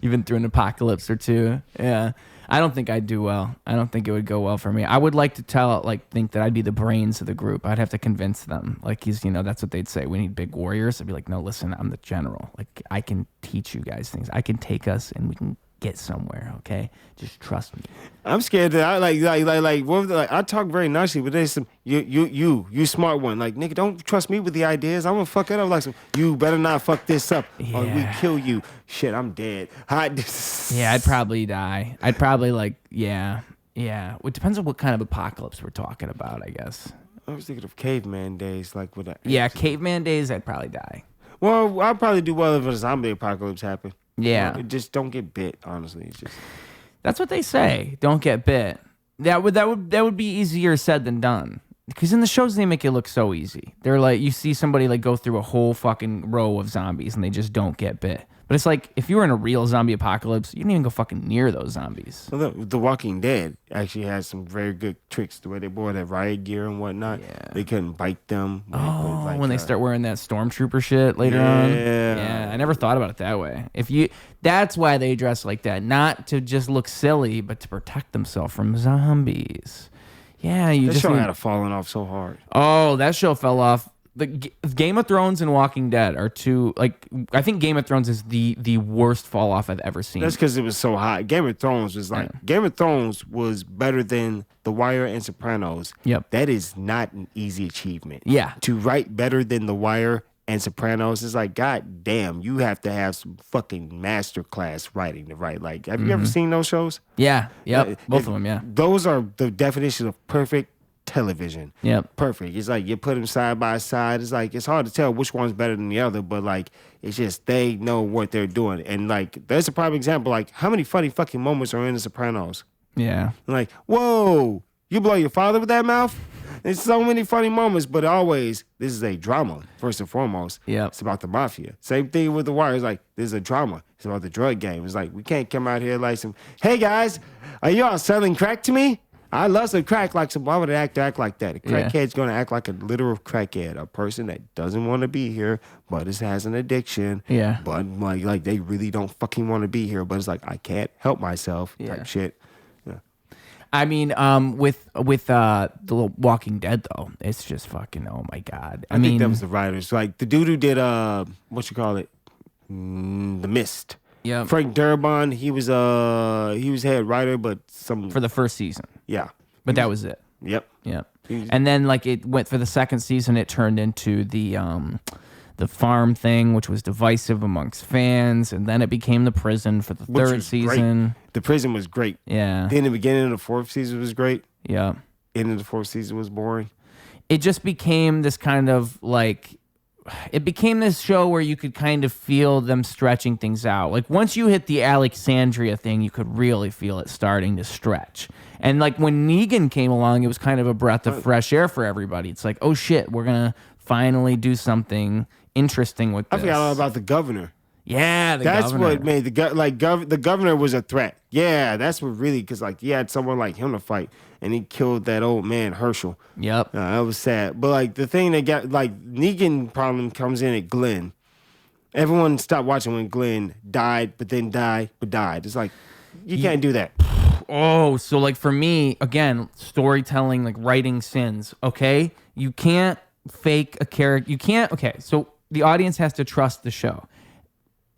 You've been through an apocalypse or two. Yeah. I don't think I'd do well. I don't think it would go well for me. I would like to think that I'd be the brains of the group. I'd have to convince them. Like that's what they'd say. We need big warriors. I'd be like, no, listen, I'm the general. Like I can teach you guys things. I can take us and we can get somewhere. Okay, just trust me. I'm scared that I talk very nicely, but there's some you smart one. Like, nigga, don't trust me with the ideas. I'm gonna fuck it up. Like, you better not fuck this up, or we kill you. Shit, I'm dead. Yeah, I'd probably die. I'd probably yeah. It depends on what kind of apocalypse we're talking about, I guess. I was thinking of caveman days, like with that. Yeah, caveman days, I'd probably die. Well, I'd probably do well if a zombie apocalypse happened. Yeah, just don't get bit. Honestly, it's just. That's what they say. Don't get bit. That would be easier said than done. Because in the shows they make it look so easy. They're like, you see somebody like go through a whole fucking row of zombies and they just don't get bit. But it's like if you were in a real zombie apocalypse, you didn't even go fucking near those zombies. Well, The Walking Dead actually has some very good tricks. The way they wore that riot gear and whatnot, they couldn't bite them. When they start wearing that stormtrooper shit later on. Yeah, I never thought about it that way. That's why they dress like that, not to just look silly, but to protect themselves from zombies. Yeah, that show had fallen off so hard. Oh, that show fell off. The Game of Thrones and Walking Dead are two. Like, I think Game of Thrones is the worst fall off I've ever seen. That's because it was so hot. Game of Thrones was better than The Wire and Sopranos. Yep. That is not an easy achievement. Yeah. To write better than The Wire and Sopranos is like, god damn, you have to have some fucking masterclass writing to write. Like, have you ever seen those shows? Yeah. Yep. Both of them. Yeah. Those are the definition of perfect television. Yep. Perfect. It's like you put them side by side. It's like it's hard to tell which one's better than the other, but like it's just they know what they're doing. And like that's a prime example. Like how many funny fucking moments are in The Sopranos? Yeah. Like, whoa, you blow your father with that mouth? There's so many funny moments, but always this is a drama first and foremost. Yeah. It's about the mafia. Same thing with The Wire. It's like this is a drama. It's about the drug game. It's like we can't come out here like some. Hey guys, are y'all selling crack to me? I love some crack. Like some. Why would an actor act like that? A crackhead's gonna act like a literal crackhead, a person that doesn't want to be here, but has an addiction. Yeah. But like they really don't fucking want to be here, but it's like I can't help myself. Type shit. Yeah. I mean, with the Walking Dead though, it's just fucking, oh my god. I think that was the writers, like the dude who did what you call it, The Mist. Yeah. Frank Darabont, he was head writer, but for the first season. Yeah. But that was it. Yep. Yeah. And then like it went for the second season, it turned into the farm thing, which was divisive amongst fans, and then it became the prison for the third season. Great. The prison was great. Yeah. Then the beginning of the fourth season was great. Yeah. End of the fourth season was boring. It just became this kind of like, it became this show where you could kind of feel them stretching things out. Like once you hit the Alexandria thing, you could really feel it starting to stretch. And like when Negan came along, it was kind of a breath of fresh air for everybody. It's like, oh shit, we're going to finally do something interesting with this. I forgot all about the governor. Yeah, that's governor. what made the governor was a threat. Yeah, that's what really, because like you had someone like him to fight, and he killed that old man Herschel. Yep, that was sad. But like the thing that got like Negan problem comes in at Glenn. Everyone stopped watching when Glenn died, but died. It's like you can't do that. Oh, so like for me, again, storytelling, like writing sins. Okay, you can't fake a character. You can't. Okay, so the audience has to trust the show.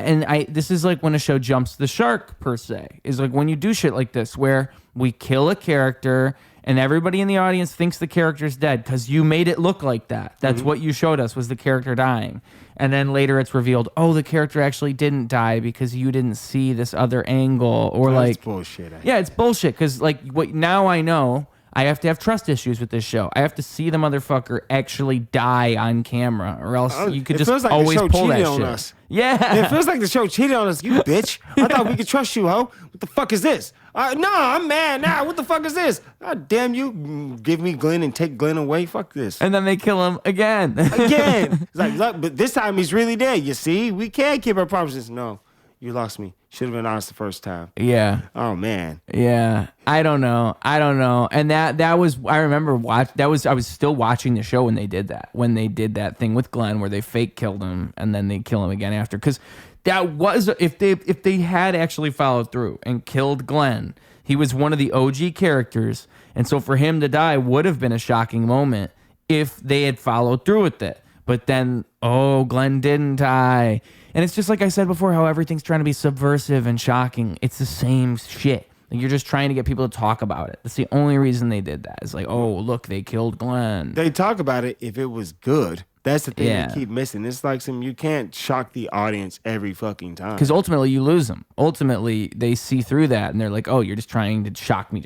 And this is like when a show jumps the shark, per se, is like when you do shit like this, where we kill a character and everybody in the audience thinks the character's dead because you made it look like that. That's what you showed us, was the character dying. And then later it's revealed, oh, the character actually didn't die because you didn't see this other angle. Or That's like bullshit. Yeah, it's bullshit because like what now I know. I have to have trust issues with this show. I have to see the motherfucker actually die on camera, or else you could just like always pull that on shit. Us. Yeah, it feels like the show cheated on us. You bitch! I thought we could trust you, ho. What the fuck is this? No, I'm mad now. What the fuck is this? God damn you! Give me Glenn and take Glenn away. Fuck this. And then they kill him again. It's like, look, but this time he's really dead. You see, we can't keep our promises. No, you lost me. Should have been honest the first time. Yeah. Oh man. Yeah. I don't know. And that was, I remember I was still watching the show when they did that. When they did that thing with Glenn where they fake killed him and then they kill him again after. Because that was, if they had actually followed through and killed Glenn, he was one of the OG characters. And so for him to die would have been a shocking moment if they had followed through with it. But then, oh, Glenn didn't die. And it's just like I said before, how everything's trying to be subversive and shocking. It's the same shit. Like you're just trying to get people to talk about it. That's the only reason they did that. It's like, oh, look, they killed Glenn. They talk about it if it was good. That's the thing they keep missing. It's like you can't shock the audience every fucking time. Because ultimately you lose them. Ultimately, they see through that and they're like, oh, you're just trying to shock me.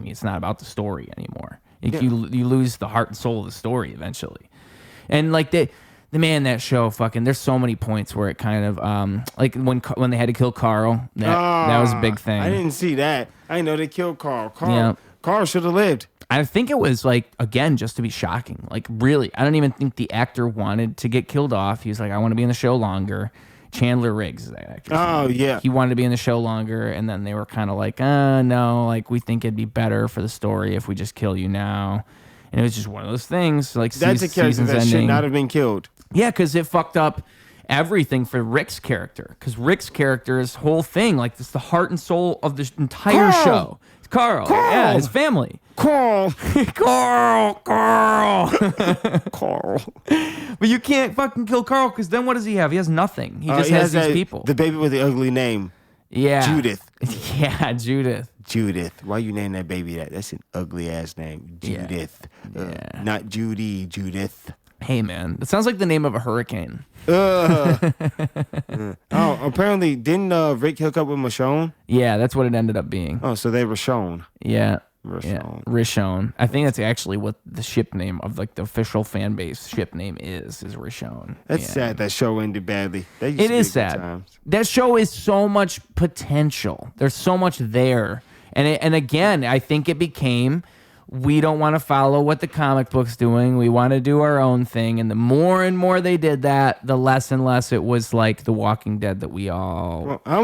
It's not about the story anymore. You lose the heart and soul of the story eventually. And like that show fucking, there's so many points where it kind of like when they had to kill Carl, that was a big thing. I didn't see that. I didn't know they killed Carl. Carl should have lived. I think it was like, again, just to be shocking. Like really, I don't even think the actor wanted to get killed off. He was like, I want to be in the show longer. Chandler Riggs is that actor. Oh yeah. He wanted to be in the show longer, and then they were kind of like, no, like we think it'd be better for the story if we just kill you now. And it was just one of those things. Like that's a character that should not have been killed. Yeah, because it fucked up everything for Rick's character. Because Rick's character's whole thing, like, it's the heart and soul of the entire show. It's Carl. Yeah, his family. Carl. Carl. Carl. But you can't fucking kill Carl, because then what does he have? He has nothing. He just has these people. The baby with the ugly name. Yeah. Judith. Yeah, Judith. Judith. Why you name that baby that? That's an ugly ass name. Judith. Yeah. Not Judy. Judith. Hey, man. That sounds like the name of a hurricane. Apparently, didn't Rick hook up with Michonne? Yeah, that's what it ended up being. Oh, so they were shown. Yeah. Rishon. Rishon. I think that's actually what the ship name of like the official fan base ship name is Rishon. That's sad that show ended badly. It is sad. That show is so much potential. There's so much there. And again, I think it became, we don't want to follow what the comic book's doing. We want to do our own thing. And the more and more they did that, the less and less it was like The Walking Dead that we all. Well, how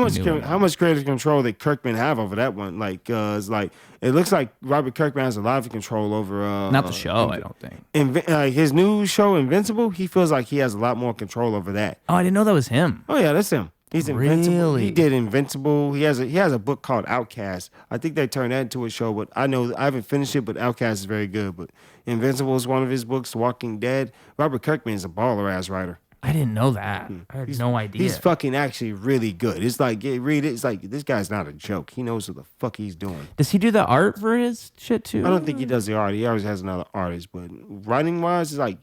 much creative control did Kirkman have over that one? Like, it's like it looks like Robert Kirkman has a lot of control over. Not the show, I don't think. His new show, Invincible. He feels like he has a lot more control over that. Oh, I didn't know that was him. Oh yeah, that's him. He's Invincible. Really? He did Invincible. He has a book called Outcast. I think they turned that into a show, but I haven't finished it. But Outcast is very good. But Invincible is one of his books. Walking Dead. Robert Kirkman is a baller ass writer. I didn't know that. I had no idea. He's fucking actually really good. It's like read it. It's like this guy's not a joke. He knows what the fuck he's doing. Does he do the art for his shit too? I don't think he does the art. He always has another artist. But writing wise, it's like,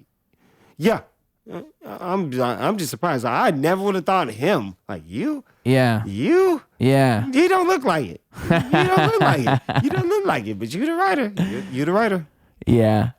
yeah. I'm just surprised. I never would have thought of him. Like you? Yeah. You? Yeah. You don't look like it. You don't look like it. You don't look like it. But you the writer. You the writer. Yeah.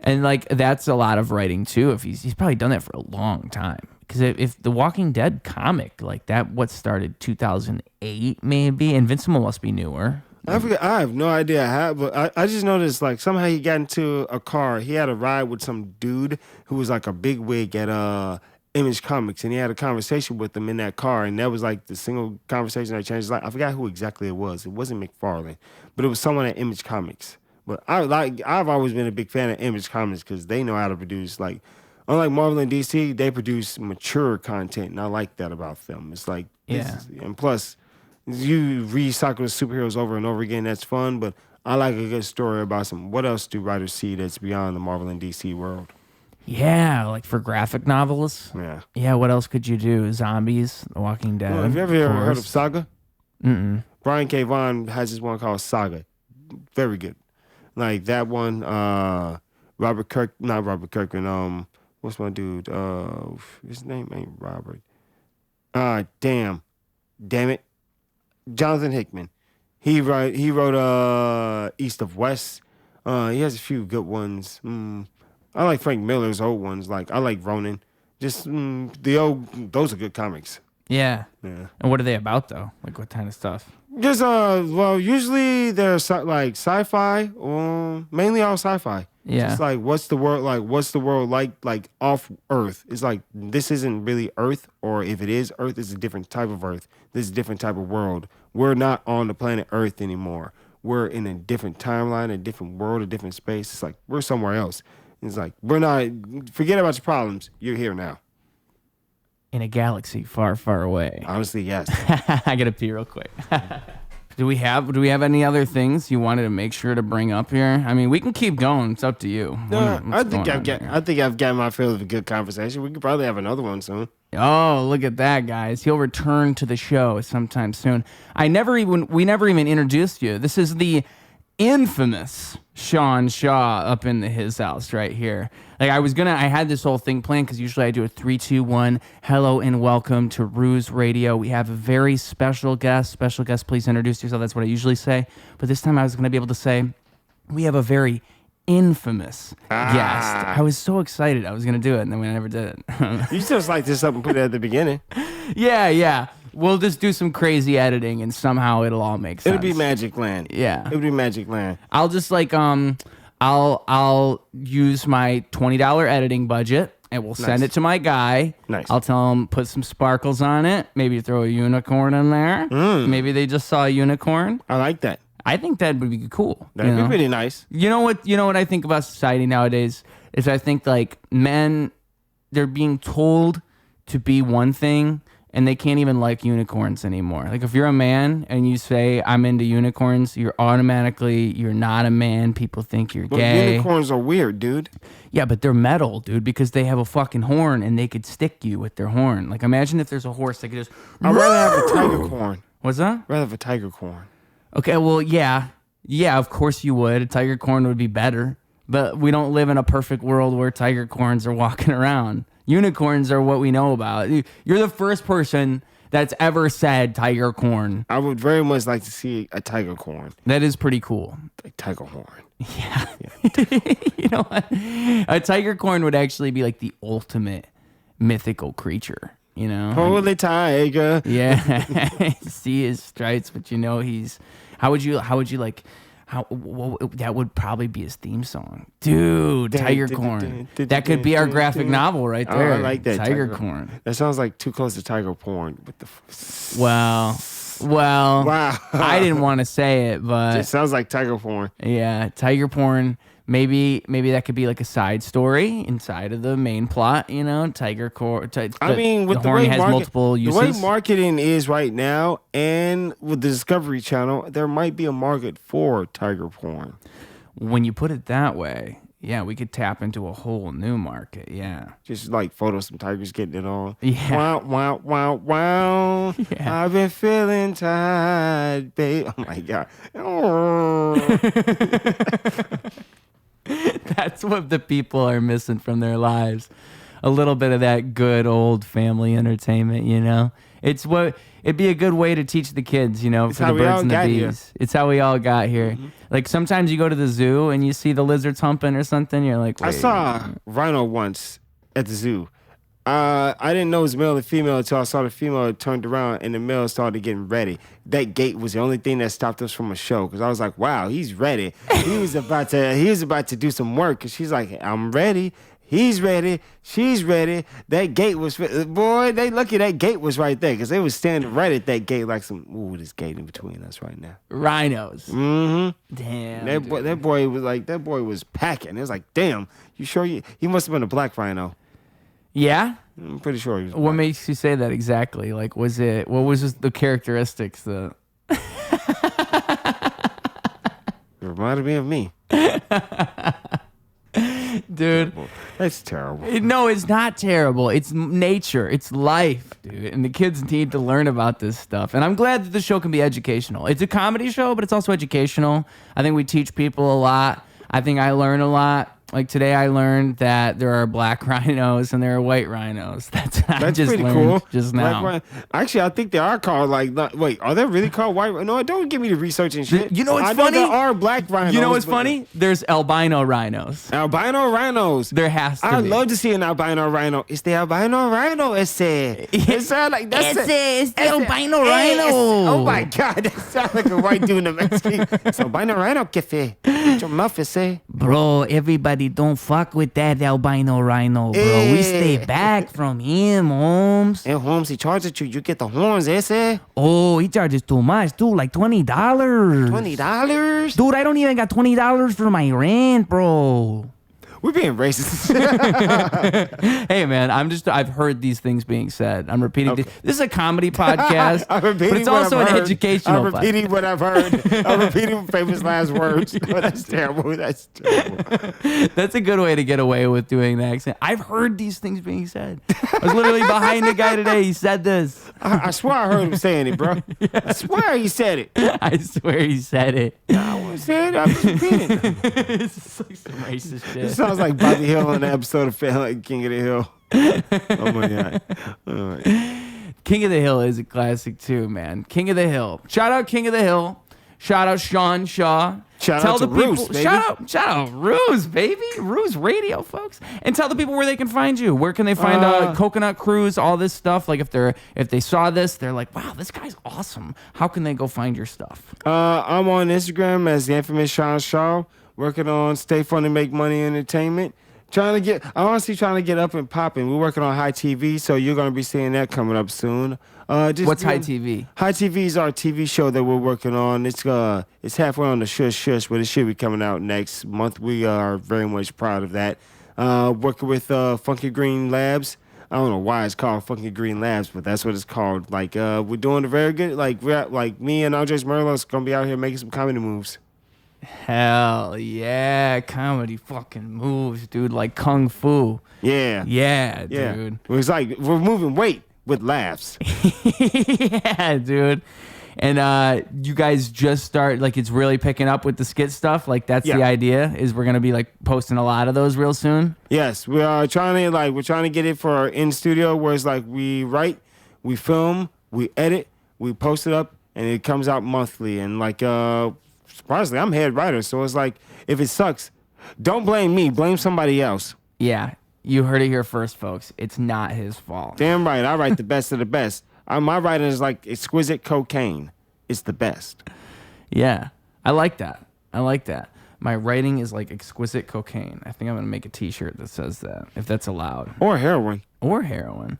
And like that's a lot of writing too. If he's probably done that for a long time. Because if the Walking Dead comic like that, what started 2008 maybe? Invincible must be newer. I forget. I have no idea how, but I just noticed like somehow he got into a car. He had a ride with some dude who was like a big wig at Image Comics, and he had a conversation with him in that car, and that was like the single conversation that changed his life. I forgot who exactly it was. It wasn't McFarlane, but it was someone at Image Comics. But I've always been a big fan of Image Comics because they know how to produce like. Unlike Marvel and DC, they produce mature content, and I like that about them. It's like, and plus, you recycle the superheroes over and over again. That's fun, but I like a good story about some. What else do writers see that's beyond the Marvel and DC world? Yeah, like for graphic novels. Yeah. Yeah, what else could you do? Zombies, The Walking Dead. Well, have you ever heard of Saga? Mm-mm. Brian K. Vaughan has this one called Saga. Very good. Like that one, not Robert Kirkman, what's my dude? His name ain't Robert. Damn it. Jonathan Hickman. He wrote East of West. He has a few good ones. I like Frank Miller's old ones. Like I like Ronin. Just those are good comics. Yeah. Yeah. And what are they about though? Like what kind of stuff? Just usually they're like sci-fi, or mainly all sci-fi. Yeah. It's like what's the world like off Earth? It's like this isn't really Earth, or if it is Earth, it's a different type of Earth. This is a different type of world. We're not on the planet Earth anymore. We're in a different timeline, a different world, a different space. It's like we're somewhere else. It's like we're not. Forget about your problems. You're here now. In a galaxy far, far away. Honestly, yes. I gotta pee real quick. Do we have any other things you wanted to make sure to bring up here? I mean, we can keep going. It's up to you. I think I've got my fill of a good conversation. We could probably have another one soon. Oh, look at that, guys. He'll return to the show sometime soon. We never even introduced you. This is the infamous Shawn Shaw up in his house right here. Like I had this whole thing planned because usually I do a 3, 2, 1. Hello and welcome to Ruse Radio. We have a very special guest. Special guest, please introduce yourself. That's what I usually say. But this time I was going to be able to say we have a very infamous guest. I was so excited I was going to do it, and then we never did it. You just like this up and put it at the beginning. Yeah. We'll just do some crazy editing, and somehow it'll all make sense. It'll be Magic Land. Yeah. It'll be Magic Land. I'll just like I'll use my $20 editing budget and we'll send it to my guy. Nice. I'll tell him put some sparkles on it. Maybe throw a unicorn in there. Maybe they just saw a unicorn. I like that. I think that would be cool. That'd be pretty nice. You know what I think about society nowadays is I think like men, they're being told to be one thing and they can't even like unicorns anymore. Like if you're a man and you say I'm into unicorns, you're not a man. People think you're gay. Unicorns are weird, dude. Yeah, but they're metal, dude, because they have a fucking horn and they could stick you with their horn. Like imagine if there's a horse that could just. I'd rather have a tiger corn. What's that? I'd rather have a tiger corn. Okay, well, yeah, of course you would. A tiger corn would be better, but we don't live in a perfect world where tiger corns are walking around. Unicorns are what we know about. You're the first person that's ever said tiger corn. I would very much like to see a tiger corn. That is pretty cool. A tiger horn. Yeah. You know what? A tiger corn would actually be like the ultimate mythical creature. You know, holy tiger. Yeah, see his stripes, but you know he's. How would you like? That would probably be his theme song, dude. Tiger corn. That could be our graphic novel right there. I like that. Tiger corn. That sounds like too close to tiger porn. What the? Well. Wow. I didn't want to say it, but it sounds like tiger porn. Yeah, tiger porn Maybe that could be like a side story inside of the main plot. You know, Tiger Core. With the the horn way has multiple uses. the way marketing is right now, and with the Discovery Channel, there might be a market for tiger porn. When you put it that way, yeah, we could tap into a whole new market. Yeah. Just like photos some tigers getting it on. Yeah. Wow, wow, wow, wow. Yeah. I've been feeling tired, babe. Oh my God. Oh. That's what the people are missing from their lives. A little bit of that good old family entertainment, you know? It'd be a good way to teach the kids, you know, for the birds and the bees. It's how we all got here. Mm-hmm. Like sometimes you go to the zoo and you see the lizards humping or something. You're like, wait. I saw a rhino once at the zoo. I didn't know it was male and female until I saw the female turned around and the male started getting ready. That gate was the only thing that stopped us from a show because I was like, wow, he's ready. He was about to do some work. And she's like, I'm ready. He's ready. She's ready. That gate was, boy, they lucky that gate was right there because they was standing right at that gate like this gate in between us right now. Rhinos. Mm-hmm. Damn. That boy was packing. It was like, damn, you sure he must have been a black rhino. Yeah? I'm pretty sure he was black. What makes you say that exactly? Like, what was the characteristics? It reminded me of me. Dude, that's terrible. No, it's not terrible. It's nature. It's life, dude. And the kids need to learn about this stuff. And I'm glad that the show can be educational. It's a comedy show, but it's also educational. I think we teach people a lot. I think I learn a lot. Like today I learned that there are black rhinos and there are white rhinos. That's just pretty learned cool. Just now. Actually, I think they are called wait, are they really called white? No, don't give me the research and shit. You know what's I funny? Know there are black rhinos. You know what's funny? There's albino rhinos. Albino rhinos. There has to be. I'd love to see an albino rhino. It's the albino rhino. It sounds like that's it's the albino rhino. Oh my God, that sounds like a white dude in the Mexican. It's albino rhino cafe. Your mouth is say. Bro, everybody don't fuck with that albino rhino, bro. We stay back from him, Holmes. And Holmes, he charges you. You get the horns, ese. Oh, he charges too much, dude. Like $20. $20? Dude, I don't even got $20 for my rent, bro. We're being racist. Hey, man, I've heard these things being said. I'm repeating this. This is a comedy podcast, but it's also an educational podcast. I'm repeating what I've heard. I'm repeating famous last words. Oh, that's terrible. That's terrible. That's a good way to get away with doing the accent. I've heard these things being said. I was literally behind the guy today. He said this. I swear I heard him saying it, bro. Yeah. I swear he said it. I swear he said it. I wasn't saying it. I'm just repeating it. It's like some racist shit. It sounds like Bobby Hill on the episode of King of the Hill. Oh my God. All right. King of the Hill is a classic too, man. King of the Hill. Shout out King of the Hill. Shout out Shawn Shaw. Shout out to Ruse, baby. Shout out Ruse, baby. Ruse Radio, folks. And tell the people where they can find you. Where can they find Coconut Cruise, all this stuff? Like if they saw this, they're like, wow, this guy's awesome. How can they go find your stuff? I'm on Instagram as the infamous Shawn Shaw, working on Stay Funny, Make Money Entertainment. I'm honestly trying to get up and popping. We're working on High TV, so you're going to be seeing that coming up soon. What's High TV? High TV is our TV show that we're working on. It's halfway on the shush, but it should be coming out next month. We are very much proud of that. Working with Funky Green Labs. I don't know why it's called Funky Green Labs, but that's what it's called. Like we're doing a very good. Like me and Andres Merlos gonna be out here making some comedy moves. Hell yeah, comedy fucking moves, dude. Like kung fu. Yeah, dude. It's like we're moving weight with laughs. Yeah, dude. And you guys just start, like, it's really picking up with the skit stuff. Like, that's the idea, is we're gonna be like posting a lot of those real soon. Yes, we are trying to get it for our in studio, where it's like we write, we film, we edit, we post it up, and it comes out monthly. And like surprisingly, I'm head writer, so it's like if it sucks, don't blame me, blame somebody else. Yeah, you heard it here first, folks. It's not his fault. Damn right, I write the best of the best. My writing is like exquisite cocaine. It's the best. Yeah, I like that. My writing is like exquisite cocaine. I think I'm going to make a t-shirt that says that, if that's allowed. Or heroin.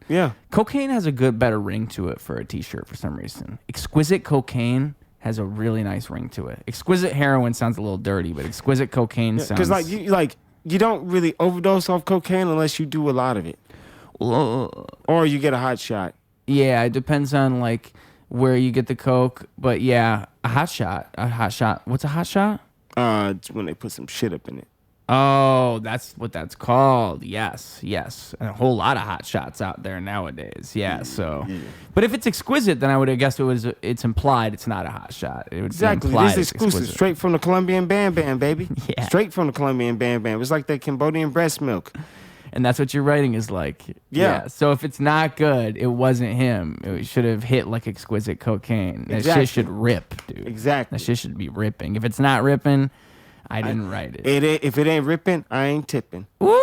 Yeah. Cocaine has a better ring to it for a t-shirt for some reason. Exquisite cocaine has a really nice ring to it. Exquisite heroin sounds a little dirty, but exquisite cocaine sounds... Because you don't really overdose off cocaine unless you do a lot of it. Or you get a hot shot. Yeah, it depends on like where you get the coke. But yeah, a hot shot. What's a hot shot? It's when they put some shit up in it. Oh, that's what that's called. Yes. And a whole lot of hot shots out there nowadays. Yeah, so. Yeah. But if it's exquisite, then I would have guessed it's implied it's not a hot shot. It would exactly. It's exclusive. Straight from the Colombian Bam Bam, baby. Yeah. Straight from the Colombian Bam Bam. It's like that Cambodian breast milk. And that's what your writing is like. Yeah. So if it's not good, it wasn't him. It should have hit like exquisite cocaine. That shit should rip, dude. Exactly. That shit should be ripping. If it's not ripping... I didn't write it. If it ain't ripping, I ain't tipping. Woo!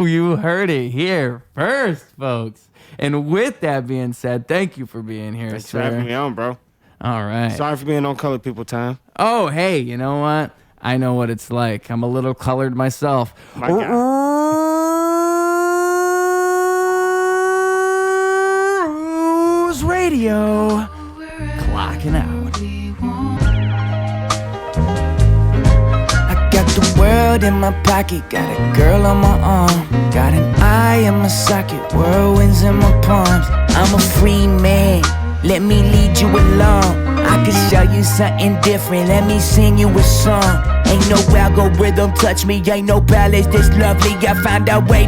You heard it here first, folks. And with that being said, thank you for being here, Thanks sir. for having me on, bro. All right. Sorry for being on Colored People Time. Oh, hey, you know what? I know what it's like. I'm a little colored myself. My God. Radio. Clocking out. Got the world in my pocket, got a girl on my arm, got an eye in my socket, whirlwinds in my palms. I'm a free man, let me lead you along. I can show you something different, let me sing you a song. Ain't no algorithm touch me, ain't no balance this lovely. I find a way,